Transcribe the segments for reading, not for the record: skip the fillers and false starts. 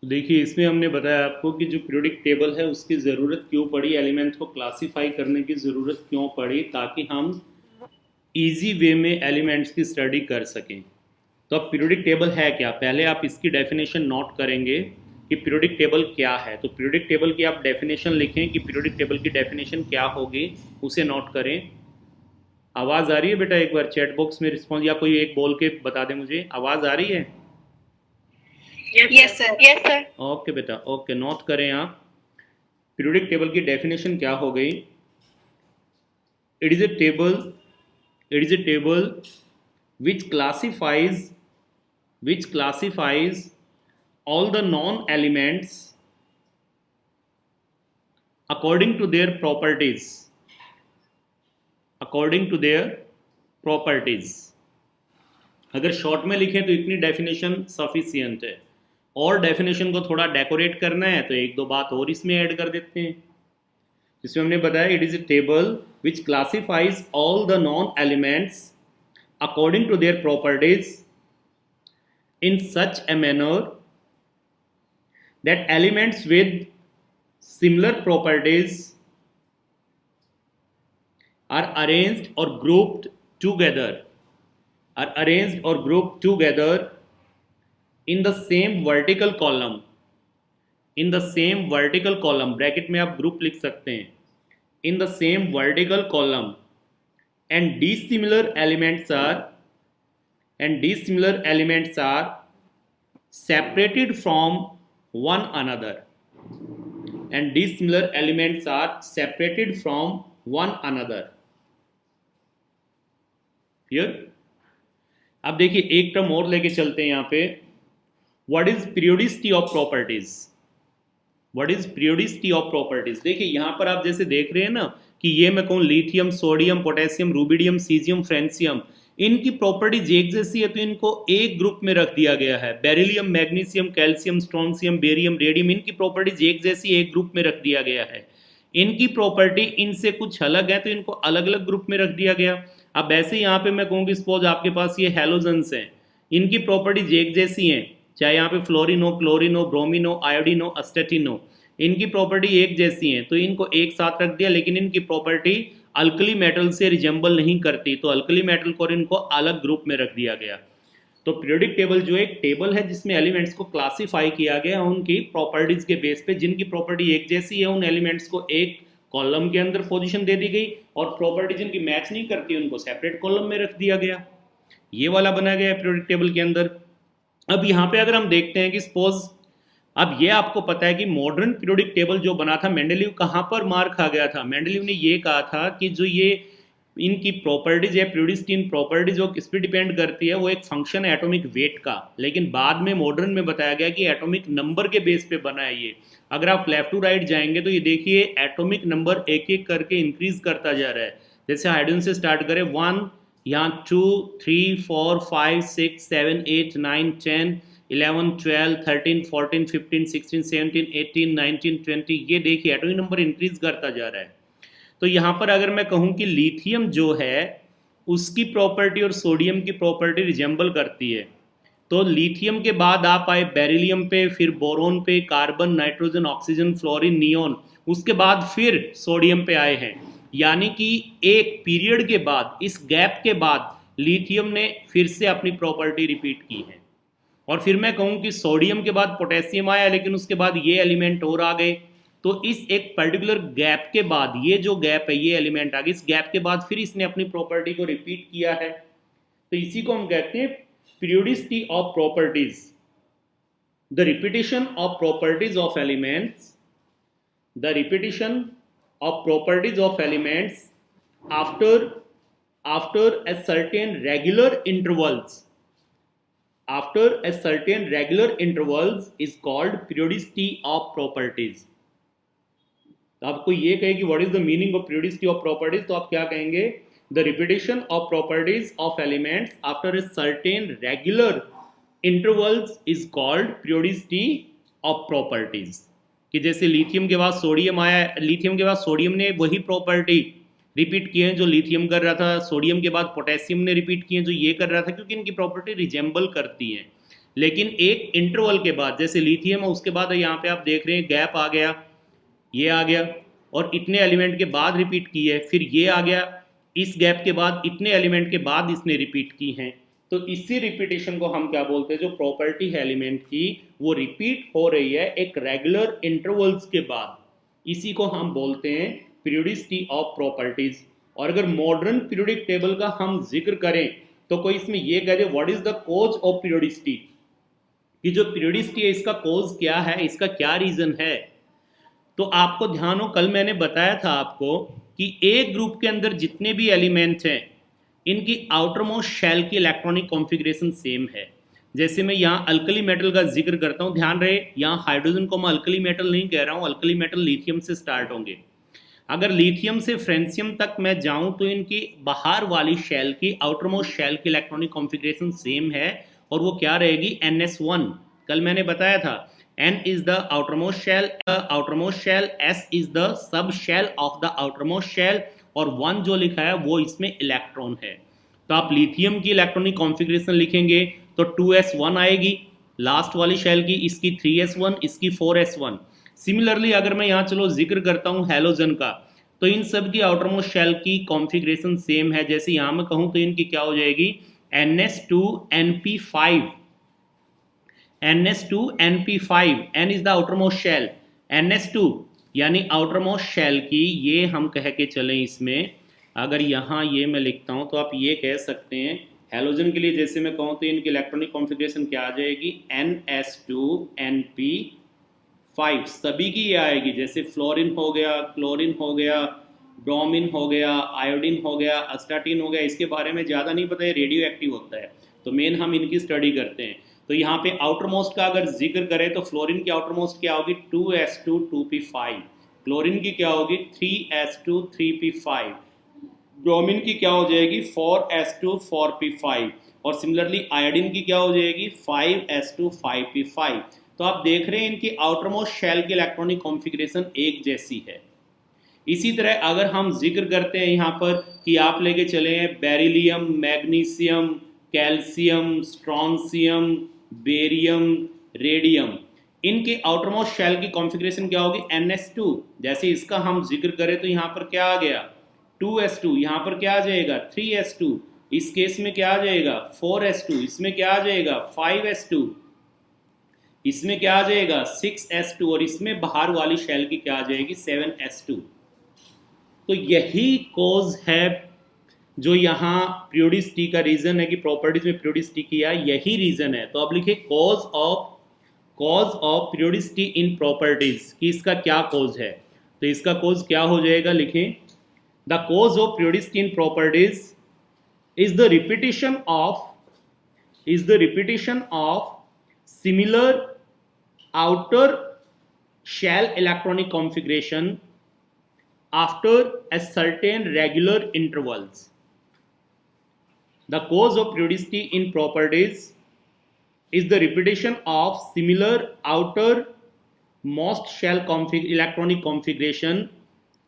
देखिए, इसमें हमने बताया आपको कि जो पीरियोडिक टेबल है उसकी ज़रूरत क्यों पड़ी, एलिमेंट्स को क्लासीफाई करने की ज़रूरत क्यों पड़ी, ताकि हम इजी वे में एलिमेंट्स की स्टडी कर सकें। तो अब पीरियोडिक टेबल है क्या, पहले आप इसकी डेफिनेशन नोट करेंगे कि पीरियोडिक टेबल क्या है। तो पीरियोडिक टेबल की आप डेफिनेशन लिखें कि पीरियोडिक टेबल की डेफिनेशन क्या होगी, उसे नोट करें। आवाज़ आ रही है बेटा? एक बार चैट बॉक्स में रिस्पॉन्स या कोई एक बोल के बता दे मुझे, आवाज़ आ रही है? Yes sir. Yes sir. Okay बेटा, ओके, नोट करें आप। पीरियोडिक टेबल की डेफिनेशन क्या हो गई? It is a table, it is a table which classifies all the non elements according to their properties. अगर शॉर्ट में लिखें तो इतनी डेफिनेशन सफिशियंट है। और डेफिनेशन को थोड़ा डेकोरेट करना है तो एक दो बात और इसमें ऐड कर देते हैं, जिसमें हमने बताया it is a table which classifies all the non elements according to their properties in such a manner that elements with similar properties are arranged or grouped together in the same vertical column bracket में आप group लिख सकते हैं, in the same vertical column, and dissimilar elements are separated from one another, clear? अब देखिए एक term और लेके चलते हैं यहाँ पे, what is periodicity of properties. देखिए यहाँ पर आप जैसे देख रहे हैं ना कि ये मैं कहूँ lithium, sodium, potassium, rubidium, caesium, francium, इनकी प्रॉपर्टीज एक जैसी है तो इनको एक ग्रुप में रख दिया गया है। Beryllium, magnesium, calcium, strontium, barium, radium, इनकी प्रॉपर्टीज एक जैसी एक ग्रुप में रख दिया गया है। इनकी प्रॉपर्टी इनसे कुछ अलग है तो इनको अलग अलग ग्रुप में रख दिया गया। अब ऐसे यहाँ पे मैं कहूँगी सपोज आपके पास ये हेलोजन्स हैं, इनकी प्रॉपर्टीज एक जैसी हैं, चाहे यहाँ पे फ्लोरिन हो, क्लोरिन हो, ब्रोमीन हो, आयोडीन हो, अस्टेटिन हो, इनकी प्रॉपर्टी एक जैसी है तो इनको एक साथ रख दिया। लेकिन इनकी प्रॉपर्टी अल्कली मेटल से रिजेंबल नहीं करती तो अल्कली मेटल को इनको अलग ग्रुप में रख दिया गया। तो पीरियोडिक टेबल जो एक टेबल है जिसमें एलिमेंट्स को क्लासिफाई किया गया उनकी प्रॉपर्टीज के बेस पे, जिनकी प्रॉपर्टी एक जैसी है उन एलिमेंट्स को एक कॉलम के अंदर पोजीशन दे दी गई, और प्रॉपर्टी जिनकी मैच नहीं करती उनको सेपरेट कॉलम में रख दिया गया। ये वाला बना गया पीरियोडिक टेबल के अंदर। अब यहाँ पे अगर हम देखते हैं कि सपोज, अब ये आपको पता है कि मॉडर्न पीरियोडिक टेबल जो बना था, मेंडलीव कहाँ पर मार खा गया था? मेंडलीव ने ये कहा था कि जो ये इनकी प्रॉपर्टीज है, पीरियोडिसिटी इन प्रॉपर्टीज जो किस पे डिपेंड करती है, वो एक फंक्शन है एटॉमिक वेट का। लेकिन बाद में मॉडर्न में बताया गया कि एटॉमिक नंबर के बेस पे बना है ये। अगर आप लेफ्ट टू राइट जाएंगे तो ये देखिए एटॉमिक नंबर एक एक करके इंक्रीज करता जा रहा है। जैसे हाइड्रोजन से स्टार्ट करें 1, यहाँ 2, 3, 4, 5, 6, 7, 8, 9, 10, 11, 12, 13, 14, 15, 16, 17, 18, 19, 20, ये देखिए एटॉमिक नंबर इंक्रीज करता जा रहा है। तो यहाँ पर अगर मैं कहूँ कि लिथियम जो है उसकी प्रॉपर्टी और सोडियम की प्रॉपर्टी रिजेंबल करती है, तो लिथियम के बाद आप आए बेरिलियम पे, फिर बोरोन पे, carbon, nitrogen, oxygen, fluorine, neon, उसके बाद फिर सोडियम पे आए हैं। यानी कि एक पीरियड के बाद, इस गैप के बाद लिथियम ने फिर से अपनी प्रॉपर्टी रिपीट की है। और फिर मैं कहूँ कि सोडियम के बाद पोटेशियम आया, लेकिन उसके बाद ये एलिमेंट और आ गए। तो इस एक पर्टिकुलर गैप के बाद, ये जो गैप है ये एलिमेंट आ गए, इस गैप के बाद फिर इसने अपनी प्रॉपर्टी को रिपीट किया है। तो इसी को हम कहते हैं periodicity of properties. The repetition of properties of elements, the repetition of properties of elements after a certain regular intervals, is called periodicity of properties। तो आपको ये कहे कि what is the meaning of periodicity of properties, तो आप क्या कहेंगे? The repetition of properties of elements after a certain regular intervals is called periodicity of properties. कि जैसे लिथियम के बाद सोडियम आया, लिथियम के बाद सोडियम ने वही प्रॉपर्टी रिपीट किए हैं जो लिथियम कर रहा था, सोडियम के बाद पोटेशियम ने रिपीट किए हैं जो ये कर रहा था, क्योंकि इनकी प्रॉपर्टी रिजेंबल करती हैं। लेकिन एक इंटरवल के बाद, जैसे लिथियम है उसके बाद यहाँ पे आप देख रहे हैं गैप आ गया, ये आ गया, और इतने एलिमेंट के बाद रिपीट की है, फिर ये आ गया, इस गैप के बाद इतने एलिमेंट के बाद इसने रिपीट की हैं। तो इसी रिपीटेशन को हम क्या बोलते हैं, जो प्रॉपर्टी है एलिमेंट की वो रिपीट हो रही है एक रेगुलर इंटरवल्स के बाद, इसी को हम बोलते हैं पीरियोडिसिटी ऑफ प्रॉपर्टीज। और अगर मॉडर्न पीरियोडिक टेबल का हम जिक्र करें तो कोई इसमें ये कह दे what is the cause of periodicity, कि जो पीरियोडिसिटी है इसका कॉज क्या है, इसका क्या रीजन है। तो आपको ध्यान हो, कल मैंने बताया था आपको कि एक ग्रुप के अंदर जितने भी एलिमेंट्स हैं इनकी आउटर मोस्ट शेल की इलेक्ट्रॉनिक कॉन्फ़िगरेशन सेम है। जैसे मैं यहाँ अल्कली मेटल का जिक्र करता हूँ, ध्यान रहे यहाँ हाइड्रोजन को मैं अल्कली मेटल नहीं कह रहा हूँ, अल्कली मेटल लिथियम से स्टार्ट होंगे। अगर लिथियम से फ्रेंसियम तक मैं जाऊं तो इनकी बाहर वाली शेल की, आउटर मोस्ट शेल की इलेक्ट्रॉनिक कॉन्फ़िगरेशन सेम है, और वो क्या रहेगी, NS1। कल मैंने बताया था N is the outermost shell, S is the सब shell of the outermost shell, और 1 जो लिखा है वो इसमें इलेक्ट्रॉन है। तो आप लिथियम की इलेक्ट्रॉनिक कॉन्फ़िगरेशन लिखेंगे तो 2s1 आएगी लास्ट वाली शेल की, इसकी 3s1, इसकी 4s1। सिमिलरली अगर मैं यहाँ चलो जिक्र करता हूँ हैलोजन का, तो इन सब की आउटरमोस्ट शेल की कॉन्फ़िगरेशन सेम है। जैसे यहाँ मैं कहूँ तो इनकी क्या हो जाएगी, NS2NP5, NS2NP5, N is the outermost shell, NS2 यानी आउटरमोस्ट शेल की, ये हम कह के चलें इसमें, अगर यहाँ ये मैं लिखता हूँ तो आप ये कह सकते हैं हैलोजन के लिए, जैसे मैं कहूँ तो इनकी इलेक्ट्रॉनिक कॉन्फ़िगरेशन क्या आ जाएगी, NS2NP5, सभी की ये आएगी। जैसे फ्लोरीन हो गया, क्लोरीन हो गया, ब्रोमीन हो गया, आयोडीन हो गया, अस्टाटीन हो गया, इसके बारे में ज़्यादा नहीं पता है, रेडियो एक्टिव होता है, तो मेन हम इनकी स्टडी करते हैं। तो यहाँ पे आउटर मोस्ट का अगर जिक्र करें तो फ्लोरीन की आउटर मोस्ट क्या होगी, 2s2 2p5, क्लोरीन की क्या होगी, 3s2 3p5, ब्रोमीन की क्या हो जाएगी, 4s2 4p5, और सिमिलरली आयोडीन की क्या हो जाएगी, 5s2 5p5। तो आप देख रहे हैं इनकी आउटर मोस्ट शेल की इलेक्ट्रॉनिक कॉन्फ़िगरेशन एक जैसी है। इसी तरह अगर हम जिक्र करते हैं यहाँ पर कि आप लेके चले हैं beryllium, magnesium, calcium, strontium, barium, radium, इनके आउटर मोस्ट शेल की कॉन्फ़िगरेशन क्या होगी, NS2। जैसे इसका हम जिक्र करें तो यहाँ पर क्या आ गया, 2s2, यहाँ पर क्या आ जाएगा, 3s2, इस केस में क्या आ जाएगा, 4s2, इसमें क्या आ जाएगा, 5s2, इसमें क्या आ जाएगा, 6s2, और इसमें बाहर वाली शेल की क्या आ जाएगी, 7s2। तो यही कॉज है जो यहाँ पीरियोडिसिटी का रीजन है कि प्रॉपर्टीज में पीरियोडिसिटी किया, यही रीजन है। तो अब लिखे cause of periodicity in properties, कि इसका क्या कॉज है। तो इसका कॉज क्या हो जाएगा, लिखें the cause of periodicity in properties is the repetition of similar outer shell electronic configuration after a certain regular intervals. The cause of periodicity in properties is the repetition of similar outermost shell electronic configuration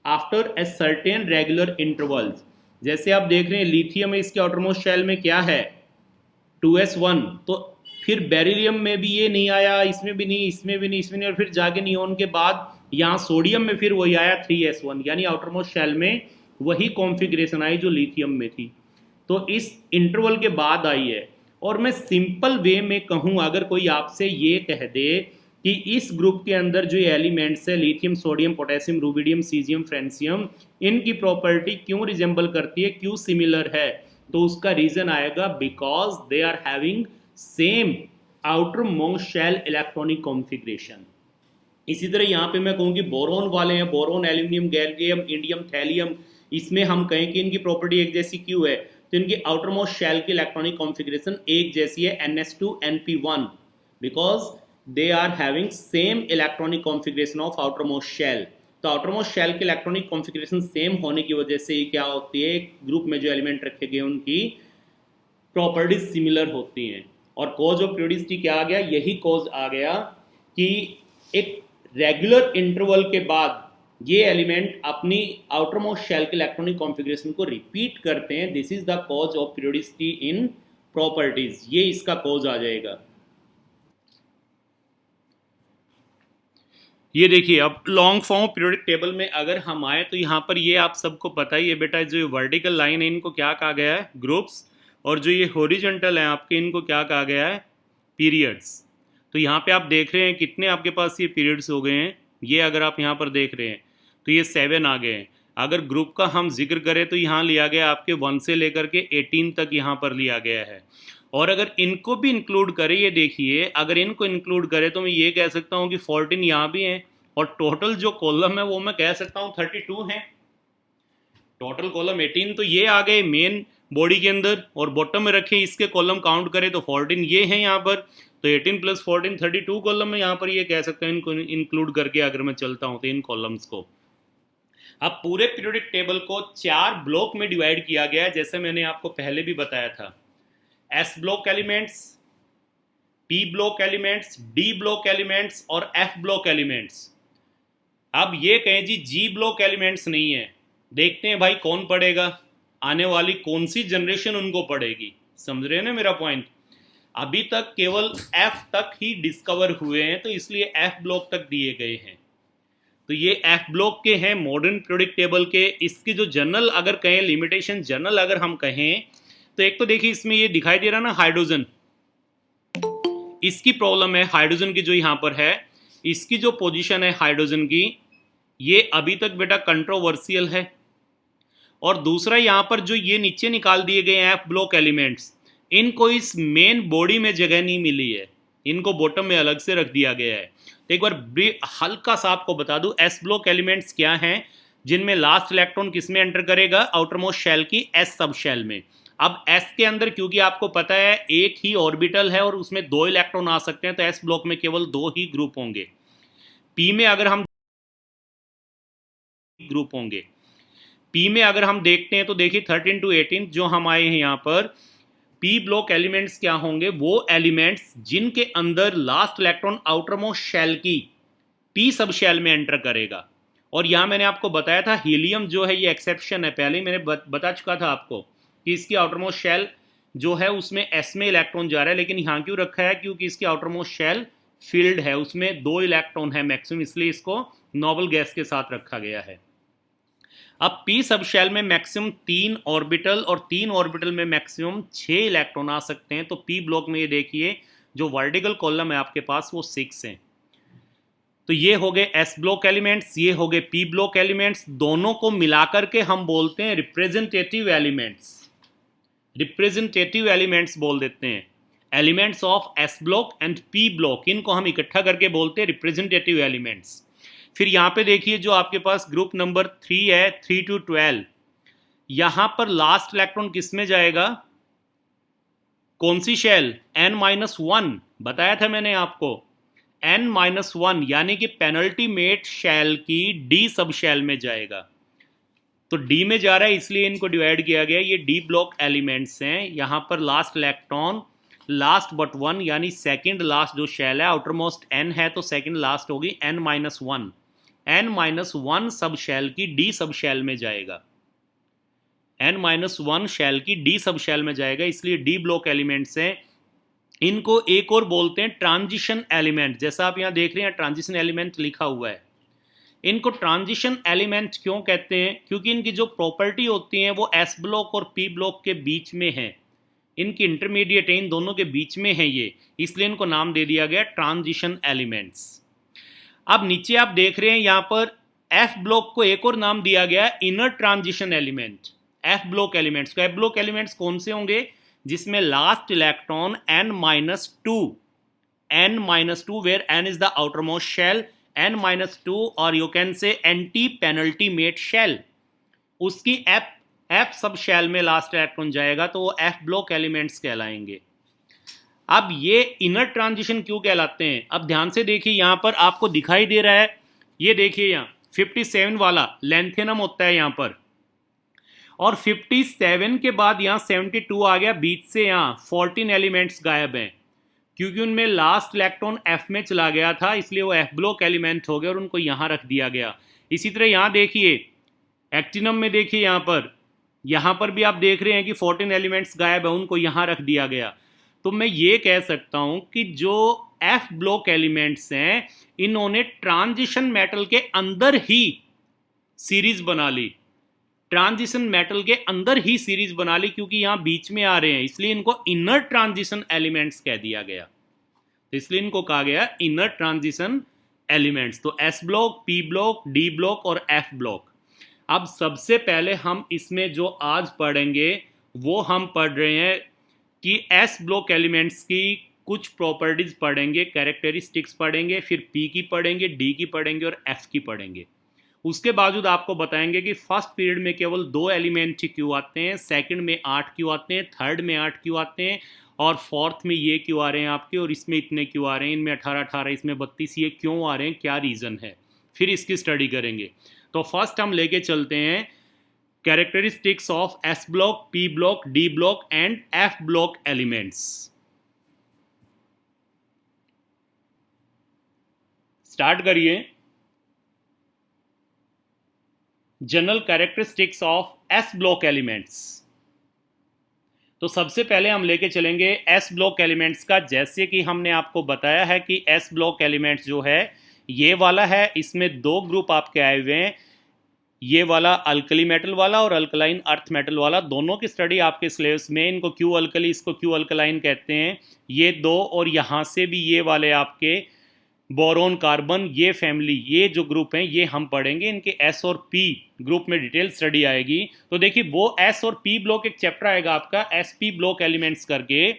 after a certain regular intervals. जैसे आप देख रहे हैं lithium में इसके outermost shell में क्या है, 2s1, तो फिर बेरिलियम में भी ये नहीं आया, इसमें भी नहीं, इसमें भी नहीं, इसमें नहीं, और फिर जाके नियोन के बाद यहाँ सोडियम में फिर वही आया 3s1, यानी आउटरमोस्ट शेल में वही कॉन्फ़िगरेशन आई जो लिथियम में थी। तो इस इंटरवल के बाद आई है। और मैं सिंपल वे में कहूँ, अगर कोई आपसे ये कह दे कि इस ग्रुप के अंदर जो एलिमेंट्स है lithium, sodium, potassium, rubidium, caesium, francium, इनकी प्रॉपर्टी क्यों रिजेंबल करती है, क्यों सिमिलर है, तो उसका रीजन आएगा because they are having same outermost shell electronic configuration. इसी तरह यहाँ पे मैं कहूँ कि बोरोन वाले हैं, boron, aluminium, gallium, indium, thallium, इसमें हम कहें कि इनकी प्रॉपर्टी एक जैसी क्यों है, तो इनकी आउटर मोस्ट शेल की इलेक्ट्रॉनिक कॉन्फ़िगरेशन एक जैसी है, NS2NP1, because they are having same electronic configuration of outermost shell. तो आउटर मोस्ट शेल की इलेक्ट्रॉनिक कॉन्फ़िगरेशन सेम होने की वजह से क्या होती है, ग्रुप में जो एलिमेंट रखे गए उनकी प्रॉपर्टीज सिमिलर होती हैं। और कॉज ऑफ पीरियोडिसिटी क्या आ गया, यही कॉज आ गया कि एक रेगुलर इंटरवल के बाद ये एलिमेंट अपनी आउटर मोस्ट शेल के इलेक्ट्रॉनिक कॉन्फ़िगरेशन को रिपीट करते हैं। This is the cause of periodicity in properties, ये इसका कॉज आ जाएगा। ये देखिए अब लॉन्ग फॉर्म पीरियोडिक टेबल में अगर हम आए तो यहाँ पर ये आप सबको पता ही है बेटा, जो वर्टिकल लाइन है इनको क्या कहा गया है, ग्रुप्स, और जो ये हॉरिजॉन्टल है आपके इनको क्या कहा गया है, पीरियड्स। तो यहाँ पे आप देख रहे हैं कितने आपके पास ये पीरियड्स हो गए हैं, ये अगर आप यहाँ पर देख रहे हैं तो ये 7 आ गए हैं। अगर ग्रुप का हम जिक्र करें तो यहाँ लिया गया आपके 1 से लेकर के 18 तक यहाँ पर लिया गया है। और अगर इनको भी इंक्लूड करें, ये देखिए अगर इनको इंक्लूड करें तो मैं ये कह सकता हूँ कि 14 यहाँ भी हैं, और टोटल जो कॉलम है वो मैं कह सकता हूँ 32 हैं। टोटल कॉलम 18 तो ये आ गए मेन बॉडी के अंदर, और बॉटम में रखे इसके कॉलम काउंट करें तो 14 ये हैं यहाँ पर। तो 18 + 14 32 कॉलम में यहाँ पर ये कह सकते हैं इनको इंक्लूड करके अगर मैं चलता हूँ तो इन कॉलम्स को। अब पूरे पीरियोडिक टेबल को 4 ब्लॉक में डिवाइड किया गया है, जैसे मैंने आपको पहले भी बताया था। S block elements, P block elements, D block elements और एफ ब्लॉक एलिमेंट्स। अब ये कहें जी ब्लॉक एलिमेंट्स नहीं है, देखते हैं भाई कौन पढ़ेगा, आने वाली कौन सी जनरेशन उनको पढ़ेगी। समझ रहे हैं ना मेरा पॉइंट। अभी तक केवल एफ तक ही डिस्कवर हुए हैं, तो इसलिए एफ ब्लॉक तक दिए गए हैं। तो ये एफ ब्लॉक के हैं मॉडर्न पीरियोडिक टेबल के। इसकी जो जनरल अगर कहें, लिमिटेशन जनरल अगर हम कहें तो एक तो देखिए इसमें ये दिखाई दे रहा ना हाइड्रोजन, इसकी प्रॉब्लम है हाइड्रोजन की जो यहाँ पर है, इसकी जो पोजीशन है हाइड्रोजन की, ये अभी तक बेटा कंट्रोवर्शियल है। और दूसरा यहाँ पर जो ये नीचे निकाल दिए गए हैं एफ ब्लॉक एलिमेंट्स, इनको इस मेन बॉडी में जगह नहीं मिली है, इनको बॉटम में अलग से रख दिया गया है। तो एक बार हल्का सा आपको बता दूं एस ब्लॉक एलिमेंट्स क्या हैं, जिनमें लास्ट इलेक्ट्रॉन किस में एंटर करेगा, आउटरमोस्ट शेल की एस सब शेल में। अब एस के अंदर क्योंकि आपको पता है एक ही ऑर्बिटल है और उसमें 2 इलेक्ट्रॉन आ सकते हैं, तो एस ब्लॉक में केवल 2 ही ग्रुप होंगे। पी में अगर हम ग्रुप होंगे, पी में अगर हम देखते हैं तो देखिए 13 to 18 जो हम आए हैं यहाँ पर, पी ब्लॉक एलिमेंट्स क्या होंगे, वो एलिमेंट्स जिनके अंदर लास्ट इलेक्ट्रॉन आउटरमोस्ट शेल की पी सब शेल में एंटर करेगा। और यहाँ मैंने आपको बताया था हीलियम जो है ये एक्सेप्शन है, पहले ही मैंने बता चुका था आपको कि इसकी आउटरमोस्ट शेल जो है उसमें एस में इलेक्ट्रॉन जा रहा है, लेकिन यहाँ क्यों रखा है, क्योंकि इसकी आउटरमोस्ट शेल फील्ड है, उसमें 2 इलेक्ट्रॉन है मैक्सिमम, इसलिए इसको नोबल गैस के साथ रखा गया है। अब पी सब शेल में मैक्सिमम 3 ऑर्बिटल, और 3 ऑर्बिटल में मैक्सिमम 6 इलेक्ट्रॉन आ सकते हैं। तो पी ब्लॉक में ये देखिए जो वर्टिकल कॉलम है आपके पास वो 6 हैं। तो ये हो गए एस ब्लॉक एलिमेंट्स, ये हो गए पी ब्लॉक एलिमेंट्स, दोनों को मिलाकर के हम बोलते हैं रिप्रेजेंटेटिव एलिमेंट्स। रिप्रेजेंटेटिव एलिमेंट्स बोल देते हैं, elements of S block and P block, इनको हम इकट्ठा करके बोलते हैं रिप्रेजेंटेटिव एलिमेंट्स। फिर यहाँ पे देखिए जो आपके पास ग्रुप नंबर 3 है, 3 to 12, यहां पर लास्ट इलेक्ट्रॉन किस में जाएगा, कौन सी शेल, n-1 बताया था मैंने आपको, n-1 यानी कि पेनल्टीमेट शेल की डी सब शेल में जाएगा। तो डी में जा रहा है इसलिए इनको डिवाइड किया गया, ये डी ब्लॉक एलिमेंट्स हैं। यहां पर लास्ट इलेक्ट्रॉन लास्ट बट 1 यानी सेकंड लास्ट जो शेल है, आउटरमोस्ट n है तो सेकंड लास्ट होगी n-1, n-1 सब शेल की डी सब शेल में जाएगा, n-1 शेल की डी सब शेल में जाएगा, इसलिए डी ब्लॉक एलिमेंट्स हैं। इनको एक और बोलते हैं ट्रांजिशन एलिमेंट, जैसा आप यहां देख रहे हैं ट्रांजिशन एलिमेंट लिखा हुआ है। इनको ट्रांजिशन एलिमेंट क्यों कहते हैं, क्योंकि इनकी जो प्रॉपर्टी होती है वो एस ब्लॉक और पी ब्लॉक के बीच में है, इनकी इंटरमीडिएट है, इन दोनों के बीच में है ये, इसलिए इनको नाम दे दिया गया ट्रांजिशन एलिमेंट्स। अब नीचे आप देख रहे हैं यहां पर एफ ब्लॉक को एक और नाम दिया गया inner transition element. F block elements को, एफ ब्लॉक एलिमेंट्स कौन से होंगे, जिसमें last electron n-2 where n is the outermost shell, n-2 और you can say antepenultimate shell, उसकी एफ सब शेल में लास्ट इलेक्ट्रॉन जाएगा, तो वो एफ ब्लॉक एलिमेंट्स कहलाएंगे। अब ये इनर ट्रांजिशन क्यों कहलाते हैं, अब ध्यान से देखिए यहां पर आपको दिखाई दे रहा है, ये देखिए यहां 57 वाला लेंथेनम होता है यहां पर, और 57 के बाद यहां 72 आ गया, बीच से यहां 14 एलिमेंट्स गायब हैं, क्योंकि उनमें लास्ट इलेक्ट्रॉन एफ में चला गया था, इसलिए वो एफ ब्लॉक एलिमेंट हो गए और उनको यहां रख दिया गया। इसी तरह यहां देखिए एक्टिनम में देखिए यहां पर भी आप देख रहे हैं कि 14 एलिमेंट्स गायब है, उनको यहां रख दिया गया। तो मैं ये कह सकता हूं कि जो एफ ब्लॉक एलिमेंट्स हैं, इन्होंने ट्रांजिशन मेटल के अंदर ही सीरीज बना ली, ट्रांजिशन मेटल के अंदर ही सीरीज बना ली, क्योंकि यहां बीच में आ रहे हैं, इसलिए इनको इनर ट्रांजिशन एलिमेंट्स कह दिया गया। तो इसलिए इनको कहा गया इनर ट्रांजिशन एलिमेंट्स। तो S block, P block, D block और एफ ब्लॉक। अब सबसे पहले हम इसमें जो आज पढ़ेंगे वो हम पढ़ रहे हैं कि एस ब्लॉक एलिमेंट्स की कुछ प्रॉपर्टीज पढ़ेंगे, कैरेक्टरिस्टिक्स पढ़ेंगे, फिर पी की पढ़ेंगे, डी की पढ़ेंगे और एफ की पढ़ेंगे। उसके बावजूद आपको बताएंगे कि फर्स्ट पीरियड में केवल 2 एलिमेंट क्यों आते हैं, सेकंड में 8 क्यों आते हैं, थर्ड में 8 क्यों आते हैं, और फोर्थ में ये क्यों आ रहे हैं आपके, और इसमें इतने क्यों आ रहे हैं, इनमें 18-18, इसमें 32, ये क्यों आ रहे हैं, क्या रीज़न है, फिर इसकी स्टडी करेंगे। तो फर्स्ट हम लेके चलते हैं characteristics of S block, P block, D block and F block elements. Start करिए। General characteristics of S block elements. तो सबसे पहले हम लेके चलेंगे एस ब्लॉक एलिमेंट्स का। जैसे कि हमने आपको बताया है कि एस ब्लॉक एलिमेंट्स जो है ये वाला है, इसमें 2 ग्रुप आपके आए हुए हैं, ये वाला अल्कली मेटल वाला और अल्कलाइन अर्थ मेटल वाला। दोनों की स्टडी आपके सिलेबस में, इनको क्यू अल्कली, इसको क्यू अल्कलाइन कहते हैं, ये 2, और यहाँ से भी ये वाले आपके बोरोन कार्बन, ये फैमिली, ये जो ग्रुप हैं ये हम पढ़ेंगे। इनके एस और पी ग्रुप में डिटेल स्टडी आएगी। तो देखिए वो एस और पी ब्लॉक एक चैप्टर आएगा आपका एस पी ब्लॉक एलिमेंट्स करके।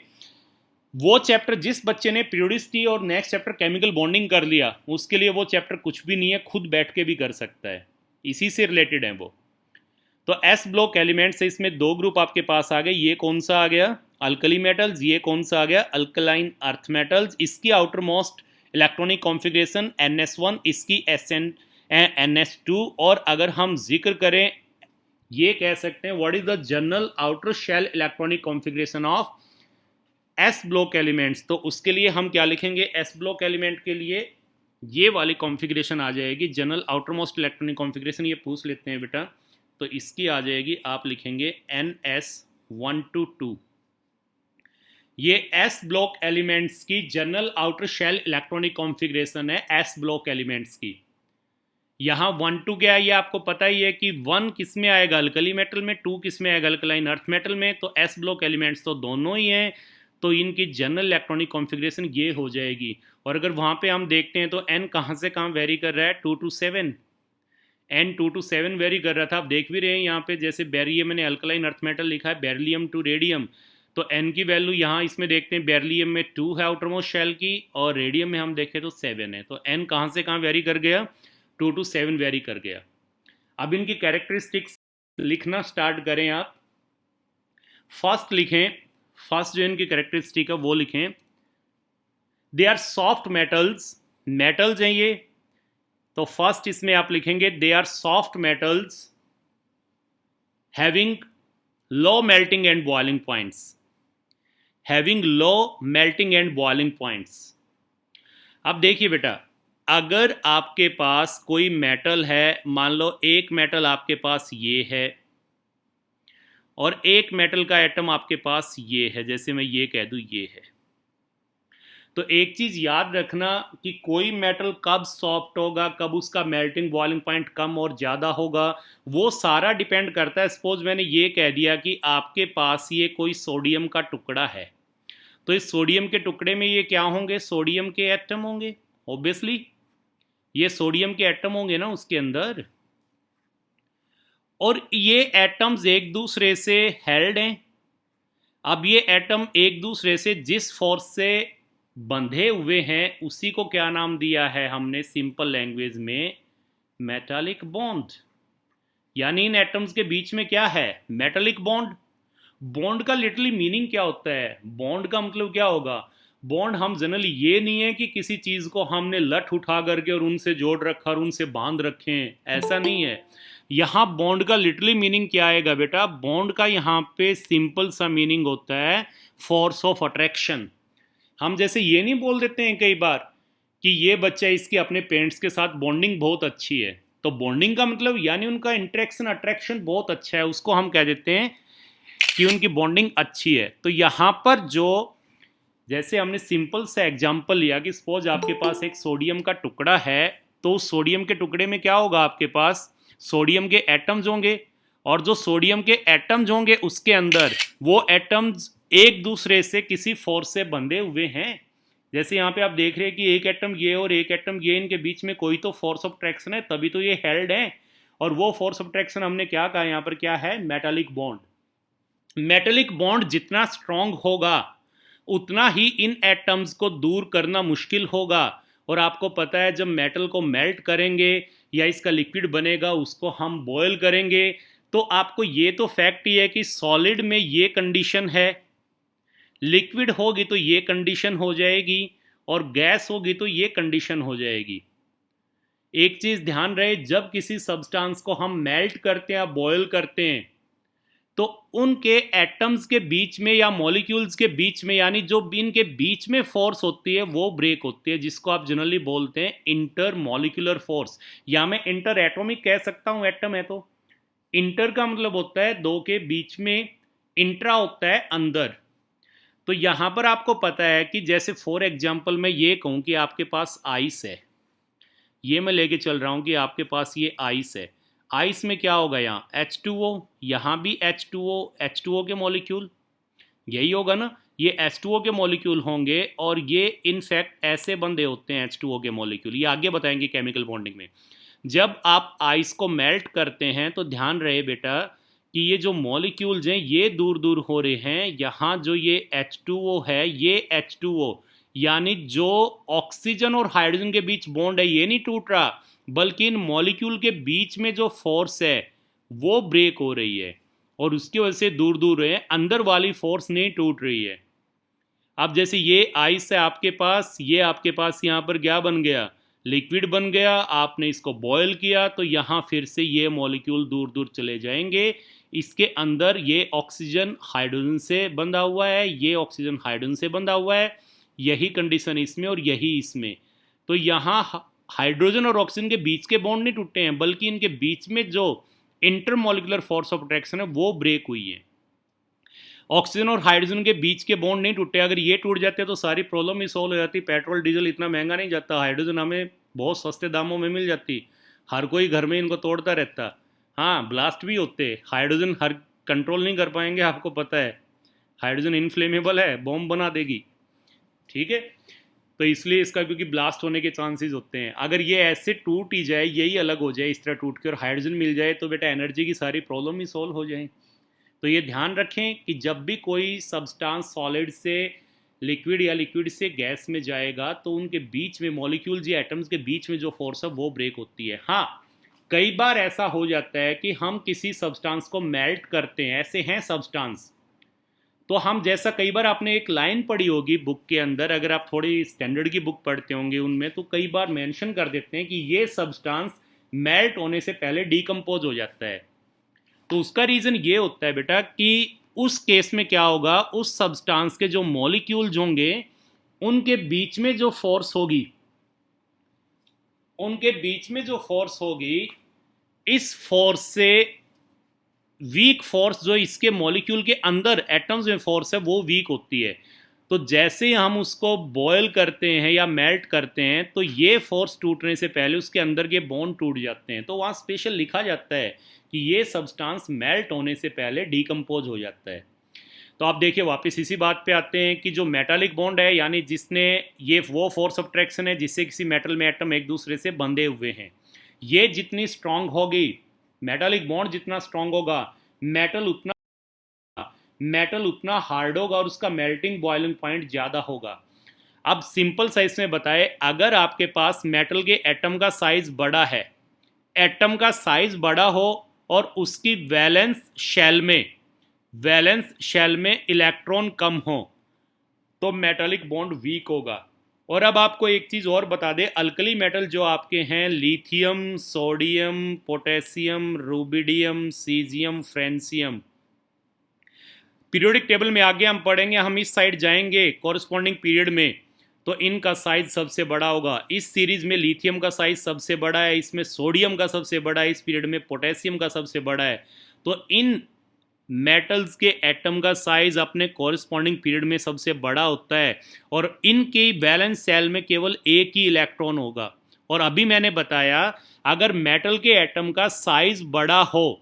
वो चैप्टर जिस बच्चे ने पीरियोडिसिटी और नेक्स्ट चैप्टर केमिकल बॉन्डिंग कर लिया, उसके लिए वो चैप्टर कुछ भी नहीं है, खुद बैठ के भी कर सकता है, इसी से रिलेटेड है वो। तो एस ब्लॉक एलिमेंट्स से इसमें 2 ग्रुप आपके पास आ गए। ये कौन सा आ गया, अल्कली मेटल्स, ये कौन सा आ गया, अल्कलाइन अर्थ मेटल्स। इसकी outer most electronic configuration NS1, इसकी NS2। और अगर हम जिक्र करें, ये कह सकते हैं what is the general outer shell electronic configuration of S block elements, तो उसके लिए हम क्या लिखेंगे, एस ब्लॉक एलिमेंट के लिए ये वाली कॉन्फ़िगरेशन आ जाएगी, general outer most electronic configuration. ये पूछ लेते हैं बेटा, तो इसकी आ जाएगी, आप लिखेंगे NS1 to 2। ये एस ब्लॉक एलिमेंट्स की general outer shell electronic configuration है एस ब्लॉक एलिमेंट्स की। यहाँ 1 2 क्या है, ये आपको पता ही है कि 1 किस में आएगा, अल्कली मेटल में, 2 किस में आएगा, अल्कलाइन अर्थ मेटल में। तो एस ब्लॉक एलिमेंट्स तो दोनों ही हैं, तो इनकी जनरल इलेक्ट्रॉनिक कॉन्फ़िगरेशन ये हो जाएगी। और अगर वहाँ पे हम देखते हैं तो n कहाँ से कहाँ वेरी कर रहा है, 2 to 7, n 2 to 7 वेरी कर रहा था। आप देख भी रहे हैं यहाँ पे, जैसे बेरियम, मैंने अल्कलाइन अर्थ मेटल लिखा है, बेरिलियम टू रेडियम, तो n की वैल्यू यहाँ इसमें देखते हैं, बेरिलियम में 2 है आउटर मोस्ट शेल की, और रेडियम में हम देखें तो 7 है। तो n कहाँ से कहाँ वेरी कर गया, 2 to 7 वेरी कर गया। अब इनकी कैरेक्टरिस्टिक्स लिखना स्टार्ट करें आप। फर्स्ट लिखें, फर्स्ट जो इनकी कैरेक्टरिस्टिक है वो लिखें, they are soft metals, metals हैं ये। तो फर्स्ट इसमें आप लिखेंगे they are soft metals having low melting and boiling points, having low melting and boiling points. अब देखिए बेटा, अगर आपके पास कोई मेटल है, मान लो एक मेटल आपके पास ये है और एक मेटल का एटम आपके पास ये है, जैसे मैं ये कह दूं ये है, तो एक चीज याद रखना कि कोई मेटल कब सॉफ्ट होगा, कब उसका मेल्टिंग बॉइलिंग पॉइंट कम और ज़्यादा होगा, वो सारा डिपेंड करता है। सपोज मैंने ये कह दिया कि आपके पास ये कोई सोडियम का टुकड़ा है, तो इस सोडियम के टुकड़े में ये क्या होंगे, सोडियम के एटम होंगे, ऑब्वियसली ये सोडियम के एटम होंगे ना उसके अंदर, और ये एटम्स एक दूसरे से हेल्ड हैं। अब ये एटम एक दूसरे से जिस फोर्स से बंधे हुए हैं उसी को क्या नाम दिया है हमने सिंपल लैंग्वेज में, मेटालिक बॉन्ड। यानी इन एटम्स के बीच में क्या है, मेटालिक बॉन्ड। बॉन्ड का लिटरली मीनिंग क्या होता है, बॉन्ड का मतलब क्या होगा, बॉन्ड हम जनरली ये नहीं है कि किसी चीज़ को हमने लठ उठा करके और उनसे जोड़ रखा और उनसे बांध रखे हैं, ऐसा नहीं है। यहाँ बॉन्ड का लिटरली मीनिंग क्या आएगा बेटा, बॉन्ड का यहाँ पे सिंपल सा मीनिंग होता है फोर्स ऑफ अट्रैक्शन। हम जैसे ये नहीं बोल देते हैं कई बार कि ये बच्चा इसकी अपने पेरेंट्स के साथ बॉन्डिंग बहुत अच्छी है, तो बॉन्डिंग का मतलब यानी उनका इंटरेक्शन अट्रैक्शन बहुत अच्छा है, उसको हम कह देते हैं कि उनकी बॉन्डिंग अच्छी है। तो यहाँ पर जो जैसे हमने सिंपल सा एग्जांपल लिया कि सपोज आपके पास एक सोडियम का टुकड़ा है, तो उस सोडियम के टुकड़े में क्या होगा, आपके पास सोडियम के एटम्स होंगे, और जो सोडियम के एटम्स होंगे उसके अंदर वो एटम्स एक दूसरे से किसी फोर्स से बंधे हुए हैं। जैसे यहाँ पे आप देख रहे हैं कि एक एटम ये और एक एटम ये, इनके बीच में कोई तो फोर्स ऑफ अट्रैक्शन है, तभी तो ये हेल्ड है। और वो फोर्स ऑफ अट्रैक्शन हमने क्या कहा यहाँ पर, क्या है, मेटालिक बॉन्ड। मेटालिक बॉन्ड जितना स्ट्रांग होगा उतना ही इन एटम्स को दूर करना मुश्किल होगा। और आपको पता है जब मेटल को मेल्ट करेंगे या इसका लिक्विड बनेगा, उसको हम बॉयल करेंगे, तो आपको ये तो फैक्ट ही है कि सॉलिड में ये कंडीशन है, लिक्विड होगी तो ये कंडीशन हो जाएगी, और गैस होगी तो ये कंडीशन हो जाएगी। एक चीज ध्यान रहे, जब किसी सब्सटेंस को हम मेल्ट करते हैं या बॉयल करते हैं तो उनके एटम्स के बीच में या मॉलिक्यूल्स के बीच में, यानी जो इनके बीच में फोर्स होती है वो ब्रेक होती है, जिसको आप जनरली बोलते हैं इंटर मॉलिक्यूलर फोर्स, या मैं इंटर एटॉमिक कह सकता हूं, एटम है तो इंटर का मतलब होता है दो के बीच में, इंट्रा होता है अंदर। तो यहां पर आपको पता है कि जैसे फॉर एग्जाम्पल मैं ये कहूं कि आपके पास आइस है, ये मैं लेके चल रहा हूं कि आपके पास ये आइस है, आइस में क्या होगा, यहाँ H2O, यहाँ भी H2O, H2O के मॉलिक्यूल, यही होगा ना, ये H2O के मॉलिक्यूल होंगे, और ये इनफैक्ट ऐसे बंधे होते हैं H2O के मॉलिक्यूल, ये आगे बताएंगे केमिकल बॉन्डिंग में। जब आप आइस को मेल्ट करते हैं तो ध्यान रहे बेटा कि ये जो मॉलिक्यूल्स हैं ये दूर दूर हो रहे हैं, यहाँ जो ये H2O है, ये H2O यानी जो ऑक्सीजन और हाइड्रोजन के बीच बॉन्ड है ये नहीं टूट रहा, बल्कि इन मॉलिक्यूल के बीच में जो फोर्स है वो ब्रेक हो रही है, और उसकी वजह से दूर दूर रहे हैं, अंदर वाली फोर्स नहीं टूट रही है। अब जैसे ये आइस है आपके पास, ये आपके पास यहाँ पर क्या बन गया, लिक्विड बन गया, आपने इसको बॉयल किया तो यहाँ फिर से ये मॉलिक्यूल दूर दूर चले जाएंगे, इसके अंदर ये ऑक्सीजन हाइड्रोजन से बंधा हुआ है, ये ऑक्सीजन हाइड्रोजन से बंधा हुआ है, यही कंडीशन इसमें और यही इसमें। तो यहाँ हाइड्रोजन और ऑक्सीजन के बीच के बॉन्ड नहीं टूटे हैं, बल्कि इनके बीच में जो इंटरमॉलिक्यूलर फोर्स ऑफ अट्रैक्शन है वो ब्रेक हुई है। ऑक्सीजन और हाइड्रोजन के बीच के बॉन्ड नहीं टूटे, अगर ये टूट जाते तो सारी प्रॉब्लम ही सॉल्व हो जाती, पेट्रोल डीजल इतना महंगा नहीं जाता, हाइड्रोजन हमें बहुत सस्ते दामों में मिल जाती, हर कोई घर में इनको तोड़ता रहता। हाँ, ब्लास्ट भी होते, हाइड्रोजन हर कंट्रोल नहीं कर पाएंगे, आपको पता है हाइड्रोजन इनफ्लेमेबल है, बॉम्ब बना देगी, ठीक है। तो इसलिए इसका क्योंकि ब्लास्ट होने के चांसेस होते हैं, अगर ये ऐसे टूट ही जाए, यही अलग हो जाए इस तरह टूट के और हाइड्रोजन मिल जाए तो बेटा एनर्जी की सारी प्रॉब्लम ही सॉल्व हो जाए। तो ये ध्यान रखें कि जब भी कोई सब्सटेंस सॉलिड से लिक्विड या लिक्विड से गैस में जाएगा तो उनके बीच में मॉलिक्यूल्स या एटम्स के बीच में जो फोर्स है वो ब्रेक होती है। हाँ, कई बार ऐसा हो जाता है कि हम किसी सब्सटेंस को मेल्ट करते हैं, ऐसे हैं सब्सटेंस, तो हम जैसा कई बार आपने एक लाइन पढ़ी होगी बुक के अंदर, अगर आप थोड़ी स्टैंडर्ड की बुक पढ़ते होंगे उनमें, तो कई बार मेंशन कर देते हैं कि ये सब्सटेंस मेल्ट होने से पहले डिकम्पोज हो जाता है। तो उसका रीजन ये होता है बेटा कि उस केस में क्या होगा, उस सब्सटेंस के जो मॉलिक्यूल्स होंगे उनके बीच में जो फोर्स होगी, उनके बीच में जो फोर्स होगी, इस फोर्स से वीक फोर्स जो इसके मॉलिक्यूल के अंदर एटम्स में फोर्स है वो वीक होती है। तो जैसे ही हम उसको बॉयल करते हैं या मेल्ट करते हैं तो ये फोर्स टूटने से पहले उसके अंदर के बॉन्ड टूट जाते हैं, तो वहाँ स्पेशल लिखा जाता है कि ये सब्सटेंस मेल्ट होने से पहले डिकम्पोज हो जाता है। तो आप देखिए वापस इसी बात पे आते हैं कि जो मेटालिक बॉन्ड है, यानी जिसने ये वो फोर्स ऑफ अट्रैक्शन है जिससे किसी मेटल में एटम एक दूसरे से बंधे हुए हैं, ये जितनी स्ट्रांग होगी, मेटालिक बॉन्ड जितना स्ट्रांग होगा, मेटल उतना हार्ड होगा और उसका मेल्टिंग बॉइलिंग पॉइंट ज़्यादा होगा। अब सिंपल सा इसमें बताए, अगर आपके पास मेटल के एटम का साइज बड़ा है, एटम का साइज बड़ा हो और उसकी वैलेंस शेल में इलेक्ट्रॉन कम हो तो मेटालिक बॉन्ड वीक होगा। और अब आपको एक चीज़ और बता दें, अल्कली मेटल जो आपके हैं, lithium, sodium, potassium, rubidium, caesium, francium, periodic table में आगे हम पढ़ेंगे, हम इस साइड जाएंगे कॉरस्पॉन्डिंग पीरियड में, तो इनका साइज सबसे बड़ा होगा। इस सीरीज में लिथियम का साइज सबसे बड़ा है, इसमें सोडियम का सबसे बड़ा है, इस पीरियड में पोटेशियम का सबसे बड़ा है। तो इन मेटल्स के एटम का साइज अपने कॉरस्पॉन्डिंग पीरियड में सबसे बड़ा होता है और इनके वैलेंस शेल में केवल एक ही इलेक्ट्रॉन होगा। और अभी मैंने बताया अगर मेटल के एटम का साइज बड़ा हो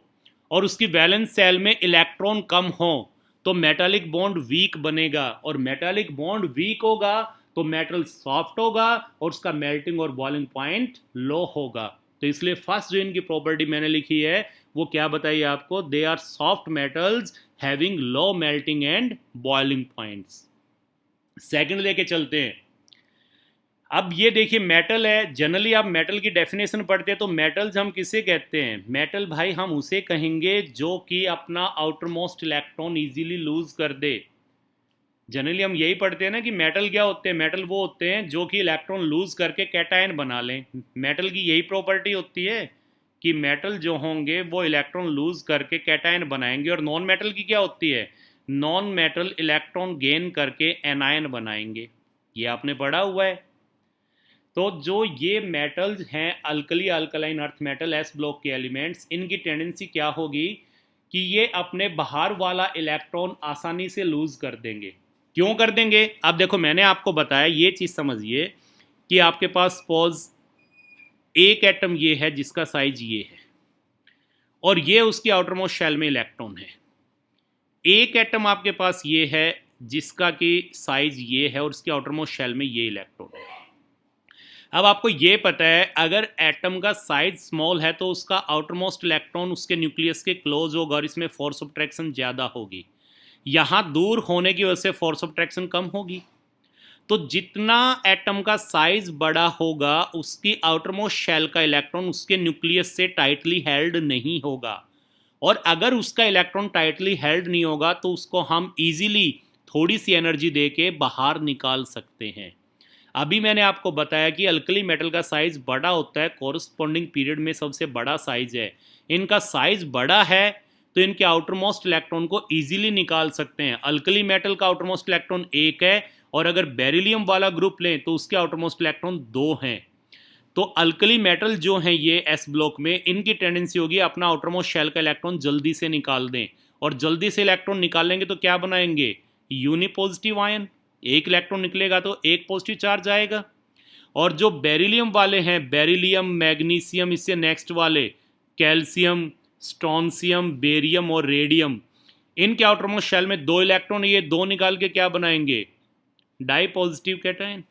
और उसकी वैलेंस शेल में इलेक्ट्रॉन कम हो तो मेटालिक बॉन्ड वीक बनेगा, और मेटालिक बॉन्ड वीक होगा तो मेटल सॉफ्ट होगा और उसका मेल्टिंग और बॉइलिंग पॉइंट लो होगा। तो इसलिए फर्स्ट जो इनकी प्रॉपर्टी मैंने लिखी है वो क्या बताइए आपको, they are soft metals having low melting and boiling points. Second लेके चलते हैं। अब ये देखिए मेटल है, जनरली आप मेटल की डेफिनेशन पढ़ते हैं तो मेटल्स हम किसे कहते हैं, मेटल भाई हम उसे कहेंगे जो कि अपना outermost electron easily lose कर दे। जनरली हम यही पढ़ते हैं ना कि मेटल क्या होते हैं, मेटल वो होते हैं जो कि इलेक्ट्रॉन लूज करके कैटायन बना लें। मेटल की यही प्रॉपर्टी होती है कि मेटल जो होंगे वो इलेक्ट्रॉन लूज करके कैटायन बनाएंगे। और नॉन मेटल की क्या होती है, नॉन मेटल इलेक्ट्रॉन गेन करके एनायन बनाएंगे। ये आपने पढ़ा हुआ है। तो जो ये मेटल्स हैं alkali alkaline earth metal S block के एलिमेंट्स, इनकी टेंडेंसी क्या होगी कि ये अपने बाहर वाला इलेक्ट्रॉन आसानी से लूज कर देंगे। क्यों कर देंगे, अब देखो मैंने आपको बताया, ये चीज़ समझिए कि आपके पास सपोज एक एटम ये है जिसका साइज ये है और ये उसकी आउटर मोस्ट शेल में इलेक्ट्रॉन है। एक एटम आपके पास ये है जिसका कि साइज ये है और उसकी आउटर मोस्ट शेल में ये इलेक्ट्रॉन है। अब आपको ये पता है अगर एटम का साइज स्मॉल है तो उसका आउटर मोस्ट इलेक्ट्रॉन उसके न्यूक्लियस के क्लोज होगा और इसमें फोर्स ऑफ अट्रैक्शन ज़्यादा होगी। यहाँ दूर होने की वजह से फोर्स ऑफ अट्रैक्शन कम होगी। तो जितना एटम का साइज बड़ा होगा उसकी आउटर मोस्ट शेल का इलेक्ट्रॉन उसके न्यूक्लियस से टाइटली हेल्ड नहीं होगा, और अगर उसका इलेक्ट्रॉन टाइटली हेल्ड नहीं होगा तो उसको हम इजीली थोड़ी सी एनर्जी दे के बाहर निकाल सकते हैं। अभी मैंने आपको बताया कि अल्कली मेटल का साइज बड़ा होता है, कॉरस्पॉन्डिंग पीरियड में सबसे बड़ा साइज है। इनका साइज बड़ा है तो इनके आउटर मोस्ट इलेक्ट्रॉन को इजीली निकाल सकते हैं। अल्कली मेटल का आउटर मोस्ट इलेक्ट्रॉन एक है और अगर बेरिलियम वाला ग्रुप लें तो उसके आउटर मोस्ट इलेक्ट्रॉन दो हैं। तो अल्कली मेटल जो हैं ये एस ब्लॉक में, इनकी टेंडेंसी होगी अपना आउटर मोस्ट शेल का इलेक्ट्रॉन जल्दी से निकाल दें, और जल्दी से इलेक्ट्रॉन निकालेंगे तो क्या बनाएंगे, यूनिपॉजिटिव आयन। एक इलेक्ट्रॉन निकलेगा तो एक पॉजिटिव चार्ज आएगा। और जो बेरिलियम वाले हैं, बेरिलियम, मैग्नीशियम, इससे नेक्स्ट वाले कैल्शियम, स्ट्रोंशियम, बेरियम और रेडियम, इनके आउटर मोस्ट शेल में दो इलेक्ट्रॉन, ये दो निकाल के क्या बनाएंगे, डाई पॉजिटिव कैटायन,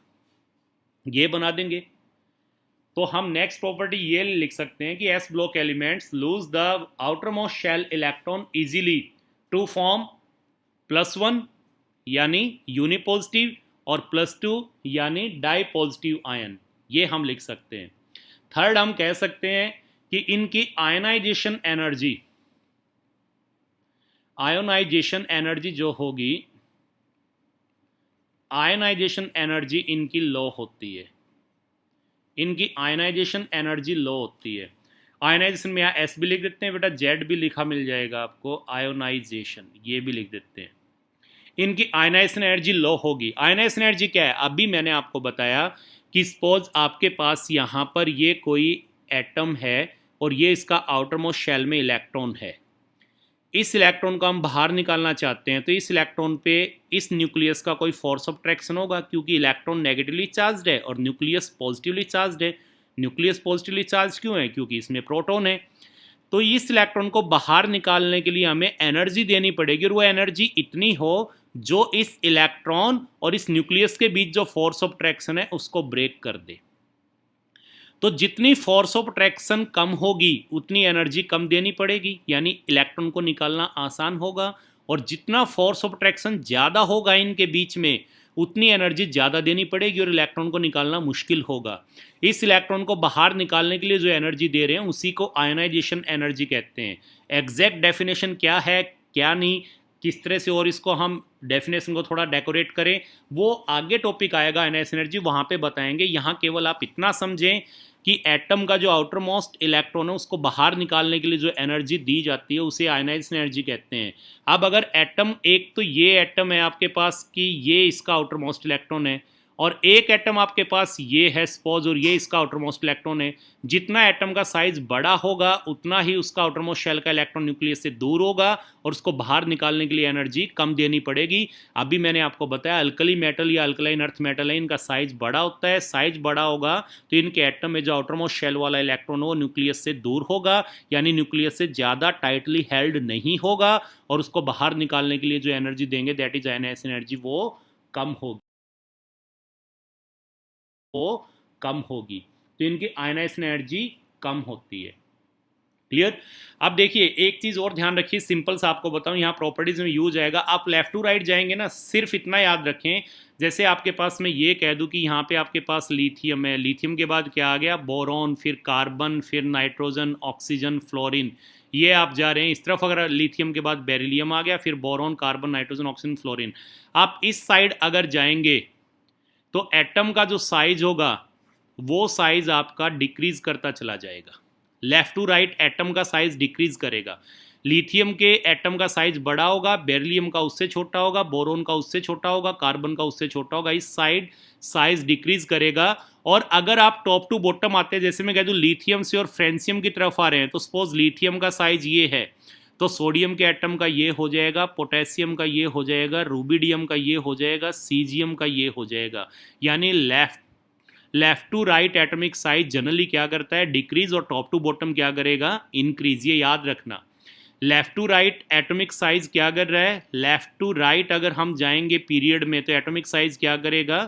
ये बना देंगे। तो हम नेक्स्ट प्रॉपर्टी ये लिख सकते हैं कि S block elements lose the outermost shell electron easily to form +1 यानी यूनिपॉजिटिव और +2 यानी डाई पॉजिटिव आयन, ये हम लिख सकते हैं। थर्ड हम कह सकते हैं कि इनकी आयनाइजेशन एनर्जी जो होगी, आयनाइजेशन एनर्जी इनकी लो होती है। इनकी आयनाइजेशन एनर्जी लो होती है। आयनाइजेशन में यहाँ एस भी लिख देते हैं बेटा, जेड भी लिखा मिल जाएगा आपको, आयोनाइजेशन ये भी लिख देते हैं। इनकी आयनाइजेशन एनर्जी लो होगी। आयनाइजेशन एनर्जी क्या है, अभी मैंने आपको बताया कि सपोज आपके पास यहाँ पर ये कोई एटम है और ये इसका आउटर मोस्ट शेल में इलेक्ट्रॉन है। इस इलेक्ट्रॉन को हम बाहर निकालना चाहते हैं तो इस इलेक्ट्रॉन पे इस न्यूक्लियस का कोई फोर्स ऑफ अट्रैक्शन होगा, क्योंकि इलेक्ट्रॉन नेगेटिवली चार्ज्ड है और न्यूक्लियस पॉजिटिवली चार्ज्ड है। न्यूक्लियस पॉजिटिवली चार्ज क्यों है, क्योंकि इसमें प्रोटॉन है। तो इस इलेक्ट्रॉन को बाहर निकालने के लिए हमें एनर्जी देनी पड़ेगी, और वो एनर्जी इतनी हो जो इस इलेक्ट्रॉन और इस न्यूक्लियस के बीच जो फोर्स ऑफ अट्रैक्शन है उसको ब्रेक कर दे। तो जितनी फोर्स ऑफ अट्रैक्शन कम होगी उतनी एनर्जी कम देनी पड़ेगी, यानी इलेक्ट्रॉन को निकालना आसान होगा। और जितना फोर्स ऑफ अट्रैक्शन ज़्यादा होगा इनके बीच में उतनी एनर्जी ज़्यादा देनी पड़ेगी और इलेक्ट्रॉन को निकालना मुश्किल होगा। इस इलेक्ट्रॉन को बाहर निकालने के लिए जो एनर्जी दे रहे हैं उसी को आयनाइजेशन एनर्जी कहते हैं। एग्जैक्ट डेफिनेशन क्या है क्या नहीं, किस तरह से और इसको हम डेफिनेशन को थोड़ा डेकोरेट करें, वो आगे टॉपिक आएगा आयनाइजेशन एनर्जी, वहाँ पे बताएंगे। यहाँ केवल आप इतना समझें कि एटम का जो आउटर मोस्ट इलेक्ट्रॉन है उसको बाहर निकालने के लिए जो एनर्जी दी जाती है उसे आयनाइजेशन एनर्जी कहते हैं। अब अगर एटम, एक तो ये एटम है आपके पास कि ये इसका आउटर मोस्ट इलेक्ट्रॉन है और एक एटम आपके पास ये है सपोज, और ये इसका आउटर मोस्ट इलेक्ट्रॉन है। जितना एटम का साइज बड़ा होगा उतना ही उसका आउटर मोस्ट शेल का इलेक्ट्रॉन न्यूक्लियस से दूर होगा और उसको बाहर निकालने के लिए एनर्जी कम देनी पड़ेगी। अभी मैंने आपको बताया अल्कली मेटल या अल्कलाइन अर्थ मेटल है, इनका साइज बड़ा होता है। साइज बड़ा होगा तो इनके एटम में जो आउटर मोस्ट शेल वाला इलेक्ट्रॉन हो वो न्यूक्लियस से दूर होगा, यानी न्यूक्लियस से ज़्यादा टाइटली हेल्ड नहीं होगा, और उसको बाहर निकालने के लिए जो एनर्जी देंगे दैट इज आयनाइज एनर्जी वो कम होगी, तो इनकी आयनाइजेशन एनर्जी कम होती है। क्लियर। अब देखिए एक चीज और ध्यान रखिए, सिंपल सा आपको बताऊं, यहाँ प्रॉपर्टीज में यूज आएगा। आप लेफ्ट टू राइट जाएंगे ना, सिर्फ इतना याद रखें, जैसे आपके पास मैं ये कह दूं कि यहाँ पे आपके पास लिथियम है, लिथियम के बाद क्या आ गया, बोरॉन, फिर कार्बन, फिर नाइट्रोजन, ऑक्सीजन, फ्लोरीन, ये आप जा रहे हैं इस तरफ। अगर लिथियम के बाद बेरिलियम आ गया, फिर boron, carbon, nitrogen, oxygen, fluorine. आप इस साइड अगर जाएंगे तो एटम का जो साइज होगा वो साइज आपका डिक्रीज करता चला जाएगा। लेफ्ट टू राइट एटम का साइज डिक्रीज करेगा। लिथियम के एटम का साइज बड़ा होगा, बेरिलियम का उससे छोटा होगा, बोरोन का उससे छोटा होगा, कार्बन का उससे छोटा होगा। इस साइड साइज डिक्रीज करेगा। और अगर आप टॉप टू बॉटम आते हैं, जैसे मैं कह दूं लिथियम से और फ्रेंसियम की तरफ आ रहे हैं, तो सपोज लिथियम का साइज ये है, तो सोडियम के एटम का ये हो जाएगा, पोटेशियम का ये हो जाएगा, रूबिडियम का ये हो जाएगा, सीजियम का ये हो जाएगा। यानी left to right atomic size generally क्या करता है, डिक्रीज, और टॉप टू बॉटम क्या करेगा, इंक्रीज। ये याद रखना, left to right atomic size क्या कर रहा है, लेफ्ट टू राइट अगर हम जाएंगे पीरियड में तो एटॉमिक साइज क्या करेगा,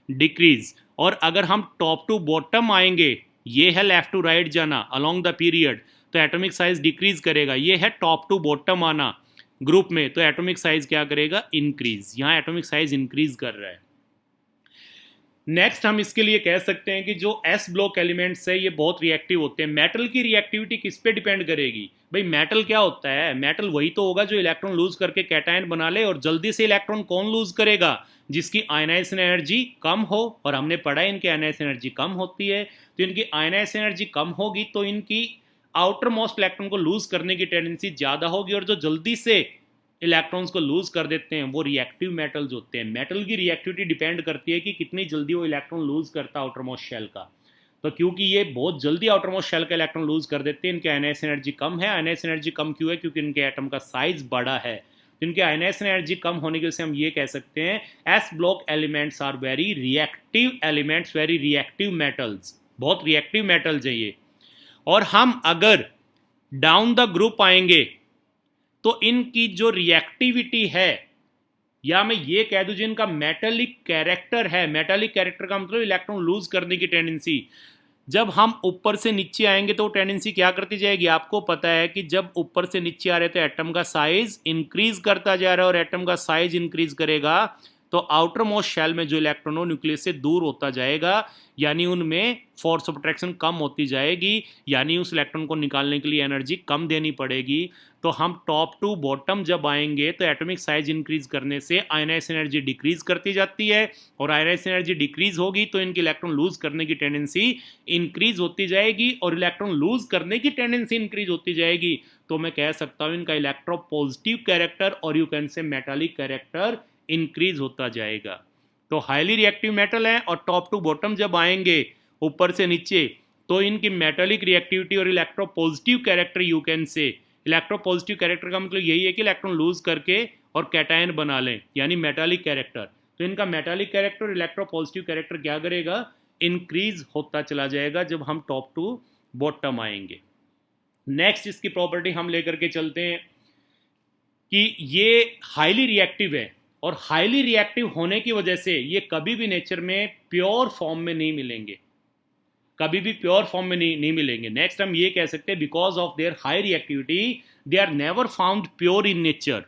डिक्रीज। और अगर हम टॉप टू बॉटम आएंगे, ये है लेफ्ट टू राइट जाना अलोंग द पीरियड, तो एटॉमिक साइज डिक्रीज करेगा। ये है टॉप टू बॉटम आना ग्रुप में, तो एटॉमिक साइज क्या करेगा, इंक्रीज। यहां एटॉमिक साइज इंक्रीज कर रहा है। नेक्स्ट हम इसके लिए कह सकते हैं कि जो एस ब्लॉक एलिमेंट्स है ये बहुत रिएक्टिव होते हैं। मेटल की रिएक्टिविटी किस पे डिपेंड करेगी भाई, मेटल क्या होता है, मेटल वही तो होगा जो इलेक्ट्रॉन लूज करके कैटायन बना ले, और जल्दी से इलेक्ट्रॉन कौन लूज करेगा, जिसकी आयनाइजेशन एनर्जी कम हो। और हमने पढ़ा इनकी आयनाइजेशन एनर्जी कम होती है, तो इनकी आयनाइजेशन एनर्जी कम होगी तो इनकी आउटर मोस्ट इलेक्ट्रॉन को लूज करने की टेंडेंसी ज्यादा होगी, और जो जल्दी से इलेक्ट्रॉन्स को लूज कर देते हैं वो रिएक्टिव मेटल्स होते हैं। मेटल की रिएक्टिविटी डिपेंड करती है कि कितनी जल्दी वो इलेक्ट्रॉन लूज करता है आउटर मोस्ट शेल का। तो क्योंकि ये बहुत जल्दी आउटर मोस्ट शेल का इलेक्ट्रॉन लूज कर देते हैं, इनकी आयनाइजेशन एनर्जी कम है। आयनाइजेशन एनर्जी कम क्यों है, क्योंकि इनके एटम का साइज बड़ा है। तो इनके आयनाइजेशन एनर्जी कम होने की वजह से हम ये कह सकते हैं S block elements are very reactive elements, very reactive metals, बहुत रिएक्टिव मेटल्स है ये। और हम अगर डाउन द ग्रुप आएंगे तो इनकी जो रिएक्टिविटी है, या मैं ये कह दूं जो इनका मेटालिक कैरेक्टर है, मेटालिक कैरेक्टर का मतलब इलेक्ट्रॉन लूज करने की टेंडेंसी, जब हम ऊपर से नीचे आएंगे तो टेंडेंसी क्या करती जाएगी। आपको पता है कि जब ऊपर से नीचे आ रहे तो एटम का साइज इंक्रीज करता जा रहा है, और एटम का साइज इंक्रीज करेगा तो आउटर मोस्ट शेल में जो इलेक्ट्रॉन हो न्यूक्लियस से दूर होता जाएगा, यानी उनमें फोर्स ऑफ अट्रैक्शन कम होती जाएगी, यानी उस इलेक्ट्रॉन को निकालने के लिए एनर्जी कम देनी पड़ेगी। तो हम टॉप टू बॉटम जब आएंगे तो एटॉमिक साइज इंक्रीज करने से आयनाइजेशन एनर्जी डिक्रीज करती जाती है, और आयनाइजेशन एनर्जी डिक्रीज होगी तो इनकी इलेक्ट्रॉन लूज करने की टेंडेंसी इंक्रीज होती जाएगी, और इलेक्ट्रॉन लूज करने की टेंडेंसी इंक्रीज होती जाएगी। तो मैं कह सकता हूं इनका इलेक्ट्रोपॉजिटिव कैरेक्टर और यू कैन से मेटालिक कैरेक्टर इंक्रीज होता जाएगा। तो हाईली रिएक्टिव मेटल है, और टॉप टू बॉटम जब आएंगे ऊपर से नीचे तो इनकी मेटालिक रिएक्टिविटी और electropositive character you can say, electropositive character का मतलब यही है कि इलेक्ट्रॉन लूज करके और कैटायन बना लें, यानी मेटालिक कैरेक्टर। तो इनका मेटालिक कैरेक्टर और इलेक्ट्रोपॉजिटिव कैरेक्टर क्या करेगा, इंक्रीज होता चला जाएगा जब हम टॉप टू बॉटम आएंगे। नेक्स्ट इसकी प्रॉपर्टी हम लेकर के चलते हैं कि ये हाईली रिएक्टिव है, और हाईली रिएक्टिव होने की वजह से ये कभी भी नेचर में प्योर फॉर्म में नहीं मिलेंगे, कभी भी प्योर फॉर्म में नहीं मिलेंगे। नेक्स्ट हम ये कह सकते हैं because of their high reactivity they are never found pure in nature.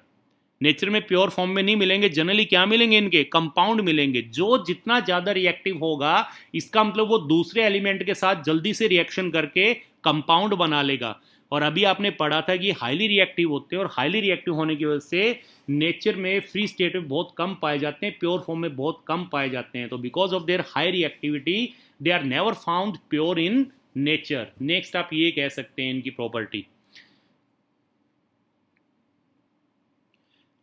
Nature में प्योर फॉर्म में नहीं मिलेंगे, जनरली क्या मिलेंगे, इनके कंपाउंड मिलेंगे। जो जितना ज्यादा रिएक्टिव होगा इसका मतलब वो दूसरे एलिमेंट के साथ जल्दी से रिएक्शन करके कंपाउंड बना लेगा। और अभी आपने पढ़ा था कि हाईली रिएक्टिव होते हैं, और हाईली रिएक्टिव होने की वजह से नेचर में फ्री स्टेट में बहुत कम पाए जाते हैं, प्योर फॉर्म में बहुत कम पाए जाते हैं। तो because of their high reactivity they are never found pure in nature. Next आप ये कह सकते हैं इनकी प्रॉपर्टी।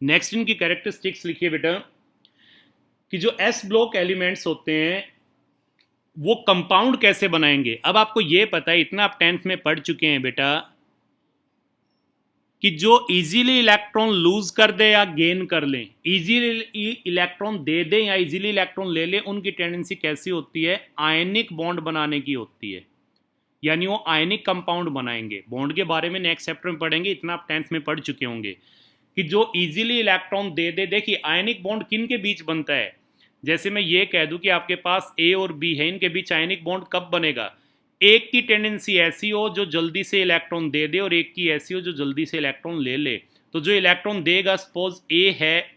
नेक्स्ट इनकी कैरेक्टरिस्टिक्स लिखिए बेटा, कि जो s ब्लॉक एलिमेंट्स होते हैं वो कंपाउंड कैसे बनाएंगे। अब आपको ये पता है, इतना आप 10th में पढ़ चुके हैं बेटा, कि जो इजीली इलेक्ट्रॉन लूज कर दे या गेन कर लें, इजीली इलेक्ट्रॉन दे दें या इजीली इलेक्ट्रॉन ले लें, उनकी टेंडेंसी कैसी होती है, आयनिक बॉन्ड बनाने की होती है। यानी वो आयनिक कंपाउंड बनाएंगे। बॉन्ड के बारे में नेक्स्ट चैप्टर में पढ़ेंगे, इतना आप 10th में पढ़ चुके होंगे कि जो इजीली इलेक्ट्रॉन दे दे। देखिए आयनिक बॉन्ड किन के बीच बनता है, जैसे मैं ये कह दूं कि आपके पास ए और बी है, इनके बीच आयनिक बॉन्ड कब बनेगा, एक की टेंडेंसी ऐसी हो जो जल्दी से इलेक्ट्रॉन दे दे और एक की ऐसी हो जो जल्दी से इलेक्ट्रॉन ले ले। तो जो इलेक्ट्रॉन देगा, सपोज ए है,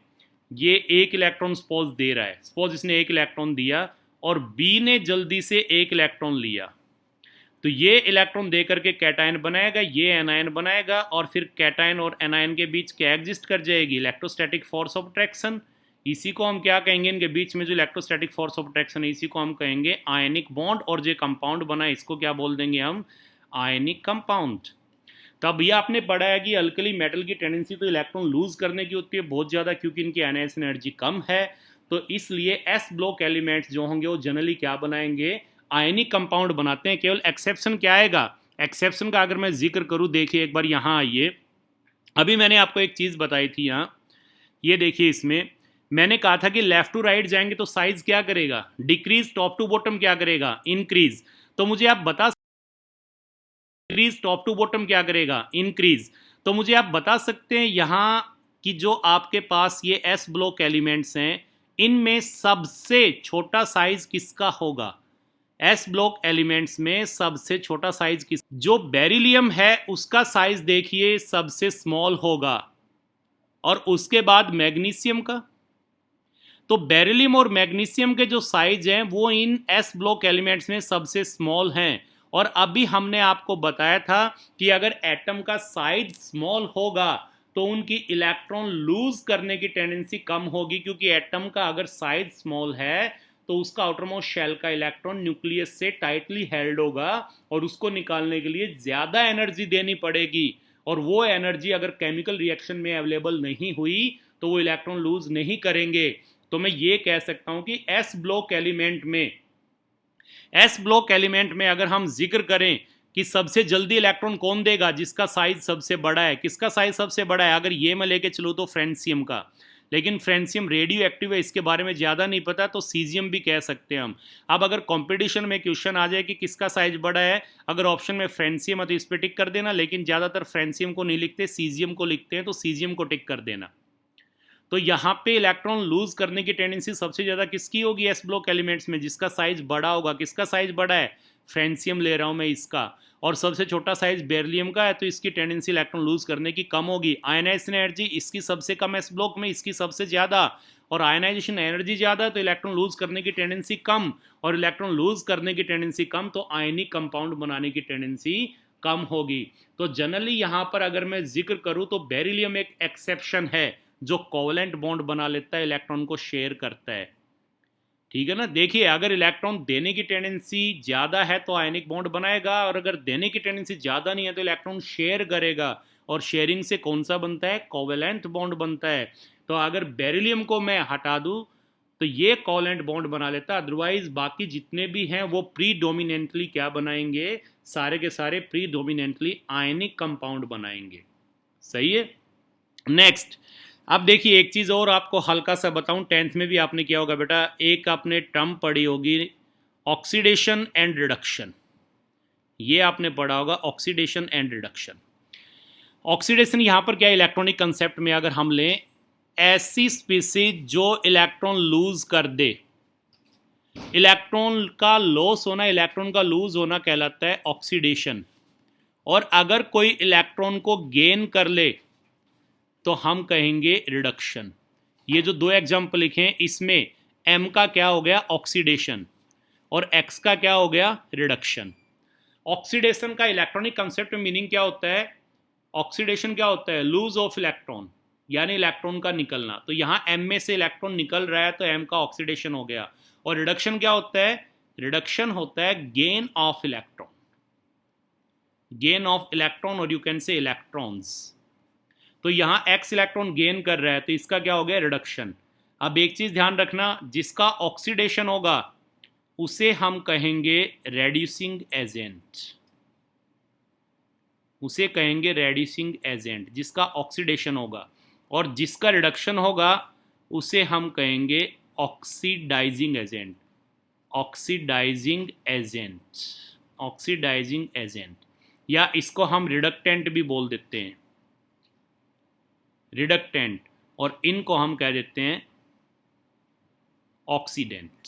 ये एक इलेक्ट्रॉन सपोज दे रहा है, सपोज इसने एक इलेक्ट्रॉन दिया और बी ने जल्दी से एक इलेक्ट्रॉन लिया, तो ये इलेक्ट्रॉन दे करके कैटायन बनाएगा, ये एनायन बनाएगा, और फिर कैटायन और एनायन के बीच क्या एग्जिस्ट कर जाएगी, इलेक्ट्रोस्टैटिक फोर्स ऑफ अट्रैक्शन। इसी को हम क्या कहेंगे, इनके बीच में जो इलेक्ट्रोस्टैटिक फोर्स ऑफ अट्रैक्शन है, इसी को हम कहेंगे आयनिक बॉन्ड। और जो कंपाउंड बना है इसको क्या बोल देंगे हम, आयनिक कंपाउंड। तब ये आपने पढ़ा है कि अल्कली मेटल की टेंडेंसी तो इलेक्ट्रॉन लूज करने की होती है बहुत ज़्यादा, क्योंकि इनकी आयनाइजेशन एनर्जी कम है। तो इसलिए एस ब्लॉक एलिमेंट्स जो होंगे वो जनरली क्या बनाएंगे, आयनिक कंपाउंड बनाते हैं। केवल एक्सेप्शन क्या आएगा, एक्सेप्शन का अगर मैं जिक्र करूं, देखिए एक बार यहाँ आइए, अभी मैंने आपको एक चीज़ बताई थी यहाँ, ये देखिए इसमें मैंने कहा था कि लेफ्ट टू राइट जाएंगे तो साइज क्या करेगा, डिक्रीज, टॉप टू बॉटम क्या करेगा, इंक्रीज। तो मुझे आप बता, इंक्रीज टॉप टू बॉटम क्या करेगा, इंक्रीज। तो मुझे आप बता सकते हैं यहाँ कि जो आपके पास ये एस ब्लॉक एलिमेंट्स हैं, इनमें सबसे छोटा साइज किसका होगा, एस ब्लॉक एलिमेंट्स में सबसे छोटा साइज किस, जो बेरिलियम है उसका साइज देखिए सबसे स्मॉल होगा, और उसके बाद मैग्नीशियम का। तो बेरिलियम और मैग्नीशियम के जो साइज हैं वो इन एस ब्लॉक एलिमेंट्स में सबसे स्मॉल हैं। और अभी हमने आपको बताया था कि अगर एटम का साइज स्मॉल होगा तो उनकी इलेक्ट्रॉन लूज करने की टेंडेंसी कम होगी, क्योंकि एटम का अगर साइज स्मॉल है तो उसका आउटरमोस्ट शेल का इलेक्ट्रॉन न्यूक्लियस से टाइटली हेल्ड होगा और उसको निकालने के लिए ज्यादा एनर्जी देनी पड़ेगी, और वो एनर्जी अगर केमिकल रिएक्शन में अवेलेबल नहीं हुई तो वो इलेक्ट्रॉन लूज नहीं करेंगे। तो मैं ये कह सकता हूं कि एस ब्लॉक एलिमेंट में अगर हम जिक्र करें कि सबसे जल्दी इलेक्ट्रॉन कौन देगा, जिसका साइज सबसे बड़ा है, किसका साइज सबसे बड़ा है, अगर ये मैं लेके चलूँ तो फ्रेंसियम का, लेकिन फ्रेंसियम रेडियो एक्टिव है, इसके बारे में ज़्यादा नहीं पता, तो सीजियम भी कह सकते हैं हम। अब अगर कंपटीशन में क्वेश्चन आ जाए कि किसका साइज बड़ा है, अगर ऑप्शन में फ्रेंसियम है तो इस पर टिक कर देना, लेकिन ज़्यादातर फ्रेंसियम को नहीं लिखते, सीजियम को लिखते हैं, तो सीजियम को टिक कर देना। तो यहाँ पे इलेक्ट्रॉन लूज करने की टेंडेंसी सबसे ज़्यादा किसकी होगी, एस ब्लॉक एलिमेंट्स में, जिसका साइज बड़ा होगा। किसका साइज बड़ा है, फ्रेंसियम ले रहा हूँ मैं इसका, और सबसे छोटा साइज बेरिलियम का है, तो इसकी टेंडेंसी इलेक्ट्रॉन लूज करने की कम होगी। आयनाइजेशन एनर्जी इसकी सबसे कम एस ब्लॉक में, इसकी सबसे ज़्यादा, और आयनाइजेशन एनर्जी ज़्यादा तो इलेक्ट्रॉन लूज करने की टेंडेंसी कम, और इलेक्ट्रॉन लूज करने की टेंडेंसी कम तो आयनिक कंपाउंड बनाने की टेंडेंसी कम होगी। तो जनरली यहाँ पर अगर मैं जिक्र करूँ तो बेरिलियम एक एक्सेप्शन है जो कोवेलेंट बॉन्ड बना लेता है, इलेक्ट्रॉन को शेयर करता है। ठीक है ना। देखिए अगर इलेक्ट्रॉन देने की टेंडेंसी ज़्यादा है तो आयनिक बॉन्ड बनाएगा, और अगर देने की टेंडेंसी ज़्यादा नहीं है तो इलेक्ट्रॉन शेयर करेगा, और शेयरिंग से कौन सा बनता है, कोवेलेंट बॉन्ड बनता है। तो अगर बेरिलियम को मैं हटा दूँ तो ये कोवेलेंट बॉन्ड बना लेता, अदरवाइज बाकी जितने भी हैं वो प्रीडोमिनेंटली क्या बनाएंगे, सारे के सारे प्रीडोमिनेंटली आयनिक कंपाउंड बनाएंगे। सही है। नेक्स्ट, अब देखिए एक चीज़ और आपको हल्का सा बताऊं, 10th में भी आपने किया होगा बेटा, एक आपने टर्म पढ़ी होगी ऑक्सीडेशन एंड रिडक्शन। ये आपने पढ़ा होगा ऑक्सीडेशन एंड रिडक्शन। ऑक्सीडेशन यहाँ पर क्या, इलेक्ट्रॉनिक कंसेप्ट में अगर हम लें, ऐसी स्पीसीज जो इलेक्ट्रॉन लूज कर दे, इलेक्ट्रॉन का लॉस होना, इलेक्ट्रॉन का लूज होना कहलाता है ऑक्सीडेशन, और अगर कोई इलेक्ट्रॉन को गेन कर ले तो हम कहेंगे रिडक्शन। ये जो दो एग्जाम्पल लिखे हैं इसमें m का क्या हो गया, ऑक्सीडेशन, और x का क्या हो गया, रिडक्शन। ऑक्सीडेशन का इलेक्ट्रॉनिक कंसेप्ट में मीनिंग क्या होता है, ऑक्सीडेशन क्या होता है, लूज ऑफ इलेक्ट्रॉन, यानी इलेक्ट्रॉन का निकलना। तो यहाँ m में से इलेक्ट्रॉन निकल रहा है तो m का ऑक्सीडेशन हो गया। और रिडक्शन क्या होता है, रिडक्शन होता है gain of electron, gain of electron, और यू कैन से इलेक्ट्रॉन्स। तो यहां x इलेक्ट्रॉन गेन कर रहा है तो इसका क्या हो गया, रिडक्शन। अब एक चीज ध्यान रखना, जिसका ऑक्सीडेशन होगा उसे हम कहेंगे रेड्यूसिंग एजेंट, उसे कहेंगे रेड्यूसिंग एजेंट जिसका ऑक्सीडेशन होगा, और जिसका रिडक्शन होगा उसे हम कहेंगे oxidising agent, oxidising agent, oxidising agent, या इसको हम रिडक्टेंट भी बोल देते हैं, रिडक्टेंट, और इनको हम कह देते हैं ऑक्सीडेंट।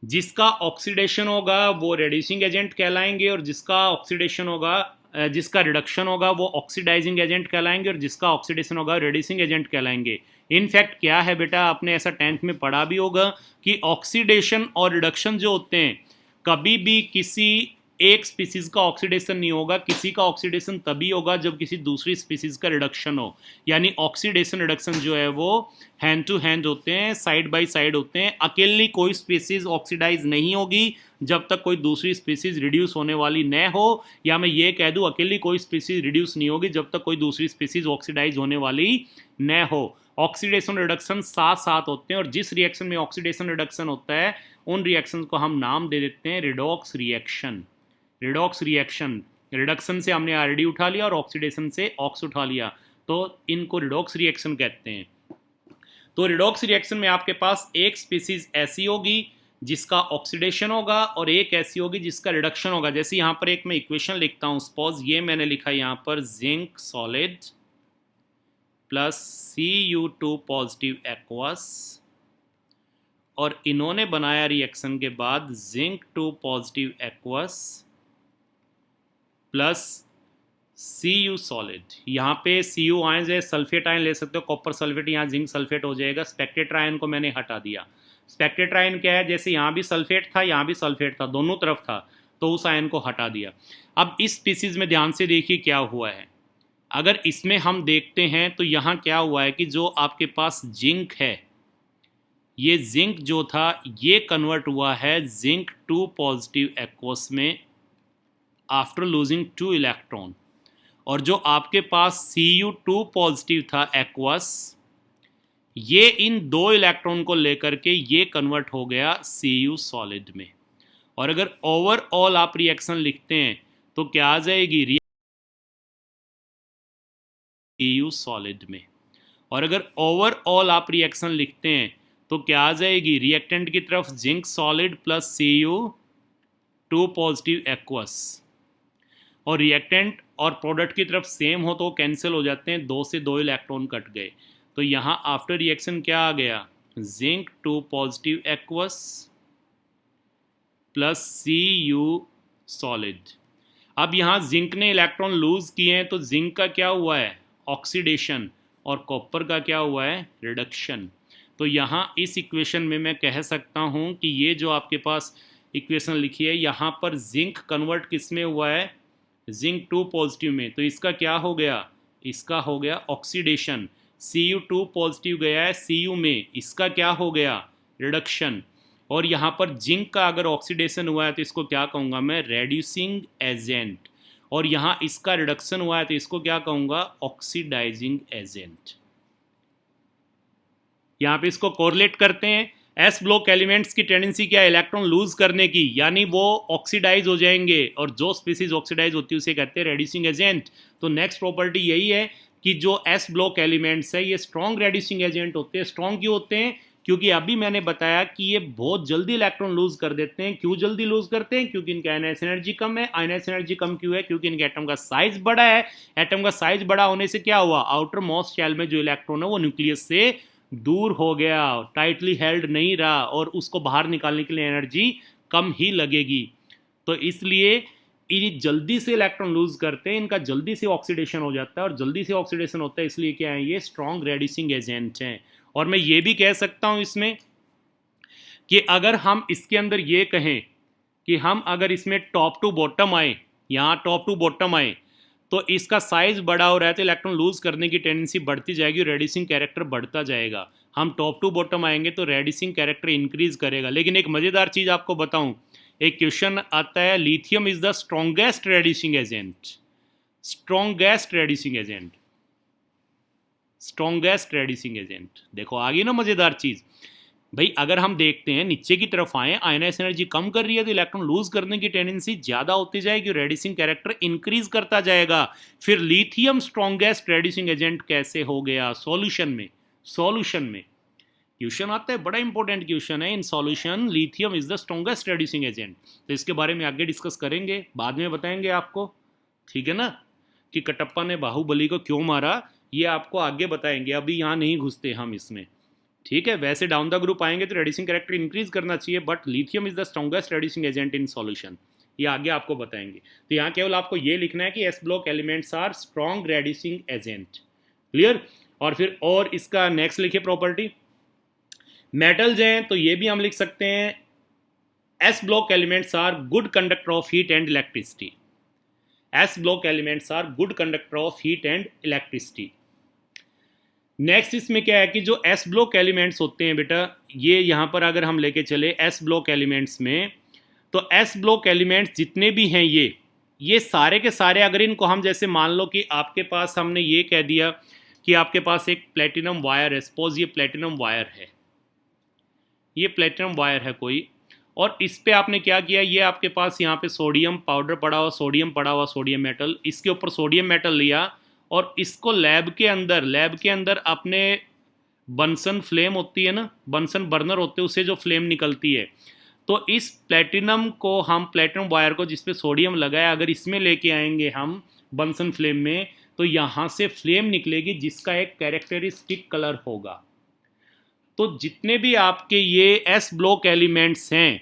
जिसका ऑक्सीडेशन होगा वो रेड्यूसिंग एजेंट कहलाएंगे, और जिसका ऑक्सीडेशन होगा, जिसका रिडक्शन होगा वो ऑक्सीडाइजिंग एजेंट कहलाएंगे, और जिसका ऑक्सीडेशन होगा रेड्यूसिंग एजेंट कहलाएंगे। इनफैक्ट क्या है बेटा, आपने ऐसा 10th में पढ़ा भी होगा कि ऑक्सीडेशन और रिडक्शन जो होते हैं, कभी भी किसी एक स्पीसीज का ऑक्सीडेशन नहीं होगा, किसी का ऑक्सीडेशन तभी होगा जब किसी दूसरी स्पीसीज का रिडक्शन हो। यानी ऑक्सीडेशन रिडक्शन जो है वो हैंड टू हैंड होते हैं, साइड बाय साइड होते हैं। अकेली कोई स्पीसीज ऑक्सीडाइज नहीं होगी जब तक कोई दूसरी स्पीसीज रिड्यूस होने वाली न हो, या मैं ये कह दूं अकेली कोई स्पीसीज रिड्यूस नहीं होगी जब तक कोई दूसरी स्पीसीज ऑक्सीडाइज होने वाली न हो। ऑक्सीडेशन रिडक्शन साथ साथ होते हैं, और जिस रिएक्शन में ऑक्सीडेशन रिडक्शन होता है उन रिएक्शन को हम नाम दे देते हैं redox reaction. Redox reaction, reduction से हमने आरडी उठा लिया और ऑक्सीडेशन से ऑक्स उठा लिया, तो इनको रिडॉक्स रिएक्शन कहते हैं। तो रिडॉक्स रिएक्शन में आपके पास एक स्पीसीज ऐसी होगी जिसका ऑक्सीडेशन होगा, और एक ऐसी होगी जिसका रिडक्शन होगा। जैसे यहाँ पर एक मैं इक्वेशन लिखता हूँ, सपोज ये मैंने लिखा यहाँ पर zinc solid plus Cu2 positive aqueous, और इन्होंने बनाया रिएक्शन के बाद zinc 2 positive aqueous plus Cu solid. यहाँ पे Cu आयंस है, सल्फेट आयन ले सकते हो, कॉपर सल्फेट, यहाँ जिंक सल्फेट हो जाएगा। स्पेक्टेटर आयन को मैंने हटा दिया। स्पेक्टेटर आयन क्या है, जैसे यहाँ भी सल्फेट था यहाँ भी सल्फेट था, दोनों तरफ था, तो उस आयन को हटा दिया। अब इस स्पीसीज में ध्यान से देखिए क्या हुआ है। अगर इसमें हम देखते हैं तो यहाँ क्या हुआ है कि जो आपके पास जिंक है, ये जिंक जो था ये कन्वर्ट हुआ है जिंक 2 पॉजिटिव एक्वस में आफ्टर लूजिंग 2 इलेक्ट्रॉन, और जो आपके पास Cu2 पॉजिटिव था एक्वस, ये इन 2 इलेक्ट्रॉन को लेकर के ये कन्वर्ट हो गया Cu सॉलिड में। और अगर ओवरऑल आप रिएक्शन लिखते हैं तो क्या आ जाएगी, Cu सॉलिड में। और अगर ओवरऑल आप रिएक्शन लिखते हैं तो क्या आ जाएगी, रिएक्टेंट की तरफ zinc solid plus Cu2 positive aqueous, और रिएक्टेंट और प्रोडक्ट की तरफ सेम हो तो कैंसिल हो जाते हैं, 2 से 2 इलेक्ट्रॉन कट गए। तो यहाँ आफ्टर रिएक्शन क्या आ गया, zinc 2 positive aqueous plus Cu solid. अब यहाँ जिंक ने इलेक्ट्रॉन लूज किए हैं तो जिंक का क्या हुआ है, ऑक्सीडेशन, और कॉपर का क्या हुआ है, रिडक्शन। तो यहाँ इस इक्वेशन में मैं कह सकता हूँ कि ये जो आपके पास इक्वेशन लिखी है, यहाँ पर जिंक कन्वर्ट किस में हुआ है, जिंक 2 पॉजिटिव में, तो इसका क्या हो गया, इसका हो गया ऑक्सीडेशन। Cu2 पॉजिटिव गया है Cu में, इसका क्या हो गया, रिडक्शन। और यहाँ पर जिंक का अगर ऑक्सीडेशन हुआ है तो इसको क्या कहूँगा मैं, रेड्यूसिंग एजेंट, और यहाँ इसका रिडक्शन हुआ है तो इसको क्या कहूँगा, ऑक्सीडाइजिंग एजेंट। यहाँ पे इसको कोरिलेट करते हैं। एस ब्लॉक एलिमेंट्स की टेंडेंसी क्या है, इलेक्ट्रॉन लूज करने की, यानी वो ऑक्सीडाइज हो जाएंगे, और जो स्पीसीज ऑक्सीडाइज होती है उसे कहते हैं रेड्यूसिंग एजेंट। तो नेक्स्ट प्रॉपर्टी यही है कि जो एस ब्लॉक एलिमेंट्स है ये स्ट्रॉन्ग रेड्यूसिंग एजेंट होते हैं। स्ट्रॉन्ग क्यों होते हैं, क्योंकि अभी मैंने बताया कि ये बहुत जल्दी इलेक्ट्रॉन लूज कर देते हैं। क्यों जल्दी लूज करते हैं, क्योंकि इनका आयनाइज एनर्जी कम है। आयनाइज एनर्जी कम क्यों है, क्योंकि इनके एटम का साइज बड़ा है। एटम का साइज बड़ा होने से क्या हुआ, आउटर मोस्ट शेल में जो इलेक्ट्रॉन है वो न्यूक्लियस से दूर हो गया, टाइटली हेल्ड नहीं रहा, और उसको बाहर निकालने के लिए एनर्जी कम ही लगेगी। तो इसलिए ये जल्दी से इलेक्ट्रॉन लूज करते हैं, इनका जल्दी से ऑक्सीडेशन हो जाता है, और जल्दी से ऑक्सीडेशन होता है इसलिए क्या है, ये स्ट्रॉन्ग रेड्यूसिंग एजेंट हैं। और मैं ये भी कह सकता हूं इसमें कि अगर हम इसके अंदर ये कहें कि हम अगर इसमें टॉप टू बॉटम आए, यहाँ टॉप टू बॉटम आए, तो इसका साइज बड़ा हो रहा है तो इलेक्ट्रॉन लूज करने की टेंडेंसी बढ़ती जाएगी और रेड्यूसिंग कैरेक्टर बढ़ता जाएगा। हम टॉप टू बॉटम आएंगे तो रेड्यूसिंग कैरेक्टर इंक्रीज करेगा। लेकिन एक मज़ेदार चीज़ आपको बताऊं, एक क्वेश्चन आता है, lithium is the strongest reducing agent, strongest reducing agent. Strongest reducing agent. देखो आ गई ना मजेदार चीज भाई। अगर हम देखते हैं नीचे की तरफ आए, आयनाइज एनर्जी कम कर रही है तो इलेक्ट्रॉन लूज करने की टेंडेंसी ज्यादा होती जाएगी, रेड्यूसिंग कैरेक्टर इंक्रीज करता जाएगा। फिर लिथियम स्ट्रॉन्गेस्ट रेड्यूसिंग एजेंट कैसे हो गया? सॉल्यूशन में क्वेश्चन आता है, बड़ा इंपॉर्टेंट क्वेश्चन है in solution, lithium is the strongest reducing agent. तो इसके बारे में आगे डिस्कस करेंगे, बाद में बताएंगे आपको, ठीक है ना, कि कटप्पा ने बाहुबली को क्यों मारा, ये आपको आगे बताएंगे, अभी यहाँ नहीं घुसते हम इसमें, ठीक है। वैसे डाउन द ग्रुप आएंगे तो रेड्यूसिंग कैरेक्टर इंक्रीज करना चाहिए, but lithium is the strongest reducing agent in solution, ये आगे आपको बताएंगे। तो यहाँ केवल आपको ये लिखना है कि S block elements are strong reducing agent, clear. और फिर और इसका नेक्स्ट लिखिए प्रॉपर्टी, मेटल्स हैं तो ये भी हम लिख सकते हैं, S block elements are good conductor of heat and electricity. S block elements are good conductor of heat and electricity. Next इसमें क्या है कि जो एस ब्लॉक एलिमेंट्स होते हैं बेटा, ये यहाँ पर अगर हम लेके चले एस ब्लॉक एलिमेंट्स में, तो एस ब्लॉक एलिमेंट्स जितने भी हैं ये सारे के सारे, अगर इनको हम जैसे मान लो कि आपके पास हमने ये कह दिया कि आपके पास एक प्लेटिनम वायर है, सपोज ये प्लेटिनम वायर है, ये प्लेटिनम वायर है कोई, और इस पे आपने क्या किया, ये आपके पास यहाँ पे सोडियम पाउडर पड़ा हुआ, सोडियम पड़ा हुआ, सोडियम मेटल, इसके ऊपर सोडियम मेटल लिया और इसको लैब के अंदर आपने बंसन फ्लेम होती है ना, बंसन बर्नर होते हैं, उससे जो फ्लेम निकलती है, तो इस प्लेटिनम को हम, प्लेटिनम वायर को जिस पे सोडियम लगाया, अगर इसमें लेके आएंगे हम बंसन फ्लेम में, तो यहाँ से फ्लेम निकलेगी जिसका एक कैरेक्टरिस्टिक कलर होगा। तो जितने भी आपके ये एस ब्लॉक एलिमेंट्स हैं,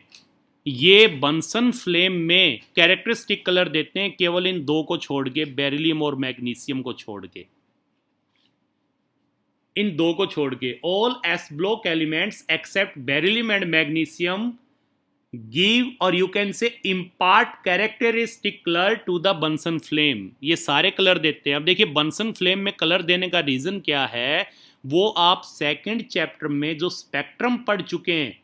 ये बंसन फ्लेम में कैरेक्टरिस्टिक कलर देते हैं, केवल इन दो को छोड़ के, बेरिलियम और मैग्नीशियम को छोड़ के, इन दो को छोड़ के, all S block elements except beryllium and magnesium give or you can say impart characteristic colour to the Bunsen flame. ये सारे कलर देते हैं। अब देखिए बंसन फ्लेम में कलर देने का रीजन क्या है, वो आप सेकंड चैप्टर में जो स्पेक्ट्रम पढ़ चुके हैं,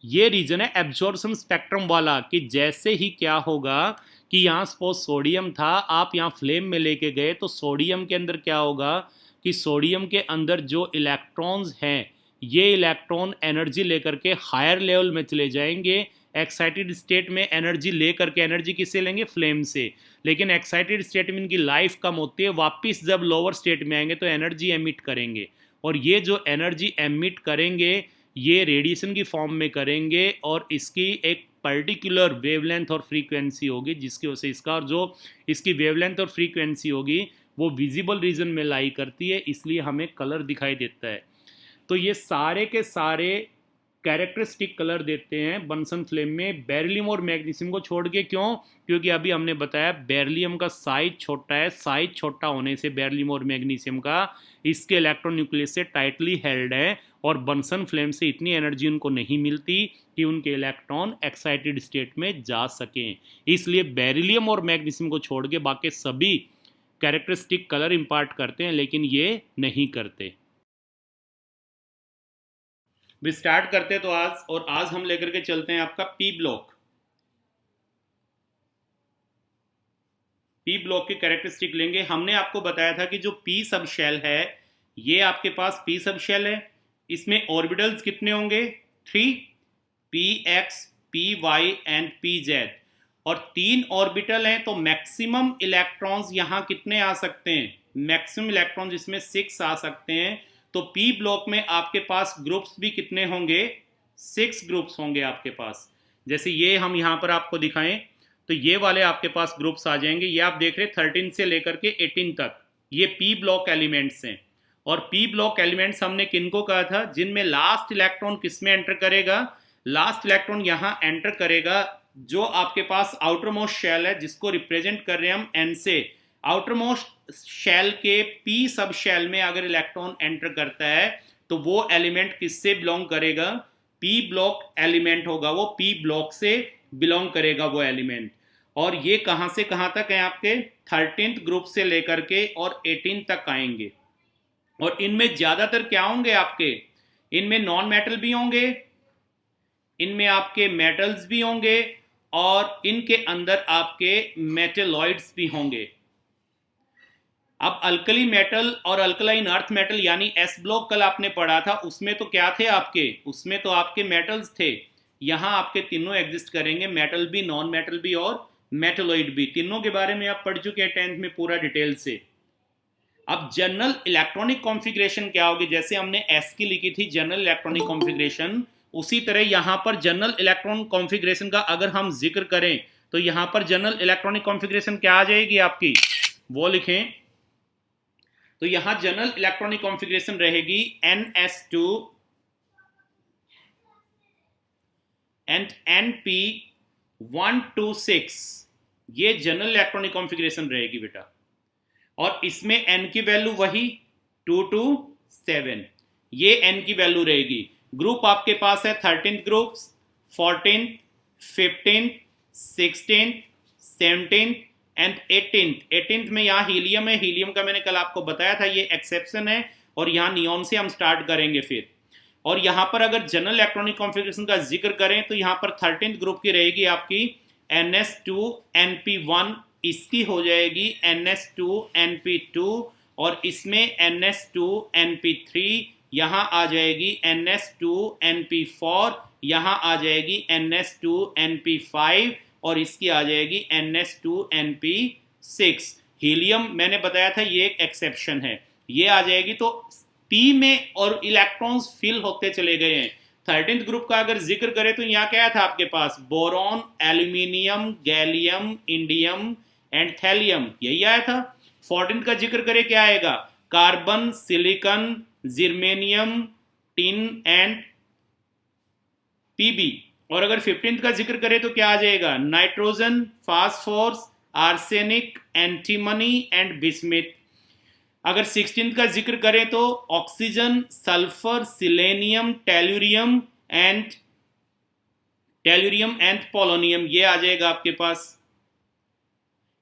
ये रीजन है एब्जॉर्प्शन स्पेक्ट्रम वाला, कि जैसे ही क्या होगा कि यहाँ सपोज सोडियम था, आप यहाँ फ्लेम में लेके गए, तो सोडियम के अंदर क्या होगा कि सोडियम के अंदर जो इलेक्ट्रॉन्स हैं, ये इलेक्ट्रॉन एनर्जी लेकर के हायर लेवल में चले जाएंगे, एक्साइटेड स्टेट में एनर्जी लेकर के, एनर्जी किससे लेंगे, फ्लेम से, लेकिन एक्साइटेड स्टेट में इनकी लाइफ कम होती है, वापस जब लोअर स्टेट में आएंगे तो एनर्जी एमिट करेंगे, और ये जो एनर्जी एमिट करेंगे ये रेडिएशन की फॉर्म में करेंगे, और इसकी एक पर्टिकुलर वेवलेंथ और फ्रीक्वेंसी होगी, जिसकी वजह से इसका, और जो इसकी वेवलेंथ और फ्रीक्वेंसी होगी वो विजिबल रीजन में लाई करती है, इसलिए हमें कलर दिखाई देता है। तो ये सारे के सारे कैरेक्टरिस्टिक कलर देते हैं बंसन फ्लेम में, बेरिलियम और मैग्नीशियम को छोड़ के। क्यों? क्योंकि अभी हमने बताया बेरिलियम का साइज छोटा है, साइज छोटा होने से बेरिलियम और मैग्नीशियम का, इसके इलेक्ट्रॉन न्यूक्लियस से टाइटली हेल्ड है, और बंसन फ्लेम से इतनी एनर्जी उनको नहीं मिलती कि उनके इलेक्ट्रॉन एक्साइटेड स्टेट में जा सकें, इसलिए बेरिलियम और मैग्नीशियम को छोड़ के बाकी सभी कैरेक्टरिस्टिक कलर इंपार्ट करते हैं, लेकिन ये नहीं करते। भी स्टार्ट करते तो आज हम लेकर के चलते हैं आपका पी ब्लॉक। पी ब्लॉक की कैरेक्टरिस्टिक लेंगे। हमने आपको बताया था कि जो पी सब शेल है, ये आपके पास पी सब शेल है, इसमें ऑर्बिटल्स कितने होंगे, 3, P X, P Y and P Z, और 3 ऑर्बिटल हैं, तो मैक्सिमम इलेक्ट्रॉन्स यहाँ कितने आ सकते हैं, मैक्सिमम इलेक्ट्रॉन्स इसमें 6 आ सकते हैं। तो पी ब्लॉक में आपके पास ग्रुप्स भी कितने होंगे, 6 ग्रुप्स होंगे आपके पास। जैसे ये हम यहाँ पर आपको दिखाएं तो ये वाले आपके पास ग्रुप्स आ जाएंगे, ये आप देख रहे हैं 13 से लेकर के 18 तक, ये पी ब्लॉक एलिमेंट्स हैं। और पी ब्लॉक एलिमेंट्स हमने किनको कहा था, जिनमें लास्ट इलेक्ट्रॉन किसमें एंटर करेगा, लास्ट इलेक्ट्रॉन यहाँ एंटर करेगा जो आपके पास आउटर मोस्ट शेल है, जिसको रिप्रेजेंट कर रहे हैं हम एन से। आउटर मोस्ट शेल के पी सब शेल में अगर इलेक्ट्रॉन एंटर करता है तो वो एलिमेंट किससे बिलोंग करेगा, पी ब्लॉक एलिमेंट होगा, वो पी ब्लॉक से बिलोंग करेगा वो एलिमेंट। और ये कहां से कहां तक है, आपके 13th ग्रुप से लेकर के और 18 तक आएंगे। और इनमें ज्यादातर क्या होंगे आपके, इनमें नॉन मेटल भी होंगे, इनमें आपके मेटल्स भी होंगे, और इनके अंदर आपके मेटेलॉइड्स भी होंगे। अब अल्कली मेटल और अल्कलाइन अर्थ मेटल यानी एस ब्लॉक कल आपने पढ़ा था, उसमें तो क्या थे आपके, उसमें तो आपके मेटल्स थे। यहाँ आपके तीनों एग्जिस्ट करेंगे, मेटल भी, नॉन मेटल भी और मेटलॉइड भी। तीनों के बारे में आप पढ़ चुके हैं 10th में पूरा डिटेल से। अब जनरल इलेक्ट्रॉनिक कॉन्फ़िगरेशन क्या होगी, जैसे हमने एस की लिखी थी जनरल इलेक्ट्रॉनिक कॉन्फ़िगरेशन, उसी तरह यहां पर जनरल इलेक्ट्रॉनिक कॉन्फ़िगरेशन का अगर हम जिक्र करें तो यहां पर जनरल इलेक्ट्रॉनिक कॉन्फ़िगरेशन क्या आ जाएगी आपकी, वो लिखें। तो यहां जनरल इलेक्ट्रॉनिक कॉन्फ़िगरेशन रहेगी NS2 एंड NP126, ये जनरल इलेक्ट्रॉनिक कॉन्फ़िगरेशन रहेगी बेटा। और इसमें n की वैल्यू वही 2 to 7, ये n की वैल्यू रहेगी। ग्रुप आपके पास है 13th group, 14th, 15th, 16th, 17th and 18th में यहाँ हीलियम है, हीलियम का मैंने कल आपको बताया था ये एक्सेप्शन है, और यहाँ नियॉन से हम स्टार्ट करेंगे फिर। और यहाँ पर अगर जनरल इलेक्ट्रॉनिक कॉन्फ़िगरेशन का जिक्र करें तो यहाँ पर 13th ग्रुप की रहेगी आपकी NS2NP1, इसकी हो जाएगी NS2NP2, और इसमें NS2NP3, यहाँ आ जाएगी NS2NP4, यहाँ आ जाएगी NS2NP5, और इसकी आ जाएगी NS2NP6। हीलियम मैंने बताया था ये एक एक्सेप्शन है, ये आ जाएगी। तो P में और इलेक्ट्रॉन्स फिल होते चले गए हैं। 13th ग्रुप का अगर जिक्र करें तो यहाँ क्या था आपके पास, boron, aluminium, gallium, indium and thallium, यही आया था। 14th का जिक्र करें क्या आएगा, carbon, silicon, germanium, tin and PB. और अगर 15th का जिक्र करें तो क्या आ जाएगा, nitrogen, phosphorus, arsenic, antimony and bismuth. अगर 16th का जिक्र करें तो oxygen, sulphur, selenium, tellurium and polonium, ये आ जाएगा आपके पास।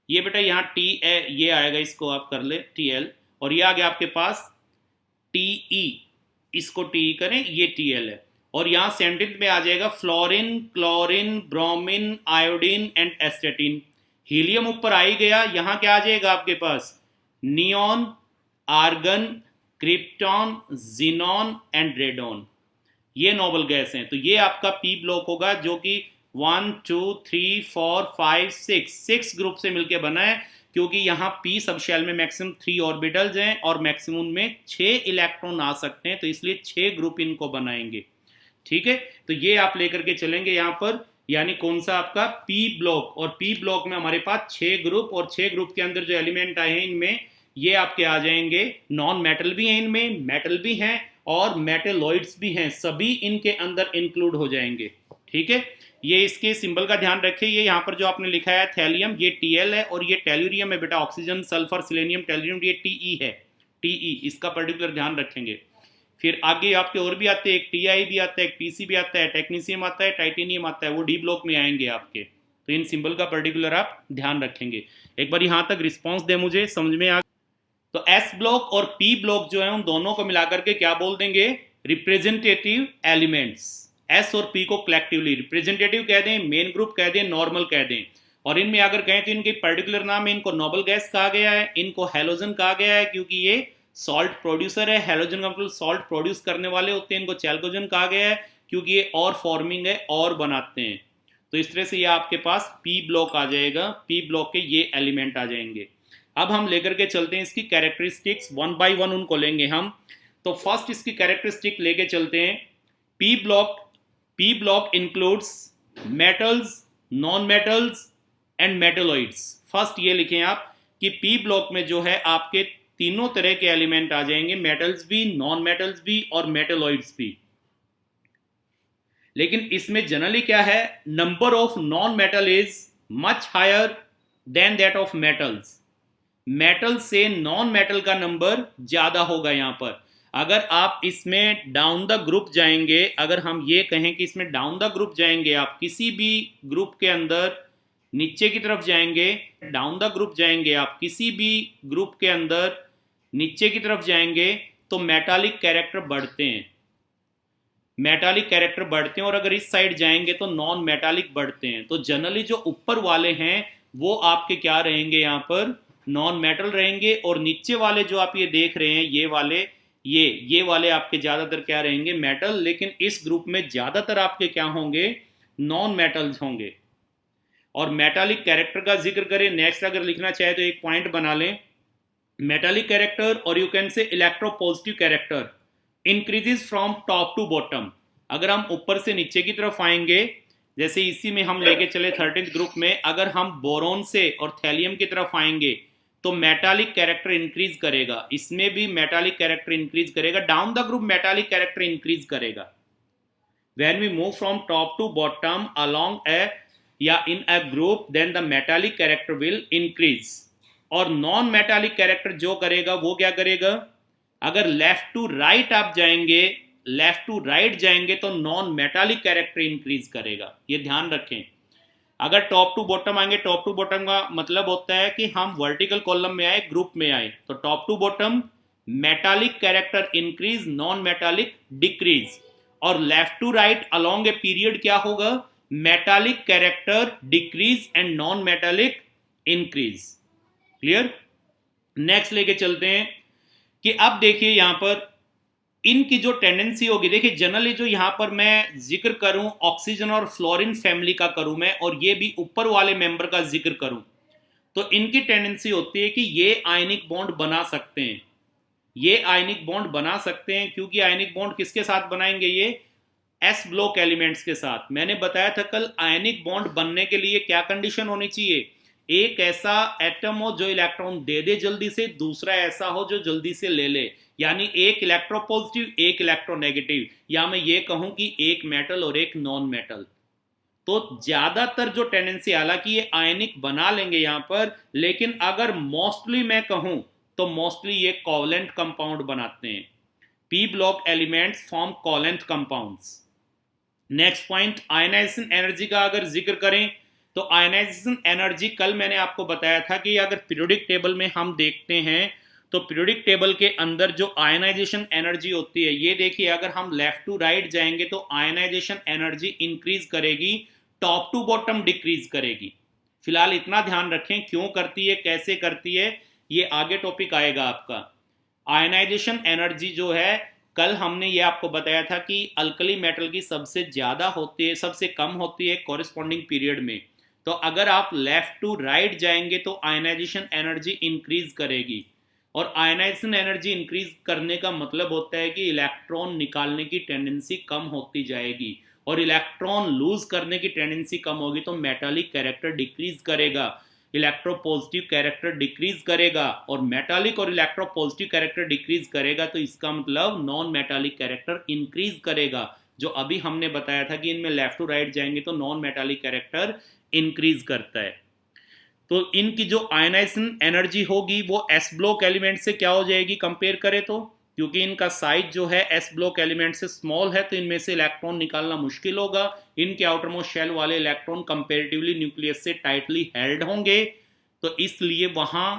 ये बेटा यहाँ टी ये आएगा, इसको आप कर ले Tl, और ये आ गया आपके पास Te, इसको Te करें, ये Tl है। और यहाँ 17th में आ जाएगा fluorine, chlorine, bromine, iodine and astatine. Helium ऊपर आ ही गया, यहाँ क्या आ जाएगा आपके पास, neon, argon, krypton, xenon and radon, ये नोबल गैस हैं। तो ये आपका पी ब्लॉक होगा, जो कि 1 2 3 4 5 6 ग्रुप से मिलकर बना है, क्योंकि यहाँ पी सब शेल में मैक्सिमम 3 ऑर्बिटल्स हैं और मैक्सिमम में 6 इलेक्ट्रॉन आ सकते हैं, तो इसलिए 6 ग्रुप इनको बनाएंगे। ठीक है, तो ये आप लेकर के चलेंगे यहाँ पर, यानी कौन सा आपका पी ब्लॉक। और पी ब्लॉक में हमारे पास 6 ग्रुप, और 6 ग्रुप के अंदर जो एलिमेंट आए हैं इनमें ये आपके आ जाएंगे, नॉन मेटल भी हैं इनमें, मेटल भी हैं और मेटलॉइड्स भी हैं, सभी इनके अंदर इंक्लूड हो जाएंगे। ठीक है, ये इसके सिंबल का ध्यान रखिए, ये यहाँ पर जो आपने लिखा है थैलियम, ये Tl है, और ये टेल्यूरियम है बेटा, ऑक्सीजन, सल्फर, सिलेनियम, टेल्यूरियम, ये Te है, Te, इसका पर्टिकुलर ध्यान रखेंगे। फिर आगे आपके और भी आते हैं, एक Ti भी आता है, एक Tc भी आता है, टेक्नीशियम आता है, टाइटेनियम आता है, वो डी ब्लॉक में आएंगे आपके। तो इन सिंबल का पर्टिकुलर आप ध्यान रखेंगे। एक बार यहाँ तक रिस्पॉन्स दे मुझे, समझ में आ। तो एस ब्लॉक और पी ब्लॉक जो है उन दोनों को मिलाकर के क्या बोल देंगे, रिप्रेजेंटेटिव एलिमेंट्स। एस और पी को कलेक्टिवली रिप्रेजेंटेटिव कह दें, मेन ग्रुप कह दें, नॉर्मल कह दें। और इनमें अगर कहें तो इनके पर्टिकुलर नाम है, इनको नोबल गैस कहा गया है, इनको हैलोजन कहा गया है क्योंकि ये सॉल्ट प्रोड्यूसर है। हैलोजन का मतलब सॉल्ट प्रोड्यूस करने वाले होते हैं। इनको चैल्कोजन कहा गया है क्योंकि ये और फॉर्मिंग है, और बनाते हैं। तो इस तरह से ये आपके पास पी ब्लॉक आ जाएगा, पी ब्लॉक के ये एलिमेंट आ जाएंगे। अब हम लेकर के चलते हैं इसकी कैरेक्टरिस्टिक्स, वन बाय वन उनको लेंगे हम। तो फर्स्ट इसकी कैरेक्टरिस्टिक लेके चलते हैं। P block includes metals, non metals and metalloids. First ये लिखें आप कि पी ब्लॉक में जो है आपके तीनों तरह के एलिमेंट आ जाएंगे, मेटल्स भी, नॉन मेटल्स भी और मेटलॉइड्स भी। लेकिन इसमें जनरली क्या है, number of non metal is much higher than that of metals. Metal से नॉन मेटल का नंबर ज्यादा होगा यहां पर। अगर आप इसमें डाउन द ग्रुप जाएंगे, अगर हम ये कहें कि इसमें डाउन द ग्रुप जाएंगे, आप किसी भी ग्रुप के अंदर नीचे की तरफ जाएंगे, डाउन द ग्रुप जाएंगे आप किसी भी ग्रुप के अंदर नीचे की तरफ जाएंगे, तो मेटालिक कैरेक्टर बढ़ते हैं, मेटालिक कैरेक्टर बढ़ते हैं। और अगर इस साइड जाएंगे तो नॉन मेटालिक बढ़ते हैं। तो जनरली जो ऊपर वाले हैं वो आपके क्या रहेंगे, यहाँ पर नॉन मेटल रहेंगे, और नीचे वाले जो आप ये देख रहे हैं ये वाले आपके ज़्यादातर क्या रहेंगे, मेटल। लेकिन इस ग्रुप में ज़्यादातर आपके क्या होंगे, नॉन मेटल्स होंगे। और मेटालिक कैरेक्टर का जिक्र करें, नेक्स्ट अगर लिखना चाहे तो एक पॉइंट बना लें, मेटालिक कैरेक्टर और you can say electropositive character increases from top to bottom. अगर हम ऊपर से नीचे की तरफ आएंगे, जैसे इसी में हम लेके चले 13th ग्रुप में, अगर हम बोरोन से और थैलियम की तरफ आएंगे तो मेटालिक कैरेक्टर इंक्रीज करेगा, इसमें भी मेटालिक कैरेक्टर इंक्रीज करेगा, down the group metallic character increase करेगा। When we move from top to bottom along a या in a group, then the metallic character will increase. और नॉन मेटालिक कैरेक्टर जो करेगा वो क्या करेगा, अगर लेफ्ट टू राइट आप जाएंगे, लेफ्ट टू राइट जाएंगे तो नॉन मेटालिक कैरेक्टर इंक्रीज करेगा, ये ध्यान रखें। अगर टॉप टू बॉटम आएंगे, टॉप टू बॉटम का मतलब होता है कि हम वर्टिकल कॉलम में आए, ग्रुप में आए, तो top to bottom metallic character increase, non metallic decrease. और left to right along a period क्या होगा, metallic character decrease and non metallic increase. Clear. Next लेके चलते हैं कि अब देखिए यहां पर इनकी जो टेंडेंसी होगी, देखिए जनरली जो यहां पर मैं जिक्र करूं ऑक्सीजन और फ्लोरीन फैमिली का करूं मैं, और ये भी ऊपर वाले मेंबर का जिक्र करूं, तो इनकी टेंडेंसी होती है कि ये आयनिक बॉन्ड बना सकते हैं, ये आयनिक बॉन्ड बना सकते हैं। क्योंकि आयनिक बॉन्ड किसके साथ बनाएंगे, ये एस ब्लॉक एलिमेंट्स के साथ। मैंने बताया था कल, आयनिक बॉन्ड बनने के लिए क्या कंडीशन होनी चाहिए, एक ऐसा एटम हो जो इलेक्ट्रॉन दे दे जल्दी से, दूसरा ऐसा हो जो जल्दी से ले ले, यानी एक इलेक्ट्रोपॉजिटिव एक इलेक्ट्रोनेगेटिव, या मैं ये कहूं कि एक मेटल और एक नॉन मेटल। तो ज्यादातर जो टेंडेंसी, हालांकि ये आयनिक बना लेंगे यहां पर, लेकिन अगर मोस्टली मैं कहूं तो मोस्टली ये कोवलेंट कंपाउंड बनाते हैं। P block elements form covalent compounds. Next point, ionisation energy का अगर जिक्र करें तो आयनाइजेशन एनर्जी कल मैंने आपको बताया था कि अगर पीरियोडिक टेबल में हम देखते हैं तो पीरियोडिक टेबल के अंदर जो आयनाइजेशन एनर्जी होती है, ये देखिए अगर हम लेफ्ट टू राइट जाएंगे तो आयनाइजेशन एनर्जी इंक्रीज करेगी, टॉप टू बॉटम डिक्रीज करेगी। फिलहाल इतना ध्यान रखें, क्यों करती है, कैसे करती है, ये आगे टॉपिक आएगा आपका। आयनाइजेशन एनर्जी जो है, कल हमने ये आपको बताया था कि अल्कली मेटल की सबसे ज्यादा होती है, सबसे कम होती है कॉरेस्पॉन्डिंग पीरियड में। तो अगर आप लेफ्ट टू राइट जाएंगे तो आयनाइजेशन एनर्जी इंक्रीज करेगी, और आयनाइजेशन एनर्जी इंक्रीज करने का मतलब होता है कि इलेक्ट्रॉन निकालने की टेंडेंसी कम होती जाएगी, और इलेक्ट्रॉन लूज करने की टेंडेंसी कम होगी तो मेटालिक कैरेक्टर डिक्रीज करेगा, इलेक्ट्रोपॉजिटिव कैरेक्टर डिक्रीज करेगा, और मेटालिक और इलेक्ट्रोपॉजिटिव कैरेक्टर डिक्रीज करेगा तो इसका मतलब नॉन मेटालिक कैरेक्टर इंक्रीज करेगा, जो अभी हमने बताया था कि इनमें लेफ्ट टू राइट जाएंगे तो नॉन मेटालिक कैरेक्टर इंक्रीज करता है। तो इनकी जो आयनाइजेशन एनर्जी होगी वो एस ब्लॉक एलिमेंट से क्या हो जाएगी कंपेयर करें तो, क्योंकि इनका साइज जो है एस ब्लॉक एलिमेंट से स्मॉल है तो इनमें से इलेक्ट्रॉन निकालना मुश्किल होगा। इनके आउटर मोस्ट शेल वाले इलेक्ट्रॉन कंपेरेटिवली न्यूक्लियस से टाइटली हेल्ड होंगे, तो इसलिए वहां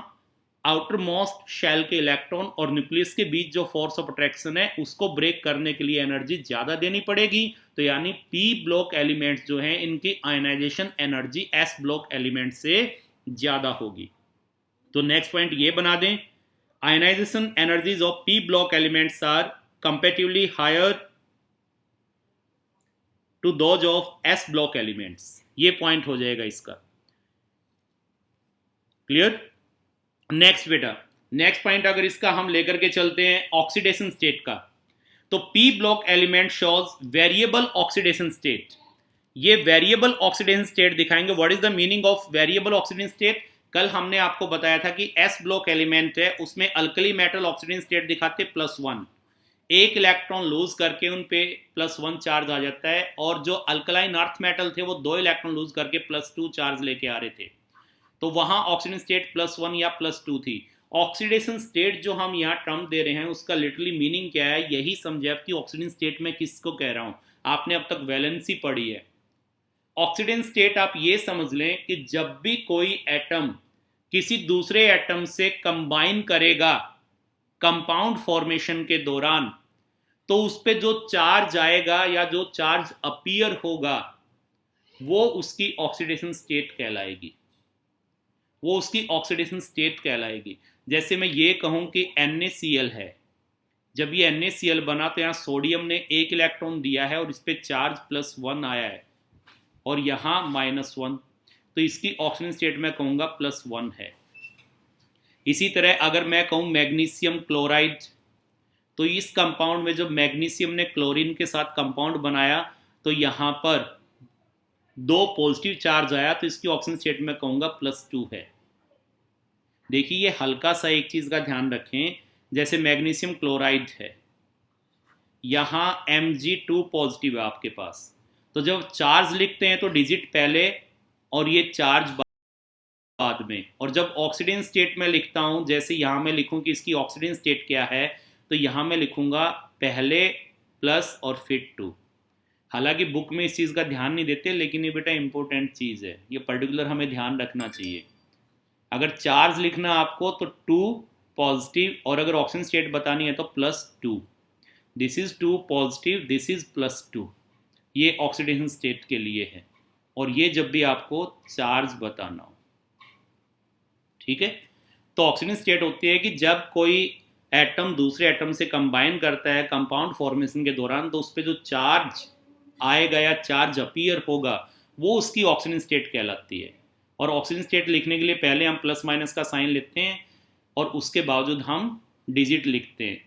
आउटर मोस्ट शेल के इलेक्ट्रॉन और न्यूक्लियस के बीच जो फोर्स ऑफ अट्रैक्शन है उसको ब्रेक करने के लिए एनर्जी ज्यादा देनी पड़ेगी। तो यानी पी ब्लॉक एलिमेंट्स जो हैं इनकी ionisation energy S block element से ज्यादा होगी। तो नेक्स्ट पॉइंट ये बना दें, ionisation energies of P block elements are comparatively higher to those of S block elements. ये पॉइंट हो जाएगा इसका। क्लियर। नेक्स्ट बेटा, नेक्स्ट पॉइंट अगर इसका हम लेकर के चलते हैं ऑक्सीडेशन स्टेट का, तो P block element shows variable oxidation state. ये वेरिएबल ऑक्सीडेशन स्टेट दिखाएंगे। What is the meaning of variable oxidation state, कल हमने आपको बताया था कि एस ब्लॉक एलिमेंट है उसमें अल्कली मेटल ऑक्सीडेशन स्टेट दिखाते +1, एक इलेक्ट्रॉन लूज करके उन पे +1 चार्ज आ जाता है, और जो अल्कलाइन अर्थ मेटल थे वो 2 इलेक्ट्रॉन लूज करके +2 चार्ज लेके आ रहे थे, तो वहां ऑक्सीडेशन स्टेट +1 या +2 थी। ऑक्सीडेशन स्टेट जो हम यहाँ टर्म दे रहे हैं उसका लिटरली मीनिंग क्या है, यही समझे आप कि ऑक्सीडेशन स्टेट में किसको कह रहा हूं। आपने अब तक वैलेंसी पढ़ी है। ऑक्सीडेशन स्टेट आप ये समझ लें कि जब भी कोई एटम किसी दूसरे एटम से कंबाइन करेगा कंपाउंड फॉर्मेशन के दौरान, तो उस पे जो चार्ज आएगा या जो चार्ज अपीयर होगा वो उसकी ऑक्सीडेशन स्टेट कहलाएगी। वो उसकी ऑक्सीडेशन स्टेट कहलाएगी। जैसे मैं ये कहूँ कि NaCl है, जब ये NaCl बना तो यहाँ सोडियम ने एक इलेक्ट्रॉन दिया है और इस पर चार्ज +1 आया है और यहाँ -1, तो इसकी ऑक्सीजन स्टेट मैं कहूँगा +1 है। इसी तरह अगर मैं कहूँ मैग्नीशियम क्लोराइड, तो इस कंपाउंड में जब मैग्नीशियम ने क्लोरीन के साथ कंपाउंड बनाया तो यहाँ पर 2 पॉजिटिव चार्ज आया, तो इसकी ऑक्सीजन स्टेट में कहूँगा +2 है। देखिए ये हल्का सा एक चीज़ का ध्यान रखें, जैसे मैग्नीशियम क्लोराइड है, यहाँ Mg2 पॉजिटिव है आपके पास, तो जब चार्ज लिखते हैं तो डिजिट पहले और ये चार्ज बाद में, और जब ऑक्सीडेशन स्टेट में लिखता हूँ, जैसे यहाँ मैं लिखूँ कि इसकी ऑक्सीडेशन स्टेट क्या है, तो यहाँ मैं लिखूँगा पहले प्लस और फिर 2। हालांकि बुक में इस चीज़ का ध्यान नहीं देते, लेकिन ये बेटा इंपॉर्टेंट चीज़ है, ये पर्टिकुलर हमें ध्यान रखना चाहिए। अगर चार्ज लिखना आपको तो 2 पॉजिटिव, और अगर ऑक्सीजन स्टेट बतानी है तो +2। This is 2 positive, this is +2, ये ऑक्सीडेशन स्टेट के लिए है, और ये जब भी आपको चार्ज बताना हो, ठीक है। तो ऑक्सीजन स्टेट होती है कि जब कोई एटम दूसरे एटम से कंबाइन करता है कंपाउंड फॉर्मेशन के दौरान, तो उस पर जो चार्ज आएगा या चार्ज अपीयर होगा वो उसकी ऑक्सीजन स्टेट कहलाती है। और ऑक्सीजन स्टेट लिखने के लिए पहले हम + का साइन लेते हैं और उसके बावजूद हम डिजिट लिखते हैं।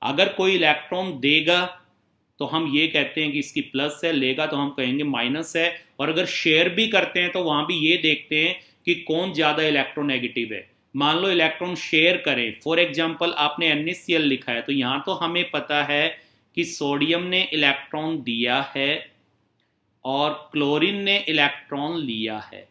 अगर कोई इलेक्ट्रॉन देगा तो हम ये कहते हैं कि इसकी प्लस है, लेगा तो हम कहेंगे माइनस है। और अगर शेयर भी करते हैं तो वहां भी ये देखते हैं कि कौन ज़्यादा इलेक्ट्रोनेगेटिव है। मान लो इलेक्ट्रॉन शेयर करें, फॉर एग्जाम्पल आपने NaCl लिखा है, तो यहाँ तो हमें पता है कि सोडियम ने इलेक्ट्रॉन दिया है और क्लोरीन ने इलेक्ट्रॉन लिया है,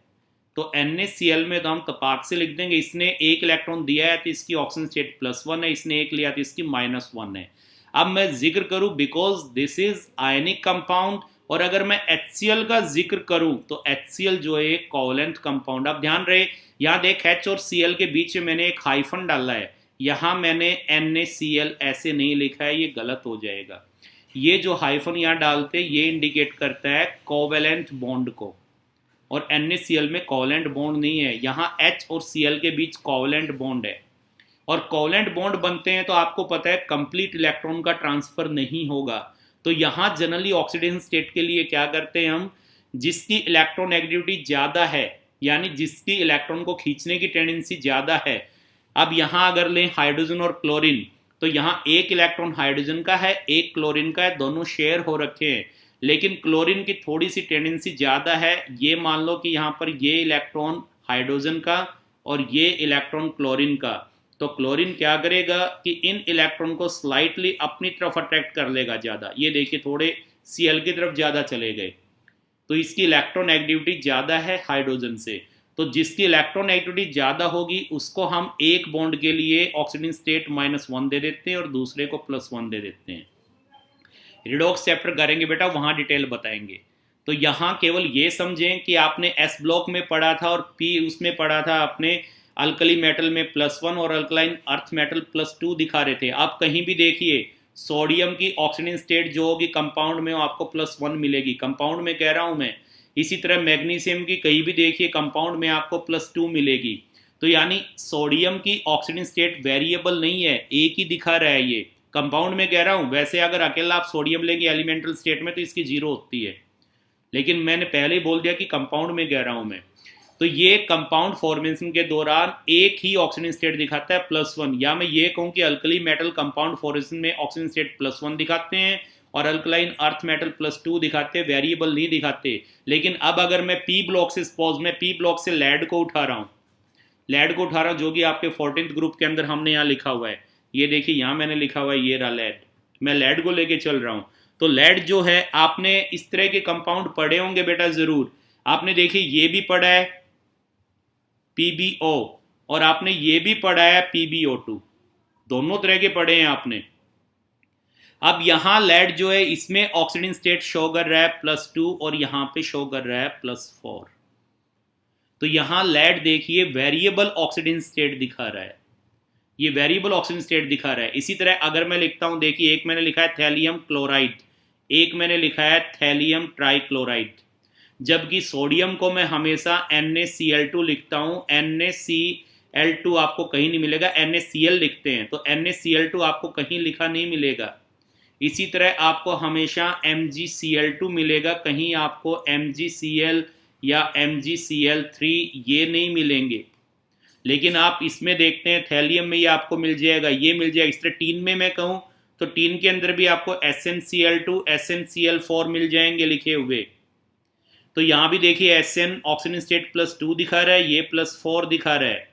तो NaCl में तो हम तपाक से लिख देंगे इसने एक इलेक्ट्रॉन दिया है तो इसकी ऑक्सीजन स्टेट +1 है, इसने एक लिया तो इसकी -1 है। अब मैं जिक्र करूं because this is ionic compound, और अगर मैं HCl का जिक्र करूं तो HCl जो है कोवलेंट कंपाउंड। अब ध्यान रहे यहाँ देख H और Cl के बीच में मैंने एक हाइफन डाला है, यहाँ मैंने NaCl ऐसे नहीं लिखा है, ये गलत हो जाएगा। ये जो हाइफन यहाँ डालते ये इंडिकेट करता है कोवलेंट बॉन्ड को, और NaCl में कोवलेंट बॉन्ड नहीं है, यहाँ H और Cl के बीच कोवलेंट बॉन्ड है। और कोवलेंट बॉन्ड बनते हैं तो आपको पता है कंप्लीट इलेक्ट्रॉन का ट्रांसफर नहीं होगा, तो यहाँ जनरली ऑक्सीडेशन स्टेट के लिए क्या करते हैं हम, जिसकी इलेक्ट्रोनेगेटिविटी ज़्यादा है, यानी जिसकी इलेक्ट्रॉन को खींचने की टेंडेंसी ज़्यादा है। अब यहाँ अगर लें हाइड्रोजन और क्लोरीन, तो यहाँ एक इलेक्ट्रॉन हाइड्रोजन का है, एक क्लोरीन का है, दोनों शेयर हो रखे हैं, लेकिन क्लोरीन की थोड़ी सी टेंडेंसी ज़्यादा है। ये मान लो कि यहाँ पर ये इलेक्ट्रॉन हाइड्रोजन का और ये इलेक्ट्रॉन क्लोरीन का, तो क्लोरीन क्या करेगा कि इन इलेक्ट्रॉन को स्लाइटली अपनी तरफ अट्रैक्ट कर लेगा ज़्यादा। ये देखिए थोड़े Cl की तरफ ज़्यादा चले गए, तो इसकी इलेक्ट्रोनेगेटिविटी ज़्यादा है हाइड्रोजन से। तो जिसकी इलेक्ट्रोनेगेटिविटी ज़्यादा होगी उसको हम एक बॉन्ड के लिए ऑक्सीजन स्टेट -1 दे देते हैं और दूसरे को +1 दे देते हैं। रिडॉक्स चैप्टर करेंगे बेटा, वहाँ डिटेल बताएंगे। तो यहाँ केवल ये समझें कि आपने S ब्लॉक में पढ़ा था और P उसमें पढ़ा था, आपने अल्कली मेटल में +1 और अल्कलाइन अर्थ मेटल +2 दिखा रहे थे। आप कहीं भी देखिए सोडियम की ऑक्सीजन स्टेट जो होगी कंपाउंड में आपको +1 मिलेगी, कंपाउंड में कह रहा हूँ मैं। इसी तरह मैग्नीशियम की कहीं भी देखिए कंपाउंड में आपको +2 मिलेगी। तो यानी सोडियम की ऑक्सीजन स्टेट वेरिएबल नहीं है, एक ही दिखा रहा है ये, कंपाउंड में कह रहा हूँ। वैसे अगर अकेला आप सोडियम लेंगे एलिमेंटल स्टेट में तो इसकी 0 होती है, लेकिन मैंने पहले ही बोल दिया कि कंपाउंड में कह रहा हूँ मैं। तो ये कंपाउंड फॉर्मेशन के दौरान एक ही ऑक्सीजन स्टेट दिखाता है +1, या मैं ये कहूँ कि अल्कली मेटल कंपाउंड फॉर्मेशन में ऑक्सीजन स्टेट +1 दिखाते हैं और अल्कलाइन अर्थ मेटल +2 दिखाते हैं, वेरिएबल नहीं दिखाते। लेकिन अब अगर मैं P ब्लॉक से, सपोज मैं P ब्लॉक से लेड को उठा रहा हूँ, जो कि आपके 14th ग्रुप के अंदर हमने यहाँ लिखा हुआ है, ये देखिए यहाँ मैंने लिखा हुआ है, ये रहा लेड, मैं लेड को लेके चल रहा हूँ। तो लेड जो है, आपने इस तरह के कंपाउंड पढ़े होंगे बेटा जरूर। आपने देखिए ये भी पढ़ा है PbO, और आपने ये भी पढ़ा है PbO2, दोनों तरह के पढ़े हैं आपने। अब यहाँ लेड जो है इसमें ऑक्सीजन स्टेट शो कर रहा है +2 और यहाँ पे शो कर रहा है +4। तो यहाँ लेड देखिए वेरिएबल ऑक्सीजन स्टेट दिखा रहा है, ये वेरिएबल ऑक्सीजन स्टेट दिखा रहा है। इसी तरह अगर मैं लिखता हूँ, देखिए एक मैंने लिखा है थैलियम क्लोराइड, एक मैंने लिखा है थैलियम ट्राइक्लोराइड। जबकि सोडियम को मैं हमेशा NaCl2 लिखता हूँ। NaCl2 आपको कहीं नहीं मिलेगा, NaCl लिखते हैं, तो NaCl2 आपको कहीं लिखा नहीं मिलेगा। इसी तरह आपको हमेशा MgCl2 मिलेगा, कहीं आपको MgCl या MgCl3 ये नहीं मिलेंगे। लेकिन आप इसमें देखते हैं थैलियम में ये आपको मिल जाएगा, ये मिल जाएगा। इस तरह टीन में मैं कहूँ तो टीन के अंदर भी आपको SnCl2 SnCl4 मिल जाएंगे लिखे हुए। तो यहाँ भी देखिए Sn ऑक्सीजन स्टेट +2 दिखा रहा है, ये +4 दिखा रहा है।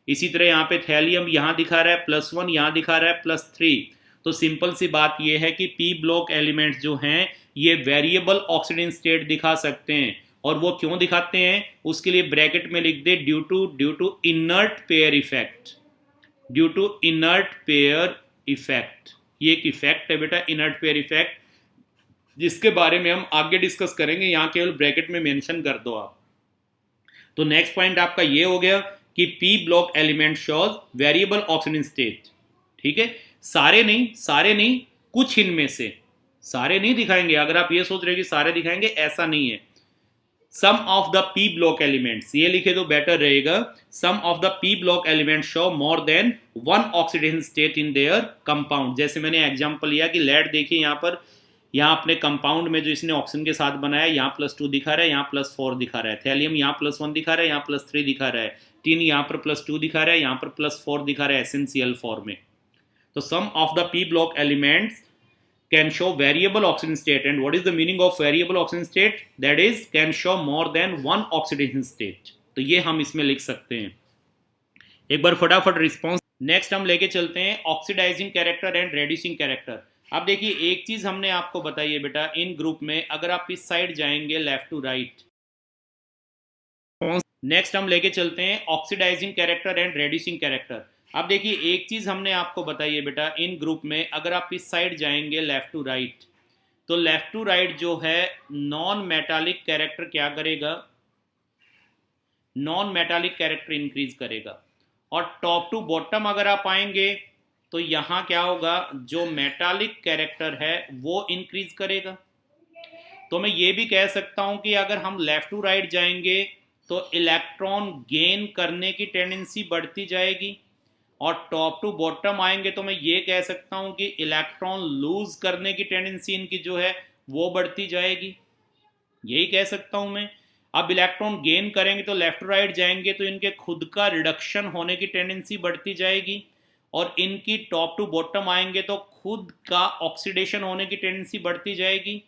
इसी तरह यहाँ पे थैलियम यहाँ दिखा रहा है +1, यहाँ दिखा रहा है +3। तो सिंपल सी बात ये है कि पी ब्लॉक एलिमेंट्स जो हैं ये वेरिएबल ऑक्सीजन स्टेट दिखा सकते हैं। और वो क्यों दिखाते हैं उसके लिए ब्रैकेट में लिख दे due to inert pair effect. Due to inert pair effect, ये एक इफेक्ट है बेटा, इनर्ट पेयर इफेक्ट, जिसके बारे में हम आगे डिस्कस करेंगे। यहाँ केवल ब्रैकेट में मेंशन कर दो आप। तो नेक्स्ट पॉइंट आपका ये हो गया कि P block element shows variable oxygen state. ठीक है, सारे नहीं, कुछ इनमें से, सारे नहीं दिखाएंगे। अगर आप ये सोच रहे कि सारे दिखाएंगे, ऐसा नहीं है। Some of the P block elements, ये लिखे तो बेटर रहेगा। Some of the P block elements show more than one oxidation state in their compound. जैसे मैंने एग्जांपल लिया कि लेड देखिए यहाँ पर, यहाँ अपने कंपाउंड में जो इसने ऑक्सीजन के साथ बनाया, यहाँ +2 दिखा रहा है, यहाँ +4 दिखा रहा है। थैलियम यहाँ +1 दिखा रहा है, यहाँ +3 दिखा रहा है। टिन यहाँ पर +2 दिखा रहा है, यहाँ पर +4 दिखा रहा है SnCl4 में। तो some of the P block elements can show variable oxidation state, and what is the meaning of variable oxidation state? That is can show more than one oxidation state। तो ये हम इसमें लिख सकते हैं। एक बार फटाफट रिस्पॉन्स नेक्स्ट हम लेके चलते हैं oxidising character and reducing character. अब देखिए एक चीज हमने आपको बताई है बेटा, इन ग्रुप में अगर आप इस साइड जाएंगे लेफ्ट टू राइट। नेक्स्ट हम लेके चलते हैं oxidising character and reducing character. अब देखिए एक चीज हमने आपको बताई है बेटा, इन ग्रुप में अगर आप इस साइड जाएंगे लेफ्ट टू राइट, तो लेफ्ट टू राइट जो है नॉन मेटालिक कैरेक्टर क्या करेगा, नॉन मेटालिक कैरेक्टर इंक्रीज करेगा। और टॉप टू बॉटम अगर आप आएंगे तो यहां क्या होगा, जो मेटालिक कैरेक्टर है वो इंक्रीज करेगा। तो मैं ये भी कह सकता हूं कि अगर हम लेफ्ट टू राइट जाएंगे तो इलेक्ट्रॉन गेन करने की टेंडेंसी बढ़ती जाएगी, और टॉप टू बॉटम आएंगे तो मैं ये कह सकता हूं कि इलेक्ट्रॉन लूज करने की टेंडेंसी इनकी जो है वो बढ़ती जाएगी, यही कह सकता हूं मैं। अब इलेक्ट्रॉन गेन करेंगे तो लेफ्ट राइट जाएंगे तो इनके खुद का रिडक्शन होने की टेंडेंसी बढ़ती जाएगी, और इनकी टॉप टू बॉटम आएंगे तो खुद का ऑक्सीडेशन होने की टेंडेंसी बढ़ती जाएगी।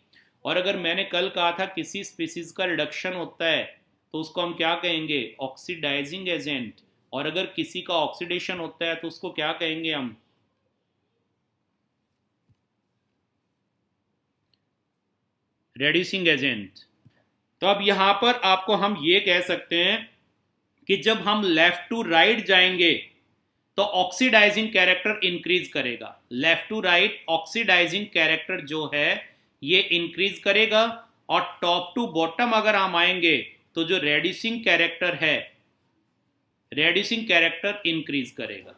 और अगर मैंने कल कहा था किसी स्पीसीज का रिडक्शन होता है तो उसको हम क्या कहेंगे, ऑक्सीडाइजिंग एजेंट। और अगर किसी का ऑक्सीडेशन होता है तो उसको क्या कहेंगे हम, रेड्यूसिंग एजेंट। तो अब यहां पर आपको हम ये कह सकते हैं कि जब हम लेफ्ट टू राइट जाएंगे तो ऑक्सीडाइजिंग कैरेक्टर इंक्रीज करेगा। Left to right oxidising character जो है ये इंक्रीज करेगा, और टॉप टू बॉटम अगर हम आएंगे तो जो रेड्यूसिंग कैरेक्टर है, रेड्यूसिंग कैरेक्टर इंक्रीज करेगा।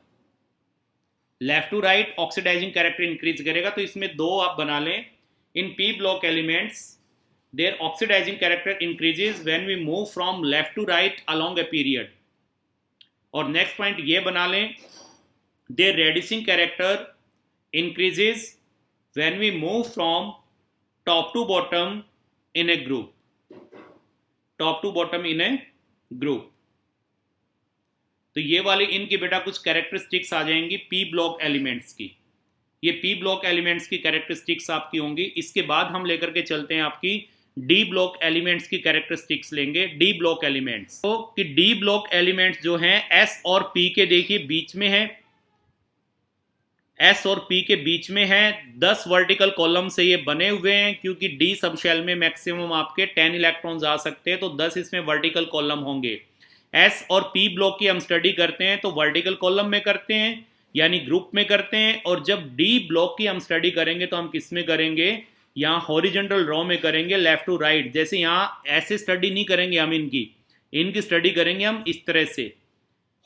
Left to right oxidising character increase करेगा। तो इसमें दो आप बना लें, in P block elements their oxidising character increases when we move from left to right along a period. और नेक्स्ट पॉइंट ये बना लें, their reducing character increases when we move from top to bottom in a group, top to bottom in a group. तो ये वाली इनकी बेटा कुछ कैरेक्टरिस्टिक्स आ जाएंगी पी ब्लॉक एलिमेंट्स की। ये पी ब्लॉक एलिमेंट्स की कैरेक्टरिस्टिक्स आपकी होंगी। इसके बाद हम लेकर के चलते हैं आपकी डी ब्लॉक एलिमेंट्स की कैरेक्टरिस्टिक्स लेंगे। डी ब्लॉक एलिमेंट्स, तो कि डी ब्लॉक एलिमेंट्स जो हैं एस और पी के देखिए बीच में है, एस और पी के बीच में है। 10 वर्टिकल कॉलम से ये बने हुए हैं, क्योंकि डी सब शेल में मैक्सिमम आपके 10 इलेक्ट्रॉन्स आ सकते हैं, तो 10 इसमें वर्टिकल कॉलम होंगे। एस और पी ब्लॉक की हम स्टडी करते हैं तो वर्टिकल कॉलम में करते हैं, यानी ग्रुप में करते हैं। और जब डी ब्लॉक की हम स्टडी करेंगे तो हम किस में करेंगे, यहाँ हॉरिजॉन्टल रो में करेंगे, लेफ्ट टू राइट। जैसे यहाँ ऐसे स्टडी नहीं करेंगे हम, इनकी स्टडी करेंगे हम इस तरह से,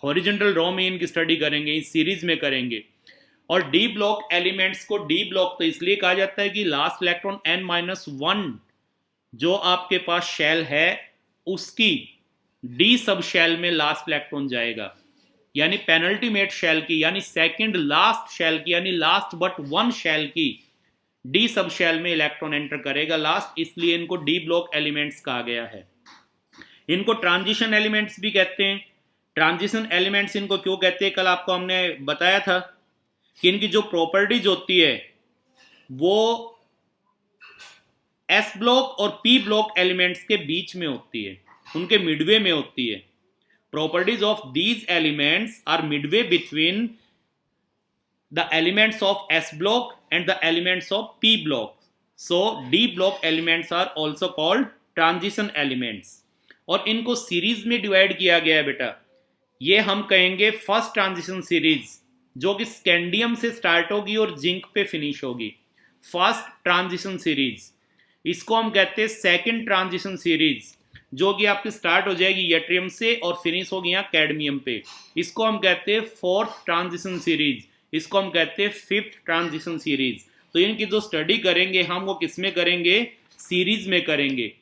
हॉरिजॉन्टल रो में इनकी स्टडी करेंगे, इस सीरीज में करेंगे। और डी ब्लॉक एलिमेंट्स को डी ब्लॉक तो इसलिए कहा जाता है कि लास्ट इलेक्ट्रॉन n-1 जो आपके पास शेल है उसकी डी सब शेल में लास्ट इलेक्ट्रॉन जाएगा, यानी पेनल्टीमेट शेल की, यानी सेकंड लास्ट शेल की, यानी लास्ट बट वन शेल की डी सब शेल में इलेक्ट्रॉन एंटर करेगा लास्ट, इसलिए इनको डी ब्लॉक एलिमेंट्स कहा गया है। इनको ट्रांजिशन एलिमेंट्स भी कहते हैं। ट्रांजिशन एलिमेंट्स इनको क्यों कहते हैं, कल आपको हमने बताया था कि इनकी जो प्रॉपर्टीज होती है वो एस ब्लॉक और पी ब्लॉक एलिमेंट्स के बीच में होती है, उनके मिडवे में होती है। Properties of these elements are midway between the elements of S block and the elements of P block, so D block elements are also called transition elements. और इनको सीरीज में डिवाइड किया गया है बेटा, ये हम कहेंगे फर्स्ट ट्रांजिशन सीरीज, जो कि स्कैंडियम से स्टार्ट होगी और जिंक पे फिनिश होगी, फर्स्ट ट्रांजिशन सीरीज। इसको हम कहते हैं सेकंड ट्रांजिशन सीरीज, जो कि आपकी स्टार्ट हो जाएगी यट्रियम से और फिनिश होगी यहाँ कैडमियम पे, इसको हम कहते हैं फोर्थ ट्रांजिशन सीरीज, इसको हम कहते हैं फिफ्थ ट्रांजिशन सीरीज। तो इनकी जो स्टडी करेंगे हम वो किस में करेंगे, सीरीज में करेंगे।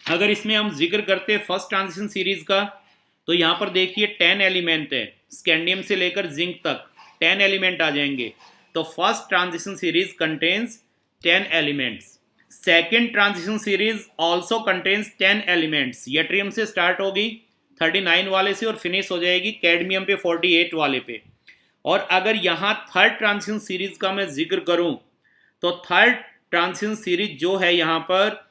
अगर इसमें हम जिक्र करते हैं फर्स्ट ट्रांजिशन सीरीज का, तो यहाँ पर देखिए 10 एलिमेंट है, स्कैंडियम से लेकर जिंक तक 10 एलिमेंट आ जाएंगे। तो first transition series contains 10 elements. Second transition series also contains 10 elements, yttrium से स्टार्ट होगी 39 वाले से और फिनिश हो जाएगी कैडमियम पे 48 वाले पे। और अगर यहाँ थर्ड ट्रांजिशन सीरीज का मैं जिक्र करूं, तो थर्ड ट्रांजिशन सीरीज जो है यहाँ पर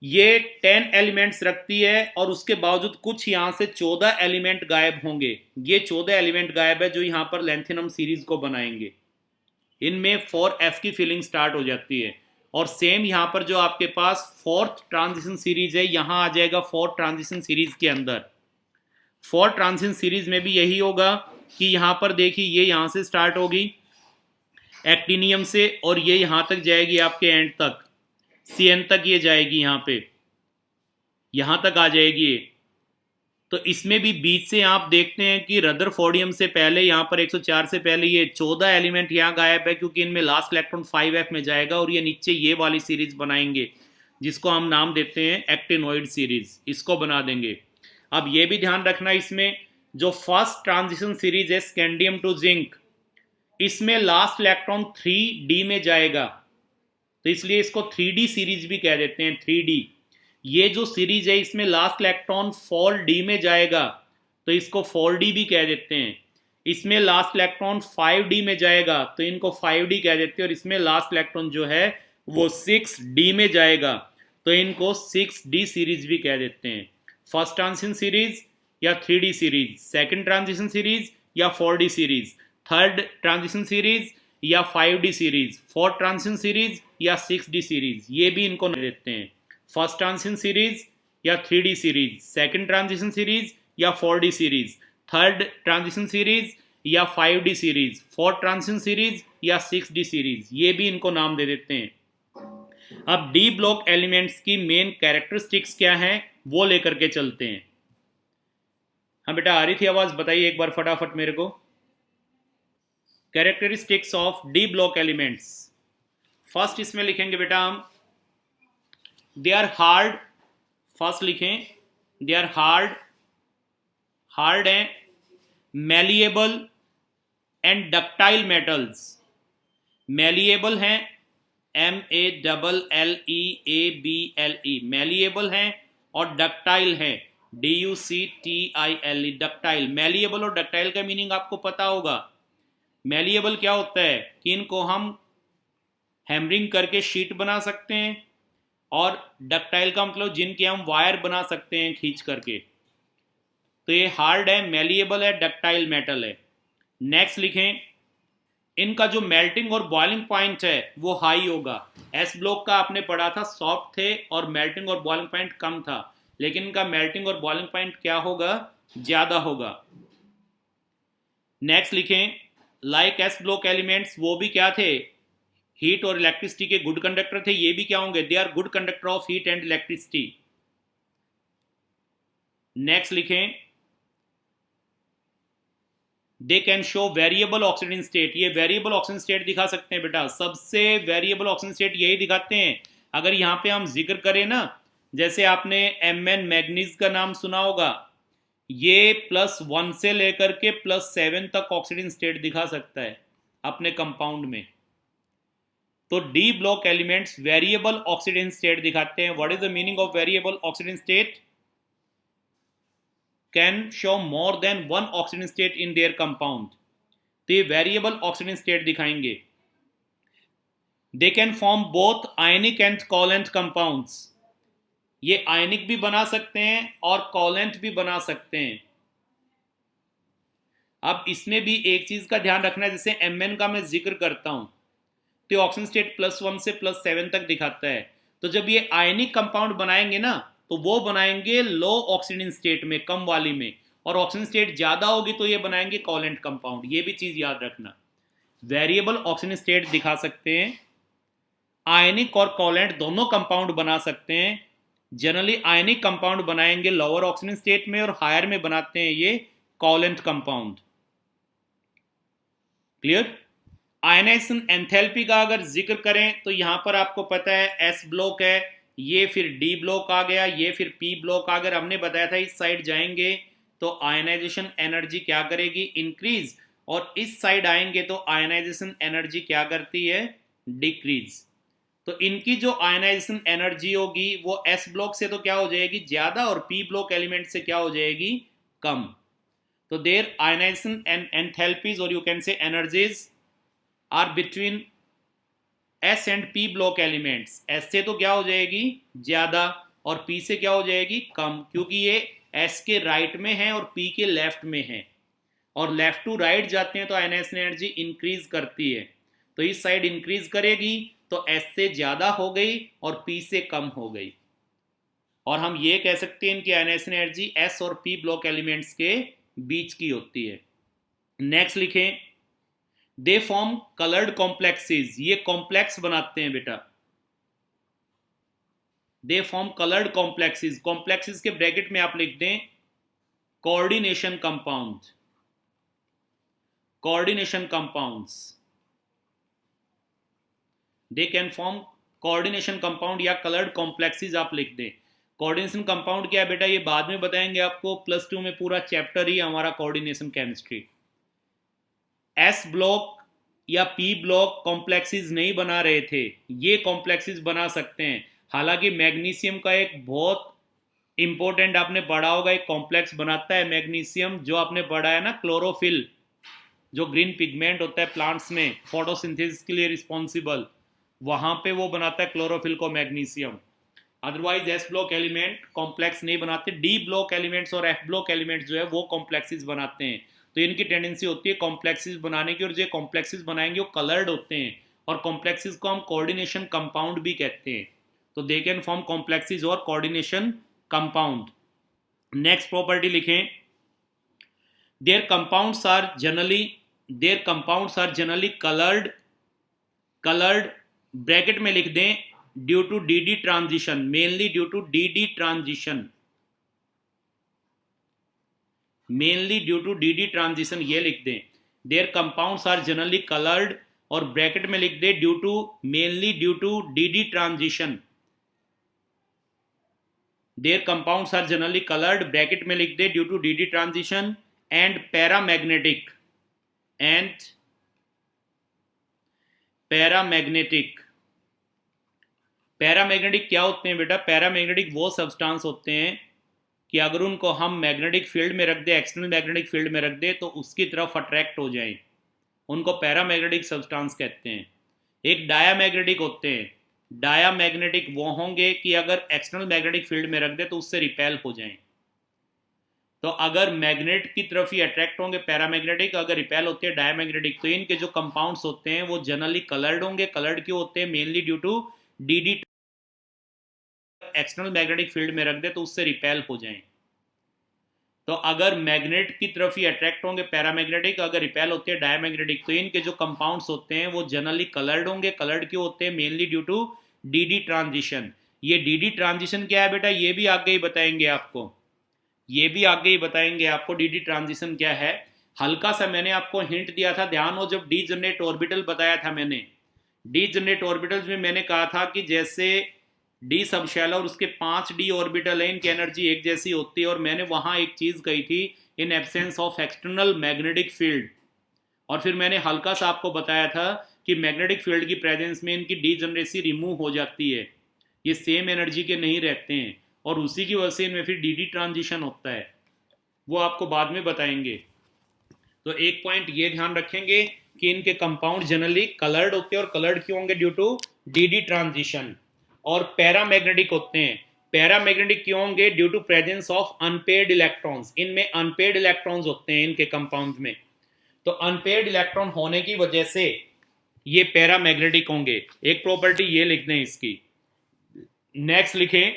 ये 10 एलिमेंट्स रखती है और उसके बावजूद कुछ यहां से 14 एलिमेंट गायब होंगे। ये 14 एलिमेंट गायब है जो यहां पर लेंथेनम सीरीज को बनाएंगे। इनमें 4f की फिलिंग स्टार्ट हो जाती है। और सेम यहां पर जो आपके पास फोर्थ ट्रांजिशन सीरीज है, यहां आ जाएगा फोर्थ ट्रांजिशन सीरीज के अंदर। फोर्थ ट्रांजिशन सीरीज में भी यही होगा कि यहां पर देखिए ये यहां से स्टार्ट होगी एक्टिनियम से और ये यहां तक जाएगी आपके एंड तक, CN तक ये जाएगी, यहां तक आ जाएगी ये। तो इसमें भी बीच से आप देखते हैं कि रदरफोर्डियम से पहले यहाँ पर 104 से पहले ये 14 एलिमेंट यहाँ गायब है, क्योंकि इनमें लास्ट इलेक्ट्रॉन 5f में जाएगा और ये नीचे ये वाली सीरीज बनाएंगे जिसको हम नाम देते हैं एक्टिनोइड सीरीज, इसको बना देंगे। अब ये भी ध्यान रखना, इसमें जो फर्स्ट ट्रांजिशन सीरीज है स्कैंडियम टू जिंक, इसमें लास्ट इलेक्ट्रॉन 3d में जाएगा, तो इसलिए इसको 3d सीरीज भी कह देते हैं। 3d ये जो सीरीज है इसमें लास्ट इलेक्ट्रॉन 4d में जाएगा, तो इसको 4d भी कह देते हैं। इसमें लास्ट इलेक्ट्रॉन 5d में जाएगा तो इनको 5d कह देते हैं। और इसमें लास्ट इलेक्ट्रॉन जो है वो 6d में जाएगा तो इनको 6d सीरीज भी कह देते हैं। फर्स्ट ट्रांजिशन सीरीज या 3d series, second transition series या 4d series, third transition series या 5d series, fourth transition series या 6d सीरीज, ये भी इनको देते हैं। फर्स्ट ट्रांजिशन सीरीज या 3d series, second transition series या 4d series, third transition series या 5d series, fourth transition series या 6d सीरीज, ये भी इनको नाम दे देते हैं। अब डी ब्लॉक एलिमेंट्स की मेन कैरेक्टरिस्टिक्स क्या हैं वो लेकर के चलते हैं। हाँ बेटा, आ रही थी आवाज, बताइए एक बार फटाफट मेरे को। Characteristics of D block elements, first इसमें लिखेंगे बेटा हम दे आर हार्ड, फर्स्ट लिखें दे आर हार्ड, हार्ड हैं, malleable and ductile metals, malleable हैं MALLEABLE, मैलिएबल हैं और डक्टाइल हैं DUCTILE, डक्टाइल। मैलिएबल और डक्टाइल का मीनिंग आपको पता होगा। मैलिएबल क्या होता है कि इनको हम हैमरिंग करके शीट बना सकते हैं, और डक्टाइल का मतलब जिनके हम वायर बना सकते हैं खींच करके। तो ये हार्ड है, मैलिएबल है, डक्टाइल मेटल है। नेक्स्ट लिखें, इनका जो मेल्टिंग और बॉइलिंग पॉइंट है वो हाई होगा। एस ब्लॉक का आपने पढ़ा था सॉफ्ट थे और मेल्टिंग और बॉइलिंग पॉइंट कम था, लेकिन इनका मेल्टिंग और बॉइलिंग पॉइंट क्या होगा, ज्यादा होगा। नेक्स्ट लिखें, लाइक एस ब्लॉक एलिमेंट्स, वो भी क्या थे, हीट और इलेक्ट्रिसिटी के गुड कंडक्टर थे, ये भी क्या होंगे, they are good conductor of heat and electricity. Next लिखें, they can show variable oxygen state, ये वेरिएबल ऑक्सीजन स्टेट दिखा सकते हैं बेटा। सबसे वेरिएबल ऑक्सीजन स्टेट यही दिखाते हैं अगर यहाँ पे हम जिक्र करें ना, जैसे आपने Mn मैग्नीज का नाम सुना होगा, ये +1 से लेकर के +7 तक ऑक्सीडेशन स्टेट दिखा सकता है अपने कंपाउंड में। तो D block elements variable oxidation state दिखाते हैं। What is the meaning of variable oxidation state? Can show more than one oxidation state in their compound. तो ये वेरिएबल ऑक्सीडेशन स्टेट दिखाएंगे। दे can form both ionic and covalent compounds. ये आयनिक भी बना सकते हैं और कोवैलेंट भी बना सकते हैं। अब इसमें भी एक चीज का ध्यान रखना है, जैसे Mn का मैं जिक्र करता हूं तो ऑक्सीजन स्टेट +1 से +7 तक दिखाता है। तो जब ये आयनिक कंपाउंड बनाएंगे ना, तो वो बनाएंगे लो ऑक्सीजन स्टेट में, कम वाली में, और ऑक्सीजन स्टेट ज्यादा होगी तो ये बनाएंगे कोवैलेंट कंपाउंड। ये भी चीज याद रखना। वेरिएबल ऑक्सीजन स्टेट दिखा सकते हैं, आयनिक और कोवैलेंट दोनों कंपाउंड बना सकते हैं। जनरली आयनिक कंपाउंड बनाएंगे लोअर ऑक्सीजन स्टेट में और हायर में बनाते हैं ये covalent compound. Clear? Ionisation enthalpy का अगर जिक्र करें तो यहां पर आपको पता है S ब्लॉक है, ये फिर D ब्लॉक आ गया, ये फिर P ब्लॉक आ गया। हमने बताया था इस साइड जाएंगे तो आयनाइजेशन एनर्जी क्या करेगी? इंक्रीज, और इस साइड आएंगे तो आयनाइजेशन एनर्जी क्या करती है? डिक्रीज। तो इनकी जो आयनाइजेशन एनर्जी होगी वो S ब्लॉक से तो क्या हो जाएगी? ज्यादा, और P ब्लॉक एलिमेंट से क्या हो जाएगी? कम। तो देयर आयनाइजेशन एंथैल्पीज और you can say energies are between S and P block elements. S से तो क्या हो जाएगी? ज्यादा, और P से क्या हो जाएगी? कम, क्योंकि ये S के राइट में है और P के लेफ्ट में है, और लेफ्ट टू राइट जाते हैं तो आयनाइजेशन एनर्जी इंक्रीज करती है। तो इस साइड इंक्रीज करेगी तो S से ज्यादा हो गई और P से कम हो गई, और हम ये कह सकते हैं इनकी आयनाइजेशन एनर्जी S और P ब्लॉक एलिमेंट्स के बीच की होती है। नेक्स्ट लिखें, दे फॉर्म कलर्ड कॉम्प्लेक्सेस। ये कॉम्प्लेक्स बनाते हैं बेटा, they form coloured complexes. Complexes के ब्रैकेट में आप लिख दें coordination compound, coordination compounds. They can form coordination compound या कलर्ड कॉम्प्लेक्सेस आप लिख दें। कोऑर्डिनेशन कंपाउंड क्या है बेटा, ये बाद में बताएंगे आपको, +2 में पूरा चैप्टर ही हमारा कोऑर्डिनेशन केमिस्ट्री। S ब्लॉक या P ब्लॉक कॉम्प्लेक्सेस नहीं बना रहे थे, ये कॉम्प्लेक्सेस बना सकते हैं। हालांकि मैग्नीशियम का एक बहुत इंपॉर्टेंट आपने पढ़ा होगा, एक कॉम्प्लेक्स बनाता है मैग्नीशियम, जो आपने पढ़ा है ना, क्लोरोफिल, जो ग्रीन पिगमेंट होता है प्लांट्स में फोटोसिंथेसिस के लिए रिस्पॉन्सिबल, वहां पे वो बनाता है क्लोरोफिल को magnesium. Otherwise S block element complex नहीं बनाते। D ब्लॉक एलिमेंट्स और F ब्लॉक एलिमेंट्स जो है वो कॉम्प्लेक्सेस बनाते हैं। तो इनकी टेंडेंसी होती है कॉम्प्लेक्सेस बनाने की, और जो कॉम्प्लेक्सेस बनाएंगे वो कलर्ड होते हैं, और कॉम्प्लेक्सेस को हम कोऑर्डिनेशन कंपाउंड भी कहते हैं। तो दे कैन फॉर्म कॉम्प्लेक्सेस और कोऑर्डिनेशन कंपाउंड। नेक्स्ट प्रॉपर्टी लिखें, their compounds are generally coloured bracket में लिख दें due to DD transition, mainly due to DD transition, mainly due to DD transition, ये लिख दें। Their compounds are generally coloured, और bracket में लिख दे mainly due to DD transition. Their compounds are generally coloured, bracket में लिख दे due to DD transition, and paramagnetic, paramagnetic क्या होते हैं बेटा? पैरामैग्नेटिक वो सब्सटेंस होते हैं कि अगर उनको हम मैग्नेटिक फील्ड में रख दे, एक्सटर्नल मैग्नेटिक फील्ड में रख दे, तो उसकी तरफ अट्रैक्ट हो जाएं, उनको पैरामैग्नेटिक सब्सटेंस कहते हैं। एक डायामैग्नेटिक होते हैं, डायामैग्नेटिक वो होंगे कि अगर एक्सटर्नल मैग्नेटिक फील्ड में रख दे तो उससे रिपेल हो जाएं। तो अगर मैग्नेट की तरफ ही अट्रैक्ट होंगे पैरामैग्नेटिक, अगर रिपेल होते हैं डायामैग्नेटिक। तो इनके जो कंपाउंड्स होते हैं वो जनरली कलर्ड होंगे। कलर्ड क्यों होते हैं? Mainly due to DD, external magnetic field में रख दे तो उससे रिपेल हो जाएं। तो अगर मैग्नेट की तरफ ही अट्रैक्ट होंगे पैरामैग्नेटिक, अगर रिपेल होते हैं डायामैग्नेटिक, तो इनके जो कंपाउंड्स होते हैं वो जनरली कलर्ड होंगे। कलर्ड क्यों होते हैं? Mainly due to DD transition. ये DD ट्रांजिशन क्या है बेटा? ये भी आगे ही बताएंगे आपको, DD ट्रांजिशन क्या है। हल्का सा मैंने आपको हिंट दिया था, ध्यान हो, जब डीजनरेट ऑर्बिटल बताया था मैंने। डीजनरेट ऑर्बिटल्स में मैंने कहा था कि जैसे डी सब शेल और उसके 5 डी ऑर्बिटल है, इनकी एनर्जी एक जैसी होती है। और मैंने वहां एक चीज कही थी, in absence of external magnetic field. और फिर मैंने हल्का सा आपको बताया था कि मैग्नेटिक फील्ड की प्रेजेंस में इनकी डीजनरेसी रिमूव हो जाती है, ये सेम एनर्जी के नहीं रहते हैं, और उसी की वजह से इनमें फिर डी डी ट्रांजिशन होता है, वो आपको बाद में बताएंगे। तो एक पॉइंट ये ध्यान रखेंगे कि इनके कंपाउंड जनरली कलर्ड होते हैं, और कलर्ड क्यों होंगे? Due to D D transition. और पैरामैग्नेटिक होते हैं। पैरामैग्नेटिक क्यों होंगे? Due to presence of unpaired electrons. इनमें अनपेयर्ड इलेक्ट्रॉन्स होते हैं इनके कंपाउंड में, तो अनपेयर्ड इलेक्ट्रॉन होने की वजह से ये पैरामैग्नेटिक होंगे। एक प्रॉपर्टी ये लिख दें इसकी। नेक्स्ट लिखें,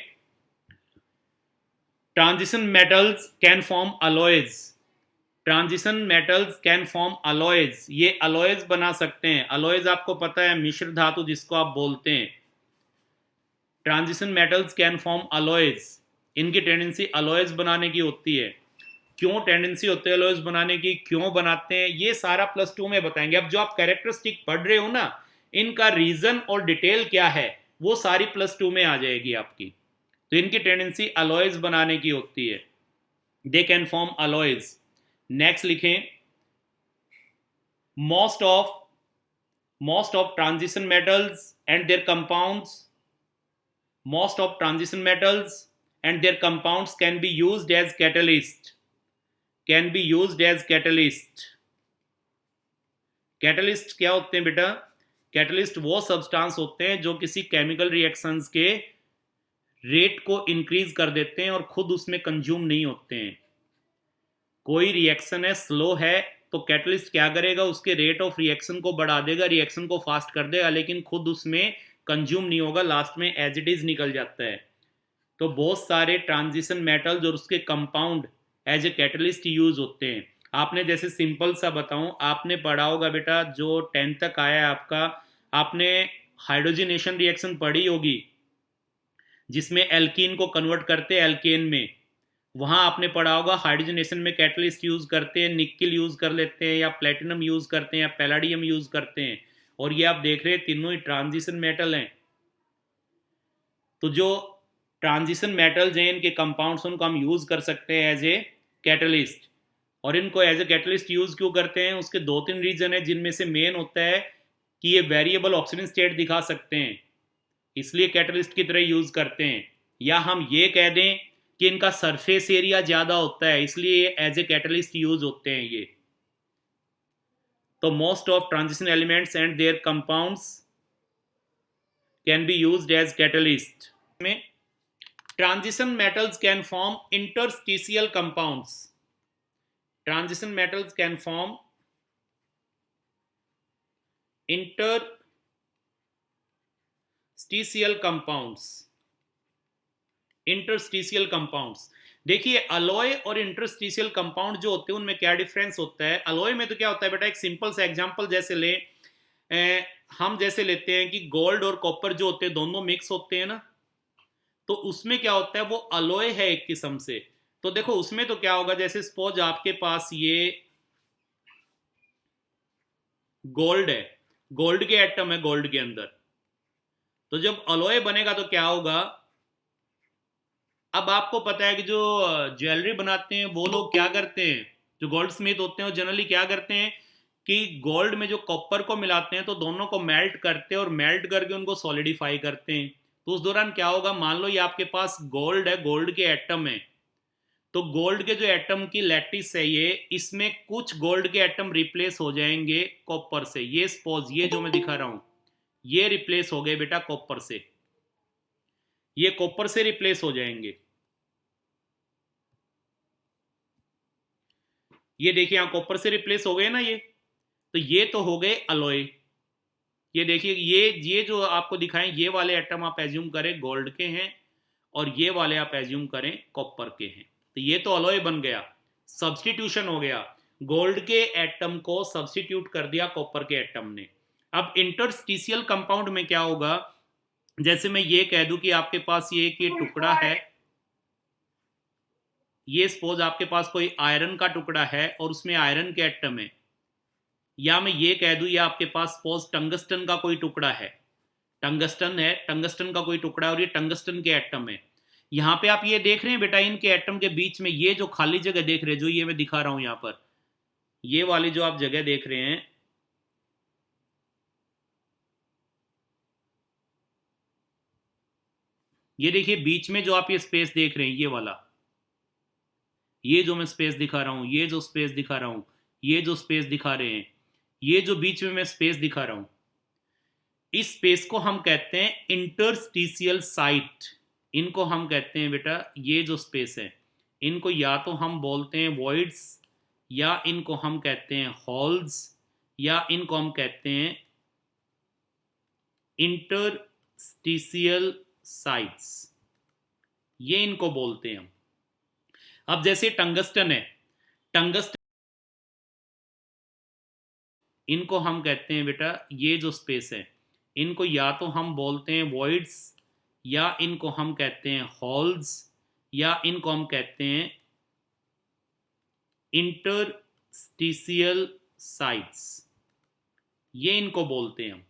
transition metals can form alloys. Transition metals can form alloys, ये अलॉयज बना सकते हैं। अलॉयज आपको पता है मिश्र धातु जिसको आप बोलते हैं। Transition metals can form alloys, इनकी टेंडेंसी अलॉयज बनाने की होती है। क्यों टेंडेंसी होती है अलॉयज बनाने की, क्यों बनाते हैं, ये सारा +2 में बताएंगे। अब जो आप कैरेक्टरिस्टिक पढ़ रहे हो ना, इनका रीजन और डिटेल क्या है वो सारी +2 में आ जाएगी आपकी। तो इनकी टेंडेंसी अलॉयज बनाने की होती है, they can form alloys. Next लिखें, most of transition metals and their compounds, most of transition metals and their compounds can be used as catalyst, can be used as catalyst। Catalyst क्या होते हैं बेटा? Catalyst वो substance होते हैं जो किसी केमिकल रिएक्शंस के रेट को इंक्रीज कर देते हैं और खुद उसमें कंज्यूम नहीं होते हैं। कोई रिएक्शन है, स्लो है, तो कैटलिस्ट क्या करेगा? उसके रेट ऑफ रिएक्शन को बढ़ा देगा, रिएक्शन को फास्ट कर देगा, लेकिन खुद उसमें कंज्यूम नहीं होगा, लास्ट में एज इट इज निकल जाता है। तो बहुत सारे ट्रांजिशन मेटल्स और उसके compound as a catalyst use होते हैं। आपने जैसे सिंपल सा बताऊं, आपने पढ़ा होगा बेटा, जो 10th तक आया है आपका, आपने हाइड्रोजनेशन रिएक्शन पढ़ी होगी जिसमें एल्कीन को कन्वर्ट करते हैं एल्केन में। वहां आपने पढ़ा होगा हाइड्रोजनेशन में कैटलिस्ट यूज करते हैं, निकिल यूज कर लेते हैं, या प्लेटिनम यूज करते हैं, या पैलाडियम यूज करते हैं। और ये आप देख रहे हैं तीनों ही ट्रांजिशन मेटल हैं। तो जो ट्रांजिशन मेटल्स हैं, इनके कंपाउंड्स, उनको हम यूज कर सकते हैं एज ए कैटलिस्ट। और इनको एज ए कैटलिस्ट यूज क्यों करते हैं? उसके 2-3 रीजन है, जिनमें से मेन होता है कि ये वेरिएबल ऑक्सीजन स्टेट दिखा सकते हैं, इसलिए कैटलिस्ट की तरह यूज करते हैं। या हम ये कह दें कि इनका सरफेस एरिया ज्यादा होता है, इसलिए एज ए कैटलिस्ट यूज होते हैं ये। तो most of transition elements and their compounds can be used as catalyst. में transition metals can form interstitial compounds. Transition metals can form interstitial compounds. Interstitial compounds, देखिए अलॉय और interstitial compound जो होते हैं उनमें क्या डिफरेंस होता है? अलॉय में तो क्या होता है बेटा, एक सिंपल सा एग्जांपल जैसे ले, हम जैसे लेते हैं कि गोल्ड और कॉपर जो होते हैं दोनों मिक्स होते हैं ना, तो उसमें क्या होता है, वो अलॉय है एक किस्म से। तो देखो उसमें तो क्या होगा, जैसे सपोज आपके पास ये गोल्ड है, गोल्ड के एटम है गोल्ड के अंदर, तो जब अलॉय बनेगा तो क्या होगा? अब आपको पता है कि जो ज्वेलरी बनाते हैं वो लोग क्या करते हैं, जो गोल्ड स्मिथ होते हैं वो जनरली क्या करते हैं कि गोल्ड में जो कॉपर को मिलाते हैं तो दोनों को मेल्ट करते हैं और मेल्ट करके उनको सॉलिडिफाई करते हैं। तो उस दौरान क्या होगा, मान लो ये आपके पास गोल्ड है, गोल्ड के एटम है, तो गोल्ड के जो एटम की लैटिस है ये, इसमें कुछ गोल्ड के एटम रिप्लेस हो जाएंगे कॉपर से। ये सपोज ये जो मैं दिखा रहा हूं ये रिप्लेस हो गए बेटा कॉपर से, ये कॉपर से रिप्लेस हो जाएंगे। ये देखिए यहां कॉपर से रिप्लेस हो गए ना ये, तो ये तो हो गए अलॉय। ये देखिए ये जो आपको दिखाएं ये वाले एटम आप एज्यूम करें गोल्ड के हैं और ये वाले आप एज्यूम करें कॉपर के हैं, तो ये तो अलॉय बन गया, सब्स्टिट्यूशन हो गया, गोल्ड के एटम को सब्स्टिट्यूट कर दिया कॉपर के एटम ने। अब इंटरस्टिशियल कंपाउंड में क्या होगा, जैसे मैं ये कह दूं कि आपके पास ये एक टुकड़ा है, ये सपोज आपके पास कोई आयरन का टुकड़ा है और उसमें आयरन के एटम है, या मैं ये कह दूं ये आपके पास सपोज टंगस्टन का कोई टुकड़ा है, टंगस्टन है, टंगस्टन का कोई टुकड़ा और ये टंगस्टन के एटम है। यहाँ पे आप ये देख रहे हैं बेटा, इनके एटम के बीच में ये जो खाली जगह देख रहे हैं, जो ये मैं दिखा रहा हूं यहाँ पर, ये वाली जो आप जगह देख रहे हैं, ये देखिए बीच में जो आप ये स्पेस देख रहे हैं, ये वाला, ये जो मैं स्पेस दिखा रहा हूं, ये जो स्पेस दिखा रहा हूं, ये जो स्पेस दिखा रहे हैं, ये जो बीच में मैं स्पेस दिखा रहा हूं, इस स्पेस को हम कहते हैं इंटरस्टिशियल साइट। इनको हम कहते हैं बेटा, ये जो स्पेस है, इनको या तो हम बोलते हैं वॉइड्स, या इनको हम कहते हैं हॉल्स, या इनको हम कहते हैं इंटरस्टिशियल साइट्स, ये इनको बोलते हैं हम। अब जैसे टंगस्टन है, टंगस्टन, इनको हम कहते हैं बेटा, ये जो स्पेस है, इनको या तो हम बोलते हैं वॉइड्स, या इनको हम कहते हैं हॉल्स, या इनको हम कहते हैं इंटरस्टिशियल साइट्स, ये इनको बोलते हैं हम।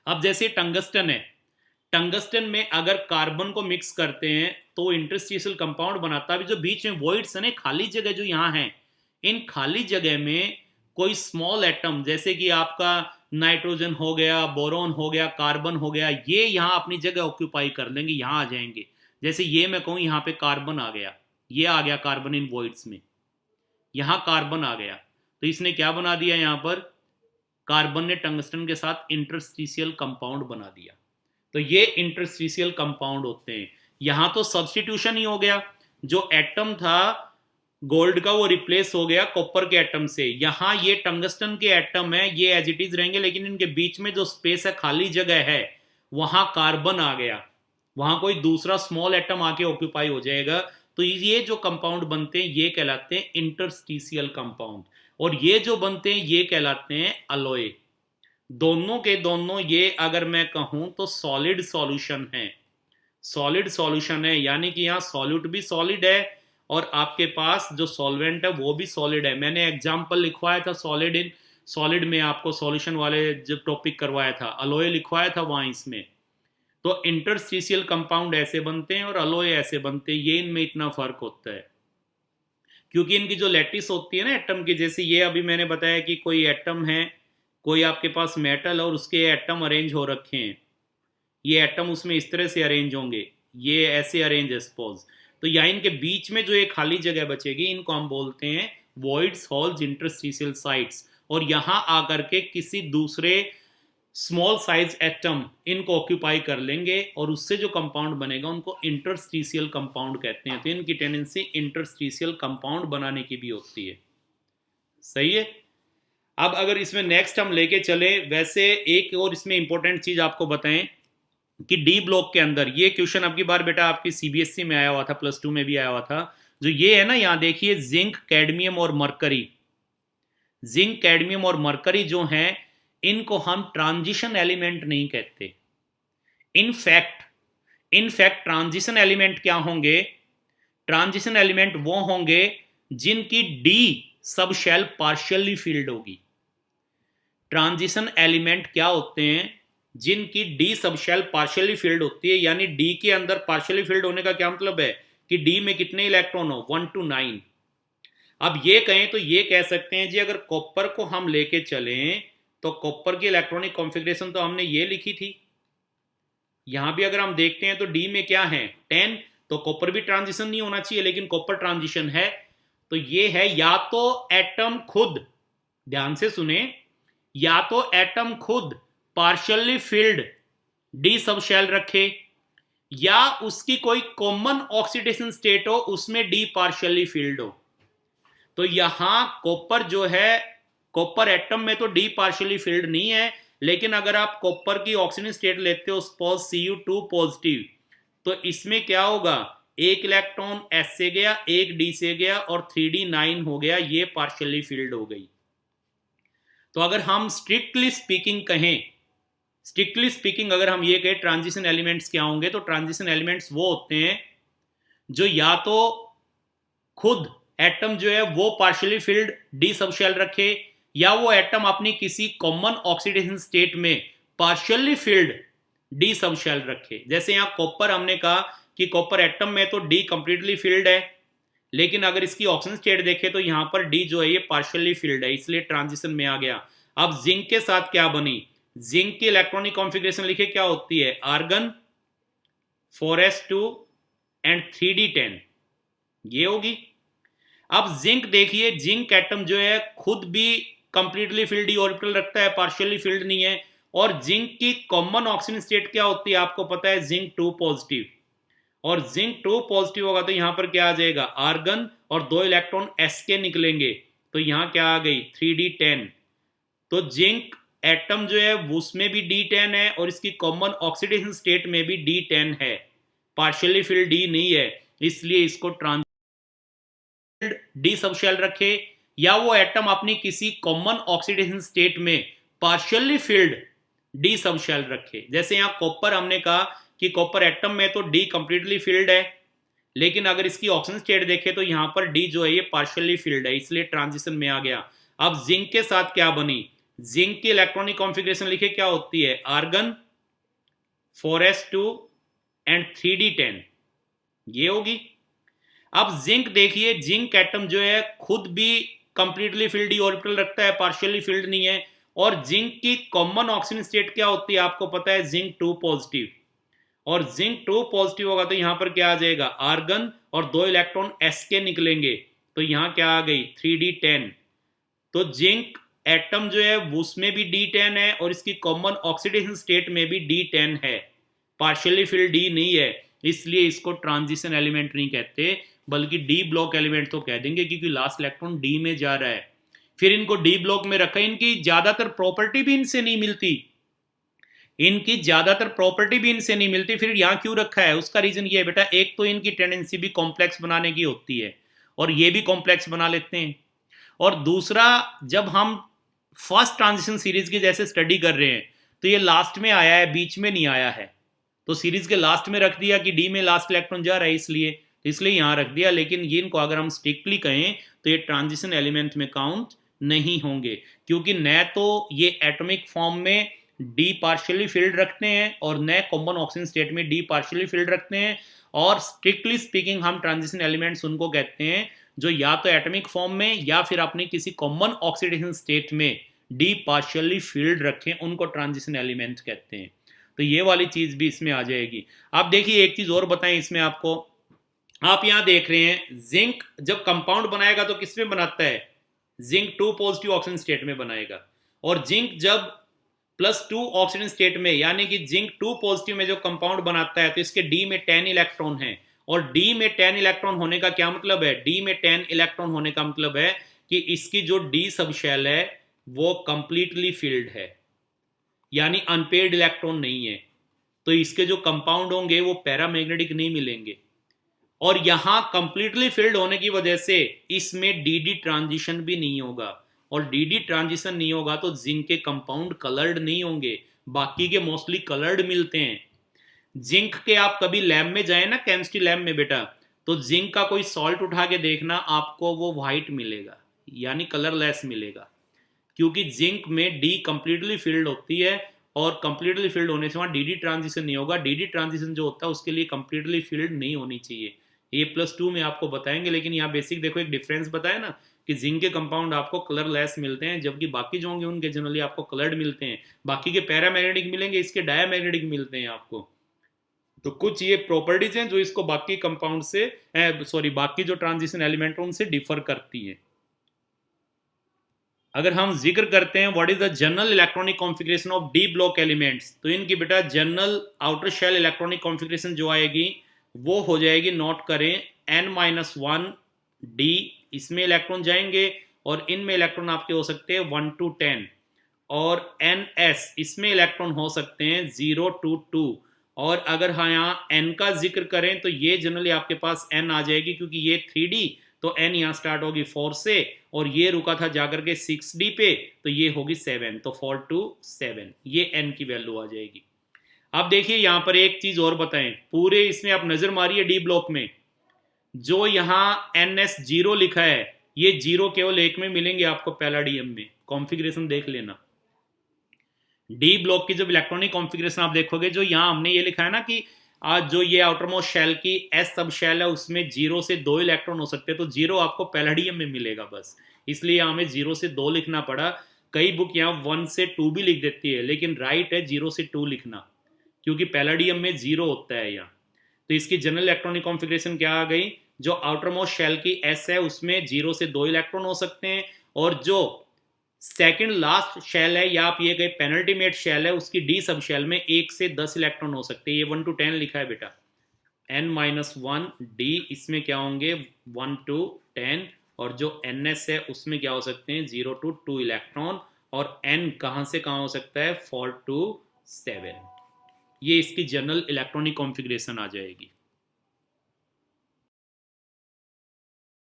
अब जैसे टंगस्टन है, टंगस्टन में अगर कार्बन को मिक्स करते हैं तो इंटरस्टिशियल कंपाउंड बनाता है। अभी जो बीच में वॉइड्स है ना, खाली जगह जो यहाँ है, इन खाली जगह में कोई स्मॉल एटम, जैसे कि आपका नाइट्रोजन हो गया, बोरॉन हो गया, कार्बन हो गया, ये यहाँ अपनी जगह ऑक्यूपाई कर लेंगे, यहाँ आ जाएंगे। जैसे ये मैं कहूँ यहाँ पे कार्बन आ गया, ये आ गया कार्बन इन वॉइड्स में, यहाँ कार्बन आ गया, तो इसने क्या बना दिया, यहाँ पर कार्बन ने टंगस्टन के साथ इंटरस्टिशियल कंपाउंड बना दिया। तो ये इंटरस्टिशियल कंपाउंड होते हैं। यहाँ तो सब्स्टिट्यूशन ही हो गया, जो एटम था गोल्ड का वो रिप्लेस हो गया कॉपर के एटम से। यहाँ ये टंगस्टन के एटम है, ये एज इट इज रहेंगे, लेकिन इनके बीच में जो स्पेस है, खाली जगह है, वहां कार्बन आ गया, वहां कोई दूसरा स्मॉल एटम आके ऑक्यूपाई हो जाएगा। तो ये जो कंपाउंड बनते हैं ये कहलाते हैं इंटरस्टिशियल कंपाउंड, और ये जो बनते हैं ये कहलाते हैं अलॉय। दोनों के दोनों ये अगर मैं कहूं तो सॉलिड सॉल्यूशन है, सॉलिड सॉल्यूशन है, यानी कि यहाँ सॉल्यूट भी सॉलिड है और आपके पास जो सॉल्वेंट है वो भी सॉलिड है। मैंने एग्जांपल लिखवाया था सॉलिड इन सॉलिड में, आपको सॉल्यूशन वाले जब टॉपिक करवाया था, अलॉय लिखवाया था वहां इसमें। तो इंटरस्टिशियल कंपाउंड ऐसे बनते हैं और अलॉय ऐसे बनते हैं, ये इनमें इतना फर्क होता है क्योंकि इनकी जो लैटिस होती है ना एटम की, जैसे ये अभी मैंने बताया कि कोई एटम है, कोई आपके पास मेटल और उसके एटम अरेंज हो रखे हैं, ये एटम उसमें इस तरह से अरेंज होंगे, ये ऐसे अरेंज है सपोज, तो यहाँ इनके बीच में जो एक खाली जगह बचेगी, इनको हम बोलते हैं वॉइड्स, हॉल्स, इंटरस्टिशियल साइट्स। और यहाँ आकर के किसी दूसरे स्मॉल साइज एटम इनको ऑक्यूपाई कर लेंगे और उससे जो कंपाउंड बनेगा उनको इंटरस्टिशियल कंपाउंड कहते हैं। तो इनकी टेंडेंसी इंटरस्टिशियल कंपाउंड बनाने की भी होती है। सही है। अब अगर इसमें नेक्स्ट हम लेके चले, वैसे एक और इसमें इंपॉर्टेंट चीज आपको बताएं कि डी ब्लॉक के अंदर, ये क्वेश्चन अब की बार बेटा आपकी सीबीएसई में आया हुआ था, +2 में भी आया हुआ था, जो ये है ना, यहां देखिए जिंक, कैडमियम और मरकरी, जिंक, कैडमियम और मरकरी जो हैं, इनको हम ट्रांजिशन एलिमेंट नहीं कहते। इनफैक्ट ट्रांजिशन एलिमेंट क्या होंगे, ट्रांजिशन एलिमेंट वो होंगे जिनकी D subshell partially filled होगी। ट्रांजिशन एलिमेंट क्या होते हैं, जिनकी D subshell partially field होती है, यानी डी के अंदर पार्शियली फील्ड होने का क्या मतलब है कि डी में कितने इलेक्ट्रॉन हो, 1 to 9। अब ये कहें तो ये कह सकते हैं जी, अगर कॉपर को हम लेके चलें तो कॉपर की इलेक्ट्रॉनिक कॉन्फ़िगरेशन तो हमने ये लिखी थी, यहां भी अगर हम देखते हैं तो डी में क्या है, 10, तो कॉपर भी ट्रांजिशन नहीं होना चाहिए, लेकिन कॉपर ट्रांजिशन है। तो ये है या तो एटम खुद, ध्यान से सुने, या तो एटम खुद partially filled D subshell रखे, या उसकी कोई कॉमन ऑक्सीडेशन स्टेट हो उसमें डी पार्शियली फील्ड हो। तो यहां कॉपर जो है, कॉपर एटम में तो डी पार्शियली फील्ड नहीं है, लेकिन अगर आप कॉपर की ऑक्सीजन स्टेट लेते हो सपोज Cu2 पॉजिटिव, तो इसमें क्या होगा, एक इलेक्ट्रॉन एस से गया, एक डी से गया और 3d9 हो गया, ये पार्शियली फील्ड हो गई। तो अगर हम स्ट्रिक्टली स्पीकिंग कहें, स्ट्रिक्टली स्पीकिंग अगर हम ये कहें ट्रांजिशन एलिमेंट्स क्या होंगे, तो ट्रांजिशन एलिमेंट्स वो होते हैं जो या तो खुद एटम जो है वो partially filled D subshell रखे, या वो एटम अपनी किसी कॉमन ऑक्सीडेशन स्टेट में partially filled D subshell रखे। जैसे यहाँ कॉपर हमने कहा कि कॉपर एटम में तो डी कंप्लीटली फिल्ड है, लेकिन अगर इसकी ऑक्सीजन स्टेट देखें तो यहाँ पर डी जो है ये पार्शियली फिल्ड है, इसलिए ट्रांजिशन में आ गया। अब जिंक के साथ क्या बनी, जिंक की इलेक्ट्रॉनिक कॉन्फ़िगरेशन लिखे क्या होती है, आर्गन 4s2 एंड 3d10, ये होगी। अब जिंक देखिए, जिंक एटम जो है खुद भी कंप्लीटली फिल्ड ऑर्बिटल रखता है, पार्शियली फिल्ड नहीं है। और जिंक की कॉमन ऑक्सीजन स्टेट क्या होती है आपको पता है, जिंक 2 पॉजिटिव। और जिंक 2 पॉजिटिव होगा तो यहां पर क्या आ जाएगा, आर्गन, और 2 इलेक्ट्रॉन एस के निकलेंगे, तो यहां क्या आ गई 3d10। तो जिंक एटम जो है उसमें भी D10 है और इसकी कॉमन ऑक्सीडेशन स्टेट में भी D10 है, पार्शियली फिल्ड डी नहीं है, इसलिए इसको ट्रांस डी सब शेल रखे। या वो एटम अपनी किसी कॉमन ऑक्सीडेशन स्टेट में partially filled D subshell रखे। जैसे यहां कॉपर हमने कहा कि कॉपर एटम में तो डी कंप्लीटली फिल्ड है, लेकिन अगर इसकी ऑक्सीजन स्टेट देखें तो यहां पर डी जो है ये पार्शियली फिल्ड है, इसलिए ट्रांजिशन में आ गया। अब जिंक के साथ क्या बनी, जिंक की इलेक्ट्रॉनिक कॉन्फ़िगरेशन लिखे क्या होती है, आर्गन 4s2 एंड 3d10, ये होगी। अब जिंक देखिए, जिंक एटम जो है खुद भी कंप्लीटली फिल्ड ऑर्बिटल रखता है, पार्शियली फिल्ड नहीं है। और जिंक की कॉमन ऑक्सीजन स्टेट क्या होती है आपको पता है, जिंक 2 पॉजिटिव। और जिंक 2 पॉजिटिव होगा तो यहां पर क्या आ जाएगा, आर्गन, और 2 इलेक्ट्रॉन एस के निकलेंगे, तो यहां क्या आ गई 3d10। तो जिंक एटम जो है उसमें भी D10 है और इसकी कॉमन ऑक्सीडेशन स्टेट में भी D10 है, पार्शियली फिल्ड डी नहीं है, इसलिए इसको ट्रांजिशन एलिमेंट नहीं कहते बल्कि डी ब्लॉक एलिमेंट तो कह देंगे, क्योंकि लास्ट इलेक्ट्रॉन डी में जा रहा है। फिर इनको डी ब्लॉक में रखा, इनकी ज्यादातर प्रॉपर्टी भी इनसे नहीं मिलती, इनकी ज्यादातर प्रॉपर्टी भी इनसे नहीं मिलती। फिर यहां क्यों रखा है, उसका रीजन ये है बेटा, एक तो इनकी टेंडेंसी भी कॉम्प्लेक्स बनाने की होती है और ये भी कॉम्प्लेक्स बना लेते हैं, और दूसरा जब हम फर्स्ट ट्रांजिशन सीरीज की जैसे स्टडी कर रहे हैं तो ये लास्ट में आया है, बीच में नहीं आया है, तो सीरीज के लास्ट में रख दिया कि डी में लास्ट इलेक्ट्रॉन जा रहा है, इसलिए यहां रख दिया। लेकिन ये इनको अगर हम स्ट्रिक्टली कहें तो ये ट्रांजिशन एलिमेंट में काउंट नहीं होंगे, क्योंकि न तो ये एटॉमिक फॉर्म में डी पार्शियली फिल्ड रखते हैं और न कॉमन ऑक्सीजन स्टेट में डी पार्शियली फिल्ड रखते हैं। और स्ट्रिक्टली स्पीकिंग हम ट्रांजिशन एलिमेंट्स उनको कहते हैं जो या तो एटॉमिक फॉर्म में या फिर अपनी किसी कॉमन ऑक्सीडेशन स्टेट में डी पार्शियली फिल्ड रखें, उनको ट्रांजिशन एलिमेंट कहते हैं। तो ये वाली चीज भी इसमें आ जाएगी। अब देखिए एक चीज और बताएं इसमें आपको, आप यहां देख रहे हैं जिंक जब कंपाउंड बनाएगा तो किस में बनाता है, जिंक 2 पॉजिटिव ऑक्सीजन स्टेट में बनाएगा। और जिंक जब +2 ऑक्सीजन स्टेट में, यानी कि जिंक 2 पॉजिटिव में जो कंपाउंड बनाता है तो इसके डी में 10 इलेक्ट्रॉन है। और डी में 10 इलेक्ट्रॉन होने का क्या मतलब है, डी में 10 इलेक्ट्रॉन होने का मतलब है कि इसकी जो डी सब शेल है वो कंप्लीटली फिल्ड है, यानी अनपेयर्ड इलेक्ट्रॉन नहीं है, तो इसके जो कंपाउंड होंगे वो पैरामैग्नेटिक नहीं मिलेंगे। और यहां कंप्लीटली फिल्ड होने की वजह से इसमें डी ट्रांजिशन भी नहीं होगा, और डी ट्रांजिशन नहीं होगा तो जिंक के कंपाउंड कलर्ड नहीं होंगे, बाकी के मोस्टली कलर्ड मिलते हैं। जिंक के आप कभी लैब में जाए ना, केमिस्ट्री लैब में बेटा, तो जिंक का कोई सॉल्ट उठा के देखना, आपको वो व्हाइट मिलेगा, यानी कलरलेस मिलेगा, क्योंकि जिंक में डी कंप्लीटली फिल्ड होती है और कंप्लीटली फिल्ड होने से वहां डी ट्रांजिशन नहीं होगा। डी ट्रांजिशन जो होता है उसके लिए कंप्लीटली फिल्ड नहीं होनी चाहिए, ये +2 में आपको बताएंगे। लेकिन यहाँ बेसिक देखो एक डिफरेंस बताया ना कि जिंक के कंपाउंड आपको कलरलेस मिलते हैं, जबकि बाकी जो होंगे उनके जनरली आपको कलर्ड मिलते हैं, बाकी के पैरामैग्नेटिक मिलेंगे, इसके डायमैग्नेटिक मिलते हैं आपको। तो कुछ ये प्रॉपर्टीज हैं जो इसको बाकी कंपाउंड से बाकी जो ट्रांजिशन एलिमेंट है उनसे डिफर करती है। अगर हम जिक्र करते हैं what is the general electronic configuration of D block elements, तो इनकी बेटा general outer shell electronic configuration जो आएगी वो हो जाएगी, नोट करें, n-1 डी, इसमें इलेक्ट्रॉन जाएंगे और इनमें इलेक्ट्रॉन आपके हो सकते हैं 1 to 10, और ns इसमें इलेक्ट्रॉन हो सकते हैं 0 to 2। और अगर हाँ यहाँ n का जिक्र करें तो ये जनरली आपके पास n आ जाएगी, क्योंकि ये 3D, तो n यहाँ स्टार्ट होगी 4 से और ये रुका था जाकर के 6D पे, तो ये होगी 7, तो 4 to 7 ये n की वैल्यू आ जाएगी। अब देखिए यहाँ पर एक चीज और बताएं, पूरे इसमें आप नजर मारिए डी ब्लॉक में, जो यहाँ NS0 लिखा है ये 0 केवल एक में मिलेंगे आपको पैलाडियम में, कॉन्फ़िगरेशन देख लेना। डी ब्लॉक की जब इलेक्ट्रॉनिक कॉन्फ़िगरेशन आप देखोगे, जो यहाँ हमने ये लिखा है ना कि आज जो ये आउटर मोस्ट शेल की एस सब शेल है उसमें 0 से 2 इलेक्ट्रॉन हो सकते हैं, तो 0 आपको पैलेडियम में मिलेगा बस, इसलिए यहाँ हमें 0 से 2 लिखना पड़ा। कई बुक यहाँ 1 से 2 भी लिख देती है, लेकिन राइट है 0 से 2 लिखना, क्योंकि पैलेडियम में 0 होता है यहाँ। तो इसकी जनरल इलेक्ट्रॉनिक कॉन्फ़िगरेशन क्या आ गई, जो आउटर मोस्ट शेल की एस है उसमें 0 से 2 इलेक्ट्रॉन हो सकते हैं, और जो सेकंड लास्ट शेल है या आप ये कहे पेनल्टीमेट शेल है उसकी डी सब शेल में 1 से 10 इलेक्ट्रॉन हो सकते हैं। ये 1 to 10 लिखा है बेटा, n-1 डी, इसमें क्या होंगे 1 to 10, और जो ns है उसमें क्या हो सकते हैं 0 to 2 इलेक्ट्रॉन, और n कहाँ से कहाँ हो सकता है 4 to 7। ये इसकी जनरल इलेक्ट्रॉनिक कॉन्फ़िगरेशन आ जाएगी।